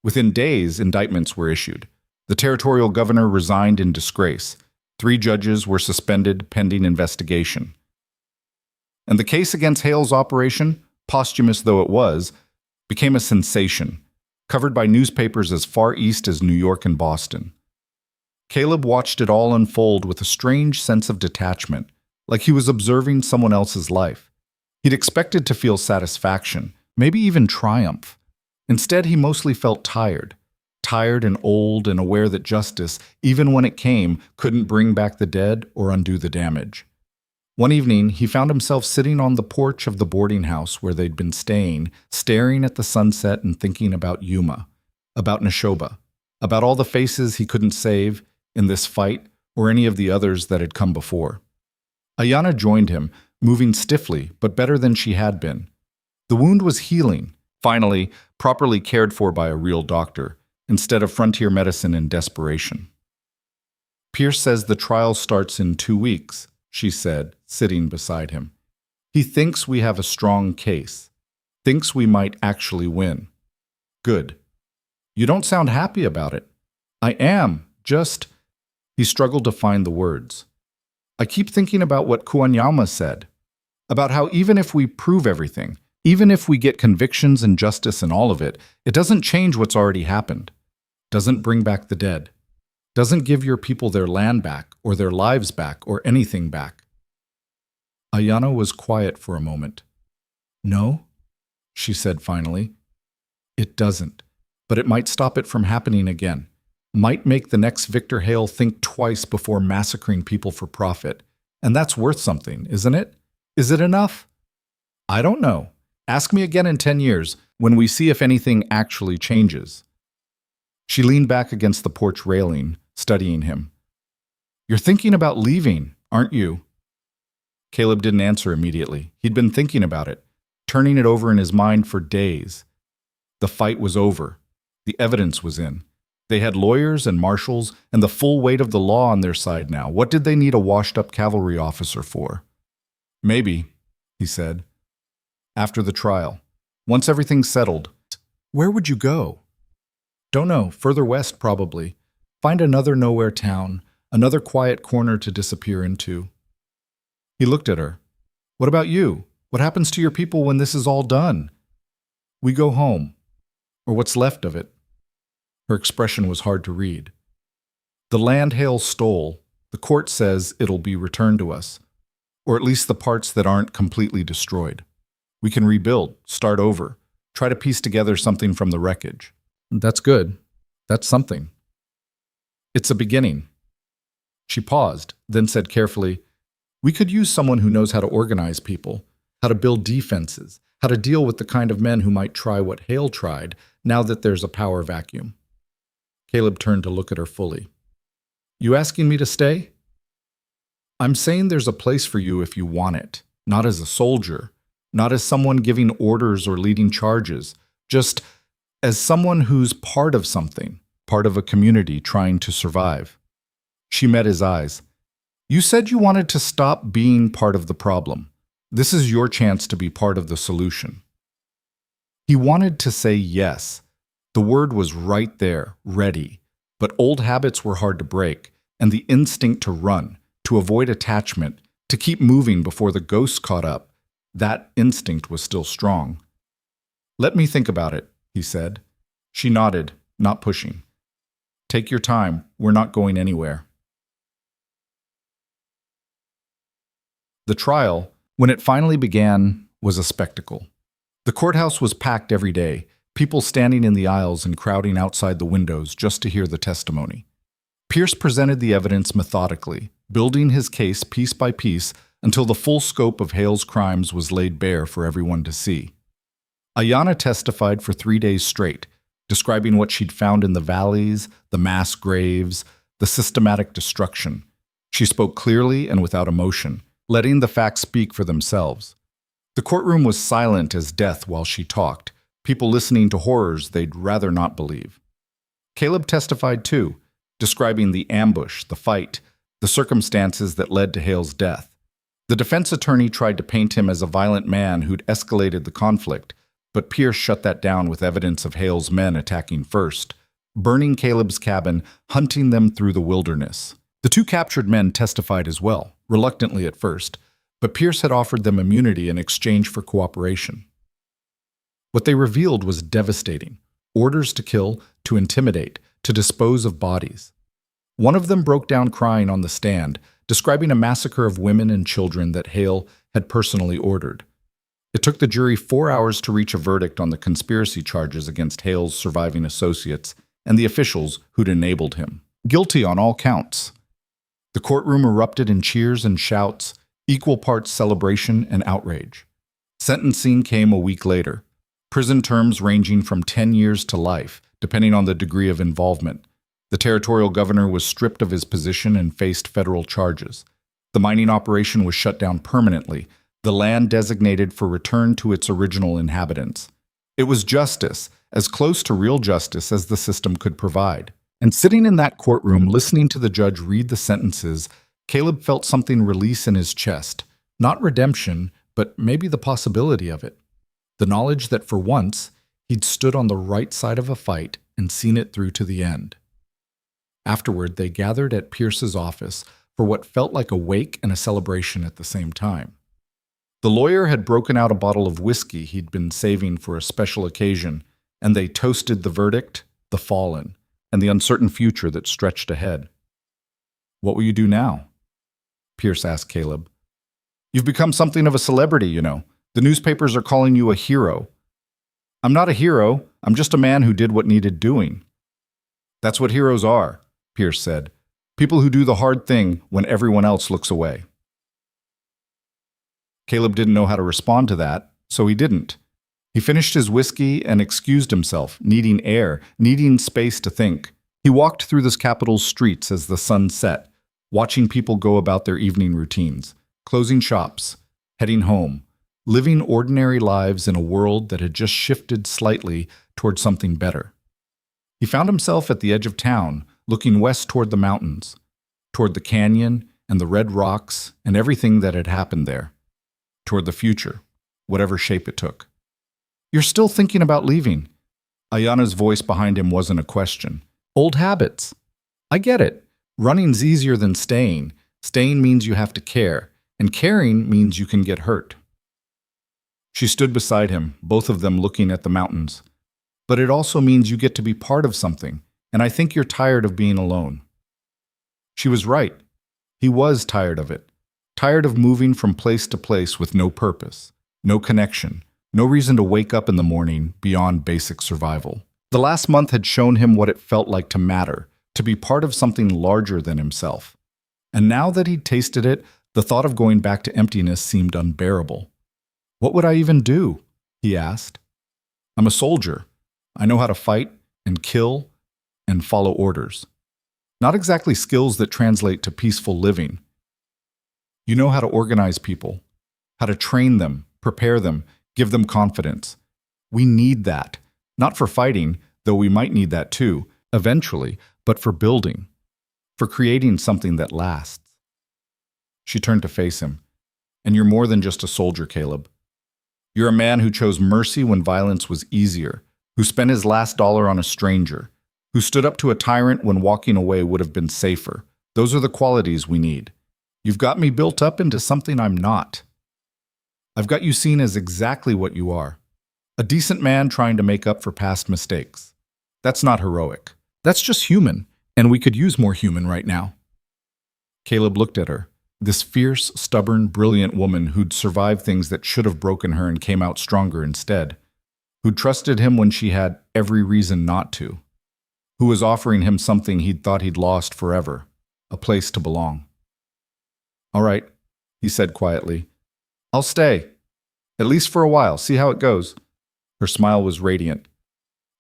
Within days, indictments were issued. The territorial governor resigned in disgrace. 3 judges were suspended pending investigation. And the case against Hale's operation, posthumous though it was, became a sensation, covered by newspapers as far east as New York and Boston. Caleb watched it all unfold with a strange sense of detachment, like he was observing someone else's life. He'd expected to feel satisfaction, maybe even triumph. Instead, he mostly felt tired and old and aware that justice, even when it came, couldn't bring back the dead or undo the damage. One evening, he found himself sitting on the porch of the boarding house where they'd been staying, staring at the sunset and thinking about Yuma, about Neshoba, about all the faces he couldn't save in this fight or any of the others that had come before. Ayana joined him, moving stiffly, but better than she had been. The wound was healing, finally, properly cared for by a real doctor, instead of frontier medicine in desperation. Pierce says the trial starts in 2 weeks, she said, sitting beside him. He thinks we have a strong case, thinks we might actually win. Good. You don't sound happy about it. I am, just... He struggled to find the words. I keep thinking about what Kuanyama said, about how even if we prove everything, even if we get convictions and justice and all of it, it doesn't change what's already happened, doesn't bring back the dead, doesn't give your people their land back or their lives back or anything back. Ayana was quiet for a moment. No, she said finally. It doesn't, but it might stop it from happening again. Might make the next Victor Hale think twice before massacring people for profit. And that's worth something, isn't it? Is it enough? I don't know. Ask me again in 10 years, when we see if anything actually changes. She leaned back against the porch railing, studying him. You're thinking about leaving, aren't you? Caleb didn't answer immediately. He'd been thinking about it, turning it over in his mind for days. The fight was over. The evidence was in. They had lawyers and marshals and the full weight of the law on their side now. What did they need a washed-up cavalry officer for? Maybe, he said. After the trial, once everything's settled, where would you go? Don't know, further west probably. Find another nowhere town, another quiet corner to disappear into. He looked at her. What about you? What happens to your people when this is all done? We go home, or what's left of it. Her expression was hard to read. The land Hale stole, the court says it'll be returned to us, or at least the parts that aren't completely destroyed. We can rebuild, start over, try to piece together something from the wreckage. That's good. That's something. It's a beginning. She paused, then said carefully, we could use someone who knows how to organize people, how to build defenses, how to deal with the kind of men who might try what Hale tried now that there's a power vacuum. Caleb turned to look at her fully. You asking me to stay? I'm saying there's a place for you if you want it, not as a soldier, not as someone giving orders or leading charges, just as someone who's part of something, part of a community trying to survive. She met his eyes. You said you wanted to stop being part of the problem. This is your chance to be part of the solution. He wanted to say yes. The word was right there, ready. But old habits were hard to break, and the instinct to run, to avoid attachment, to keep moving before the ghosts caught up, that instinct was still strong. Let me think about it, he said. She nodded, not pushing. Take your time, we're not going anywhere. The trial, when it finally began, was a spectacle. The courthouse was packed every day, people standing in the aisles and crowding outside the windows just to hear the testimony. Pierce presented the evidence methodically, building his case piece by piece until the full scope of Hale's crimes was laid bare for everyone to see. Ayanna testified for 3 days straight, describing what she'd found in the valleys, the mass graves, the systematic destruction. She spoke clearly and without emotion, letting the facts speak for themselves. The courtroom was silent as death while she talked, people listening to horrors they'd rather not believe. Caleb testified too, describing the ambush, the fight, the circumstances that led to Hale's death. The defense attorney tried to paint him as a violent man who'd escalated the conflict, but Pierce shut that down with evidence of Hale's men attacking first, burning Caleb's cabin, hunting them through the wilderness. The 2 captured men testified as well, reluctantly at first, but Pierce had offered them immunity in exchange for cooperation. What they revealed was devastating: orders to kill, to intimidate, to dispose of bodies. One of them broke down crying on the stand, describing a massacre of women and children that Hale had personally ordered. It took the jury 4 hours to reach a verdict on the conspiracy charges against Hale's surviving associates and the officials who'd enabled him. Guilty on all counts. The courtroom erupted in cheers and shouts, equal parts celebration and outrage. Sentencing came a week later. Prison terms ranging from 10 years to life, depending on the degree of involvement. The territorial governor was stripped of his position and faced federal charges. The mining operation was shut down permanently, the land designated for return to its original inhabitants. It was justice, as close to real justice as the system could provide. And sitting in that courtroom, listening to the judge read the sentences, Caleb felt something release in his chest. Not redemption, but maybe the possibility of it. The knowledge that for once, he'd stood on the right side of a fight and seen it through to the end. Afterward, they gathered at Pierce's office for what felt like a wake and a celebration at the same time. The lawyer had broken out a bottle of whiskey he'd been saving for a special occasion, and they toasted the verdict, the fallen, and the uncertain future that stretched ahead. What will you do now? Pierce asked Caleb. You've become something of a celebrity, you know. The newspapers are calling you a hero. I'm not a hero. I'm just a man who did what needed doing. That's what heroes are, Pierce said. People who do the hard thing when everyone else looks away. Caleb didn't know how to respond to that, so he didn't. He finished his whiskey and excused himself, needing air, needing space to think. He walked through this capital's streets as the sun set, watching people go about their evening routines, closing shops, heading home, living ordinary lives in a world that had just shifted slightly toward something better. He found himself at the edge of town, looking west toward the mountains, toward the canyon and the red rocks and everything that had happened there, toward the future, whatever shape it took. You're still thinking about leaving. Ayanna's voice behind him wasn't a question. Old habits. I get it. Running's easier than staying. Staying means you have to care, and caring means you can get hurt. She stood beside him, both of them looking at the mountains. But it also means you get to be part of something, and I think you're tired of being alone. She was right. He was tired of it. Tired of moving from place to place with no purpose, no connection, no reason to wake up in the morning beyond basic survival. The last month had shown him what it felt like to matter, to be part of something larger than himself. And now that he'd tasted it, the thought of going back to emptiness seemed unbearable. What would I even do? He asked. I'm a soldier. I know how to fight and kill and follow orders. Not exactly skills that translate to peaceful living. You know how to organize people, how to train them, prepare them, give them confidence. We need that. Not for fighting, though we might need that too, eventually, but for building, for creating something that lasts. She turned to face him. And you're more than just a soldier, Caleb. You're a man who chose mercy when violence was easier, who spent his last dollar on a stranger, who stood up to a tyrant when walking away would have been safer. Those are the qualities we need. You've got me built up into something I'm not. I've got you seen as exactly what you are. A decent man trying to make up for past mistakes. That's not heroic. That's just human, and we could use more human right now. Caleb looked at her. This fierce, stubborn, brilliant woman who'd survived things that should have broken her and came out stronger instead, who'd trusted him when she had every reason not to, who was offering him something he'd thought he'd lost forever, a place to belong. All right, he said quietly. I'll stay, at least for a while, see how it goes. Her smile was radiant.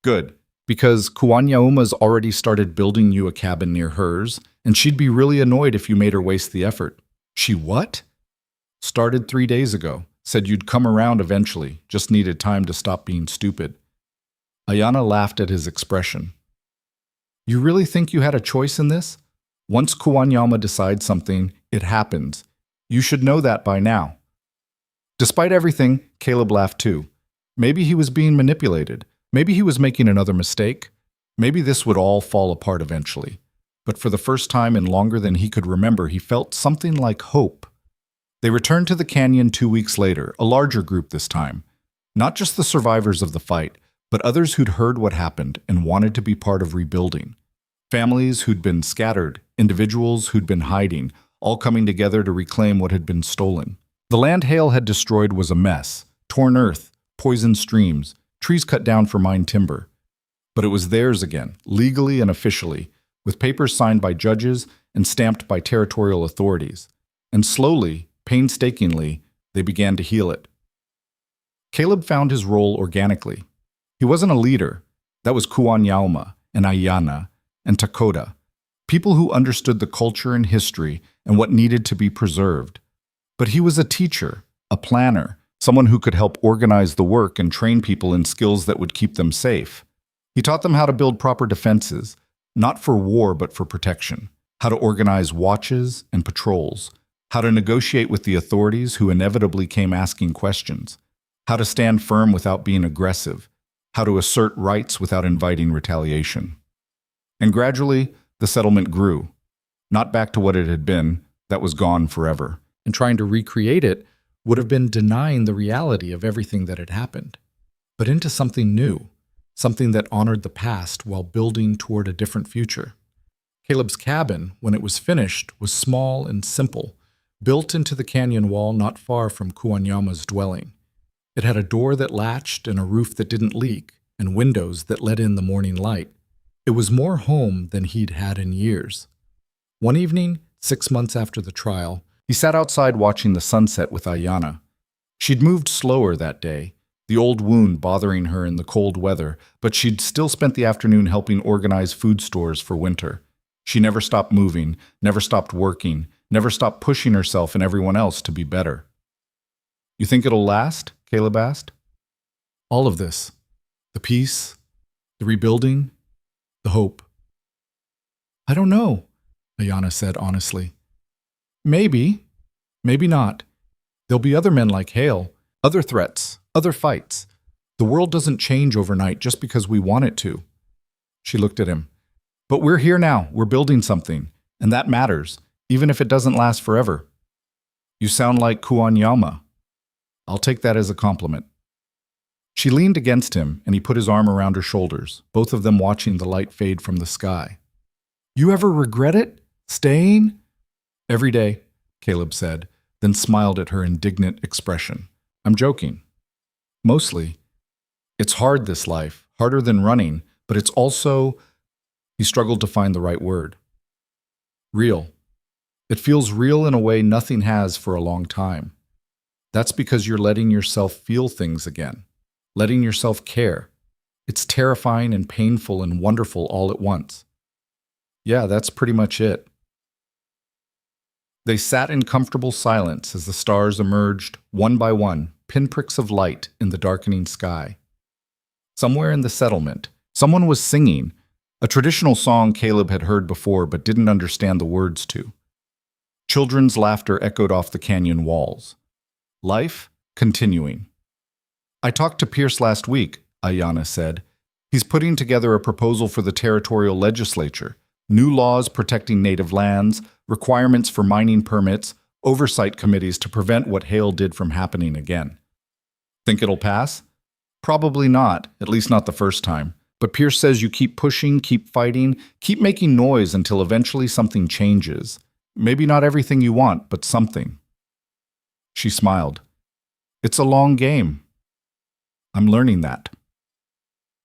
Good, because Kuanyauma's already started building you a cabin near hers, and she'd be really annoyed if you made her waste the effort. She what? Started 3 days ago. Said you'd come around eventually, just needed time to stop being stupid. Ayana laughed at his expression. You really think you had a choice in this? Once Kuanyama decides something, it happens. You should know that by now. Despite everything, Caleb laughed too. Maybe he was being manipulated. Maybe he was making another mistake. Maybe this would all fall apart eventually. But for the first time in longer than he could remember, he felt something like hope. They returned to the canyon 2 weeks later, a larger group this time. Not just the survivors of the fight, but others who'd heard what happened and wanted to be part of rebuilding. Families who'd been scattered, individuals who'd been hiding, all coming together to reclaim what had been stolen. The land hail had destroyed was a mess. Torn earth, poisoned streams, trees cut down for mined timber. But it was theirs again, legally and officially, with papers signed by judges and stamped by territorial authorities. And slowly, painstakingly, they began to heal it. Caleb found his role organically. He wasn't a leader. That was Kuanyauma and Ayana and Takoda, people who understood the culture and history and what needed to be preserved. But he was a teacher, a planner, someone who could help organize the work and train people in skills that would keep them safe. He taught them how to build proper defenses, not for war but for protection, how to organize watches and patrols, how to negotiate with the authorities who inevitably came asking questions, how to stand firm without being aggressive, how to assert rights without inviting retaliation. And gradually, the settlement grew, not back to what it had been, that was gone forever. And trying to recreate it would have been denying the reality of everything that had happened, but into something new, something that honored the past while building toward a different future. Caleb's cabin, when it was finished, was small and simple, built into the canyon wall not far from Kuanyama's dwelling. It had a door that latched and a roof that didn't leak, and windows that let in the morning light. It was more home than he'd had in years. One evening, 6 months after the trial, he sat outside watching the sunset with Ayana. She'd moved slower that day, the old wound bothering her in the cold weather, but she'd still spent the afternoon helping organize food stores for winter. She never stopped moving, never stopped working, never stopped pushing herself and everyone else to be better. You think it'll last? Caleb asked. All of this. The peace, the rebuilding, the hope. I don't know, Ayana said honestly. Maybe, maybe not. There'll be other men like Hale, other threats, other fights. The world doesn't change overnight just because we want it to. She looked at him. But we're here now, we're building something, and that matters, even if it doesn't last forever. You sound like Kuanyama. I'll take that as a compliment. She leaned against him, and he put his arm around her shoulders, both of them watching the light fade from the sky. You ever regret it? Staying? Every day, Caleb said, then smiled at her indignant expression. I'm joking. Mostly. It's hard, this life, harder than running, but it's also... He struggled to find the right word. Real. It feels real in a way nothing has for a long time. That's because you're letting yourself feel things again, letting yourself care. It's terrifying and painful and wonderful all at once. Yeah, that's pretty much it. They sat in comfortable silence as the stars emerged, one by one, pinpricks of light in the darkening sky. Somewhere in the settlement, someone was singing, a traditional song Caleb had heard before but didn't understand the words to. Children's laughter echoed off the canyon walls. Life continuing. I talked to Pierce last week, Ayanna said. He's putting together a proposal for the territorial legislature. New laws protecting native lands, requirements for mining permits, oversight committees to prevent what Hale did from happening again. Think it'll pass? Probably not, at least not the first time. But Pierce says you keep pushing, keep fighting, keep making noise until eventually something changes. Maybe not everything you want, but something. She smiled. It's a long game. I'm learning that.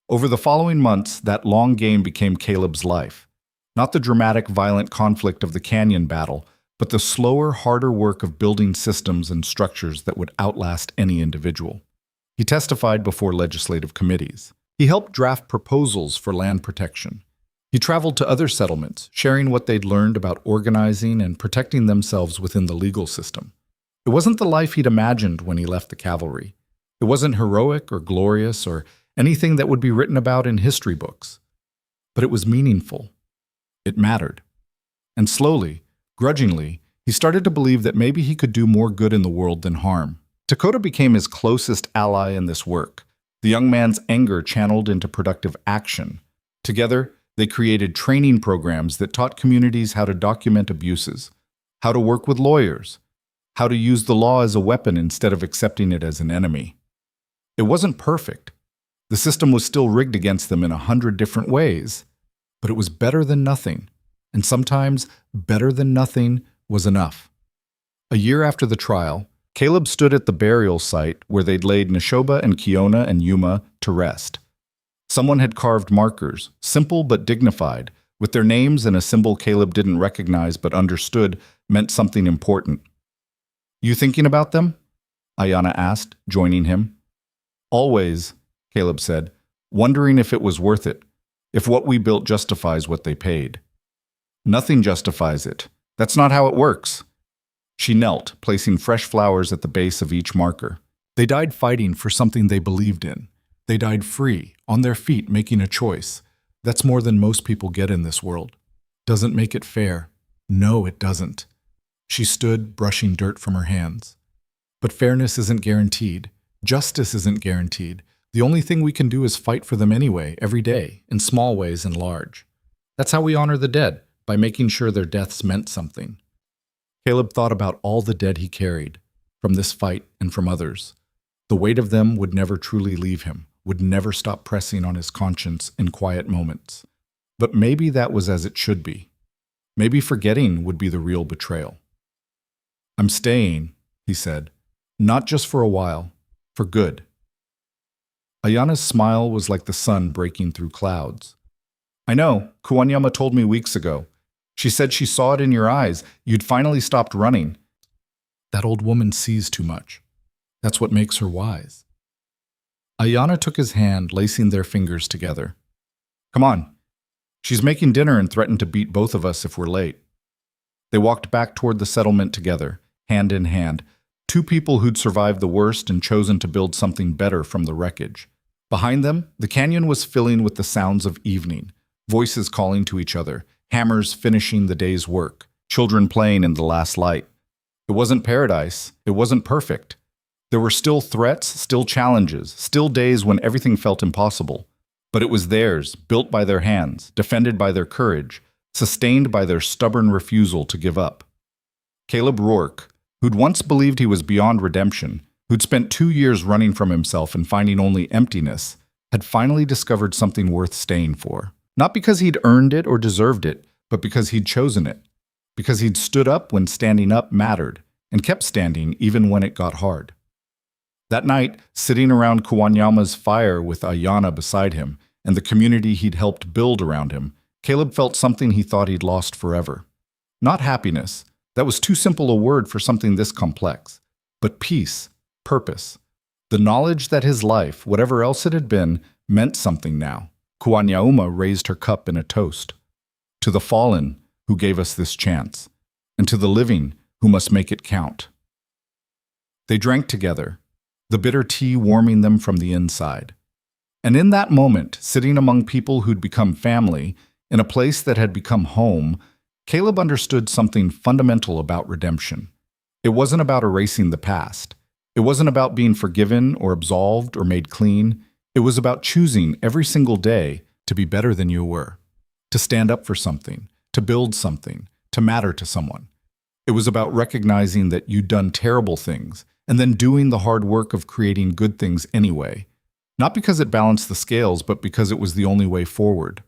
Over the following months, that long game became Caleb's life. Not the dramatic, violent conflict of the canyon battle, but the slower, harder work of building systems and structures that would outlast any individual. He testified before legislative committees. He helped draft proposals for land protection. He traveled to other settlements, sharing what they'd learned about organizing and protecting themselves within the legal system. It wasn't the life he'd imagined when he left the cavalry. It wasn't heroic or glorious or anything that would be written about in history books. But it was meaningful. It mattered. And slowly, grudgingly, he started to believe that maybe he could do more good in the world than harm. Dakota became his closest ally in this work, the young man's anger channeled into productive action. Together, they created training programs that taught communities how to document abuses, how to work with lawyers, how to use the law as a weapon instead of accepting it as an enemy. It wasn't perfect. The system was still rigged against them in 100 different ways, but it was better than nothing, and sometimes better than nothing was enough. A year after the trial, Caleb stood at the burial site where they'd laid Neshoba and Kiona and Yuma to rest. Someone had carved markers, simple but dignified, with their names and a symbol Caleb didn't recognize but understood meant something important. You thinking about them? Ayanna asked, joining him. Always, Caleb said, wondering if it was worth it, if what we built justifies what they paid. Nothing justifies it. That's not how it works. She knelt, placing fresh flowers at the base of each marker. They died fighting for something they believed in. They died free, on their feet, making a choice. That's more than most people get in this world. Doesn't make it fair. No, it doesn't. She stood, brushing dirt from her hands. But fairness isn't guaranteed. Justice isn't guaranteed. The only thing we can do is fight for them anyway, every day, in small ways and large. That's how we honor the dead, by making sure their deaths meant something. Caleb thought about all the dead he carried, from this fight and from others. The weight of them would never truly leave him, would never stop pressing on his conscience in quiet moments. But maybe that was as it should be. Maybe forgetting would be the real betrayal. I'm staying, he said, not just for a while, for good. Ayanna's smile was like the sun breaking through clouds. I know, Kuwanyama told me weeks ago. She said she saw it in your eyes. You'd finally stopped running. That old woman sees too much. That's what makes her wise. Ayanna took his hand, lacing their fingers together. Come on. She's making dinner and threatened to beat both of us if we're late. They walked back toward the settlement together, hand in hand, two people who'd survived the worst and chosen to build something better from the wreckage. Behind them, the canyon was filling with the sounds of evening, voices calling to each other, hammers finishing the day's work, children playing in the last light. It wasn't paradise. It wasn't perfect. There were still threats, still challenges, still days when everything felt impossible. But it was theirs, built by their hands, defended by their courage, sustained by their stubborn refusal to give up. Caleb Rourke, who'd once believed he was beyond redemption, who'd spent 2 years running from himself and finding only emptiness, had finally discovered something worth staying for. Not because he'd earned it or deserved it, but because he'd chosen it. Because he'd stood up when standing up mattered, and kept standing even when it got hard. That night, sitting around Kuwanyama's fire with Ayanna beside him, and the community he'd helped build around him, Caleb felt something he thought he'd lost forever. Not happiness. That was too simple a word for something this complex. But peace, purpose. The knowledge that his life, whatever else it had been, meant something now. Kuwanyauma raised her cup in a toast. To the fallen, who gave us this chance. And to the living, who must make it count. They drank together, the bitter tea warming them from the inside. And in that moment, sitting among people who'd become family, in a place that had become home, Caleb understood something fundamental about redemption. It wasn't about erasing the past. It wasn't about being forgiven or absolved or made clean. It was about choosing every single day to be better than you were, to stand up for something, to build something, to matter to someone. It was about recognizing that you'd done terrible things and then doing the hard work of creating good things anyway, not because it balanced the scales, but because it was the only way forward.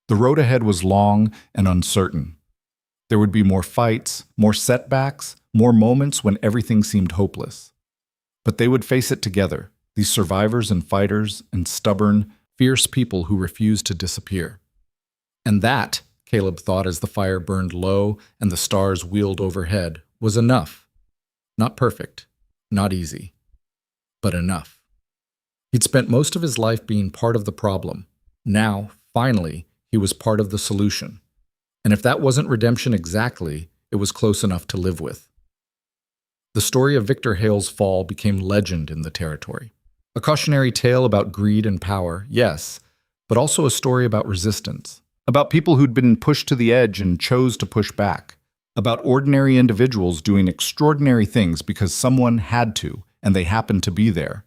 The road ahead was long and uncertain. There would be more fights, more setbacks, more moments when everything seemed hopeless. But they would face it together, these survivors and fighters and stubborn, fierce people who refused to disappear. And that, Caleb thought as the fire burned low and the stars wheeled overhead, was enough. Not perfect, not easy, but enough. He'd spent most of his life being part of the problem. Now, finally, he was part of the solution. And if that wasn't redemption exactly, it was close enough to live with. The story of Victor Hale's fall became legend in the territory. A cautionary tale about greed and power, yes, but also a story about resistance, about people who'd been pushed to the edge and chose to push back, about ordinary individuals doing extraordinary things because someone had to, and they happened to be there.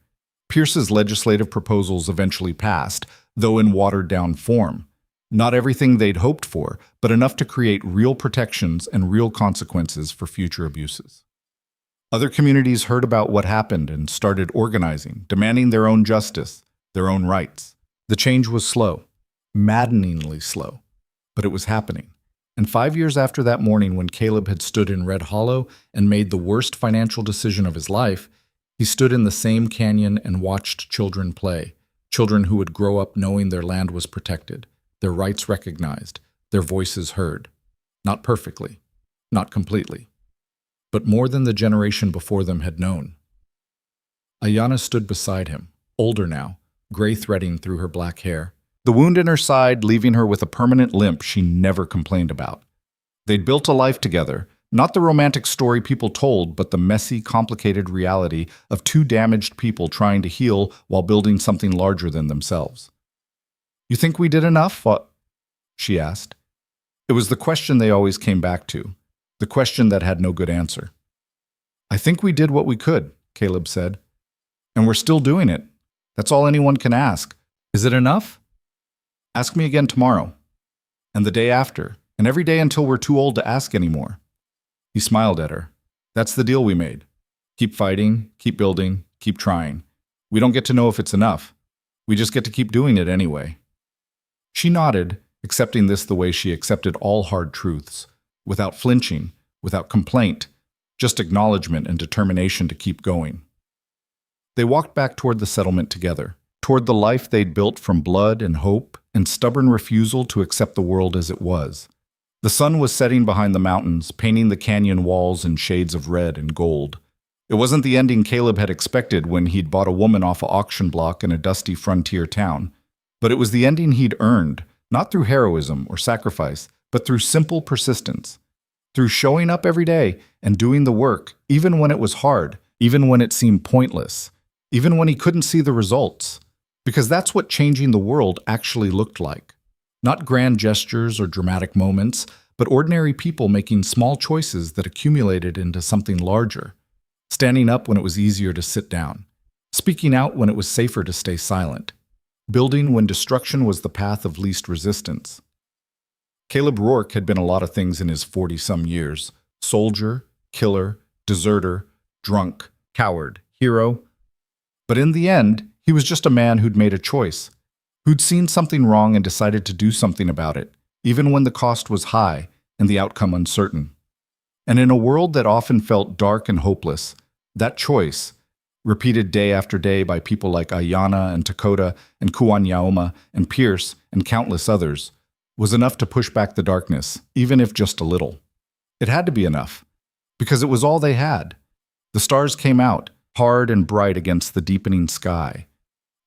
Pierce's legislative proposals eventually passed, though in watered-down form. Not everything they'd hoped for, but enough to create real protections and real consequences for future abuses. Other communities heard about what happened and started organizing, demanding their own justice, their own rights. The change was slow, maddeningly slow, but it was happening. And 5 years after that morning when Caleb had stood in Red Hollow and made the worst financial decision of his life, he stood in the same canyon and watched children play, children who would grow up knowing their land was protected, their rights recognized, their voices heard. Not perfectly, not completely, but more than the generation before them had known. Ayanna stood beside him, older now, gray threading through her black hair, the wound in her side leaving her with a permanent limp she never complained about. They'd built a life together, not the romantic story people told, but the messy, complicated reality of two damaged people trying to heal while building something larger than themselves. "You think we did enough?" she asked. It was the question they always came back to, the question that had no good answer. "I think we did what we could," Caleb said. "And we're still doing it. That's all anyone can ask. Is it enough? Ask me again tomorrow, and the day after, and every day until we're too old to ask anymore." He smiled at her. "That's the deal we made. Keep fighting, keep building, keep trying. We don't get to know if it's enough. We just get to keep doing it anyway." She nodded, accepting this the way she accepted all hard truths, without flinching, without complaint, just acknowledgement and determination to keep going. They walked back toward the settlement together, toward the life they'd built from blood and hope and stubborn refusal to accept the world as it was. The sun was setting behind the mountains, painting the canyon walls in shades of red and gold. It wasn't the ending Caleb had expected when he'd bought a woman off an auction block in a dusty frontier town, but it was the ending he'd earned, not through heroism or sacrifice, but through simple persistence, through showing up every day and doing the work, even when it was hard, even when it seemed pointless, even when he couldn't see the results, because that's what changing the world actually looked like. Not grand gestures or dramatic moments, but ordinary people making small choices that accumulated into something larger. Standing up when it was easier to sit down. Speaking out when it was safer to stay silent. Building when destruction was the path of least resistance. Caleb Rourke had been a lot of things in his 40-some years. Soldier, killer, deserter, drunk, coward, hero. But in the end, he was just a man who'd made a choice. Who'd seen something wrong and decided to do something about it, even when the cost was high and the outcome uncertain. And in a world that often felt dark and hopeless, that choice, repeated day after day by people like Ayanna and Dakota and Kuanyaoma and Pierce and countless others, was enough to push back the darkness, even if just a little. It had to be enough, because it was all they had. The stars came out, hard and bright against the deepening sky.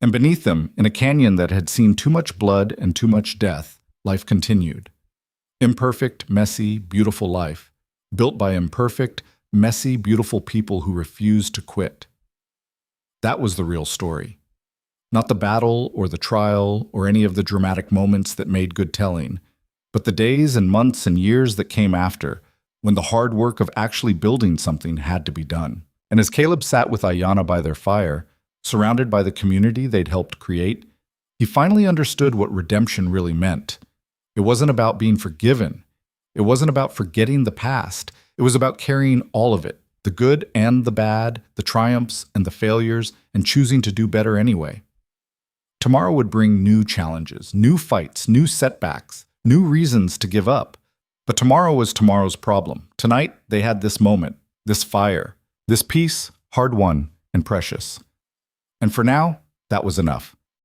And beneath them, in a canyon that had seen too much blood and too much death, life continued. Imperfect, messy, beautiful life, built by imperfect, messy, beautiful people who refused to quit. That was the real story. Not the battle or the trial or any of the dramatic moments that made good telling, but the days and months and years that came after, when the hard work of actually building something had to be done. And as Caleb sat with Ayanna by their fire, surrounded by the community they'd helped create, he finally understood what redemption really meant. It wasn't about being forgiven. It wasn't about forgetting the past. It was about carrying all of it, the good and the bad, the triumphs and the failures, and choosing to do better anyway. Tomorrow would bring new challenges, new fights, new setbacks, new reasons to give up. But tomorrow was tomorrow's problem. Tonight, they had this moment, this fire, this peace, hard-won and precious. And for now, that was enough.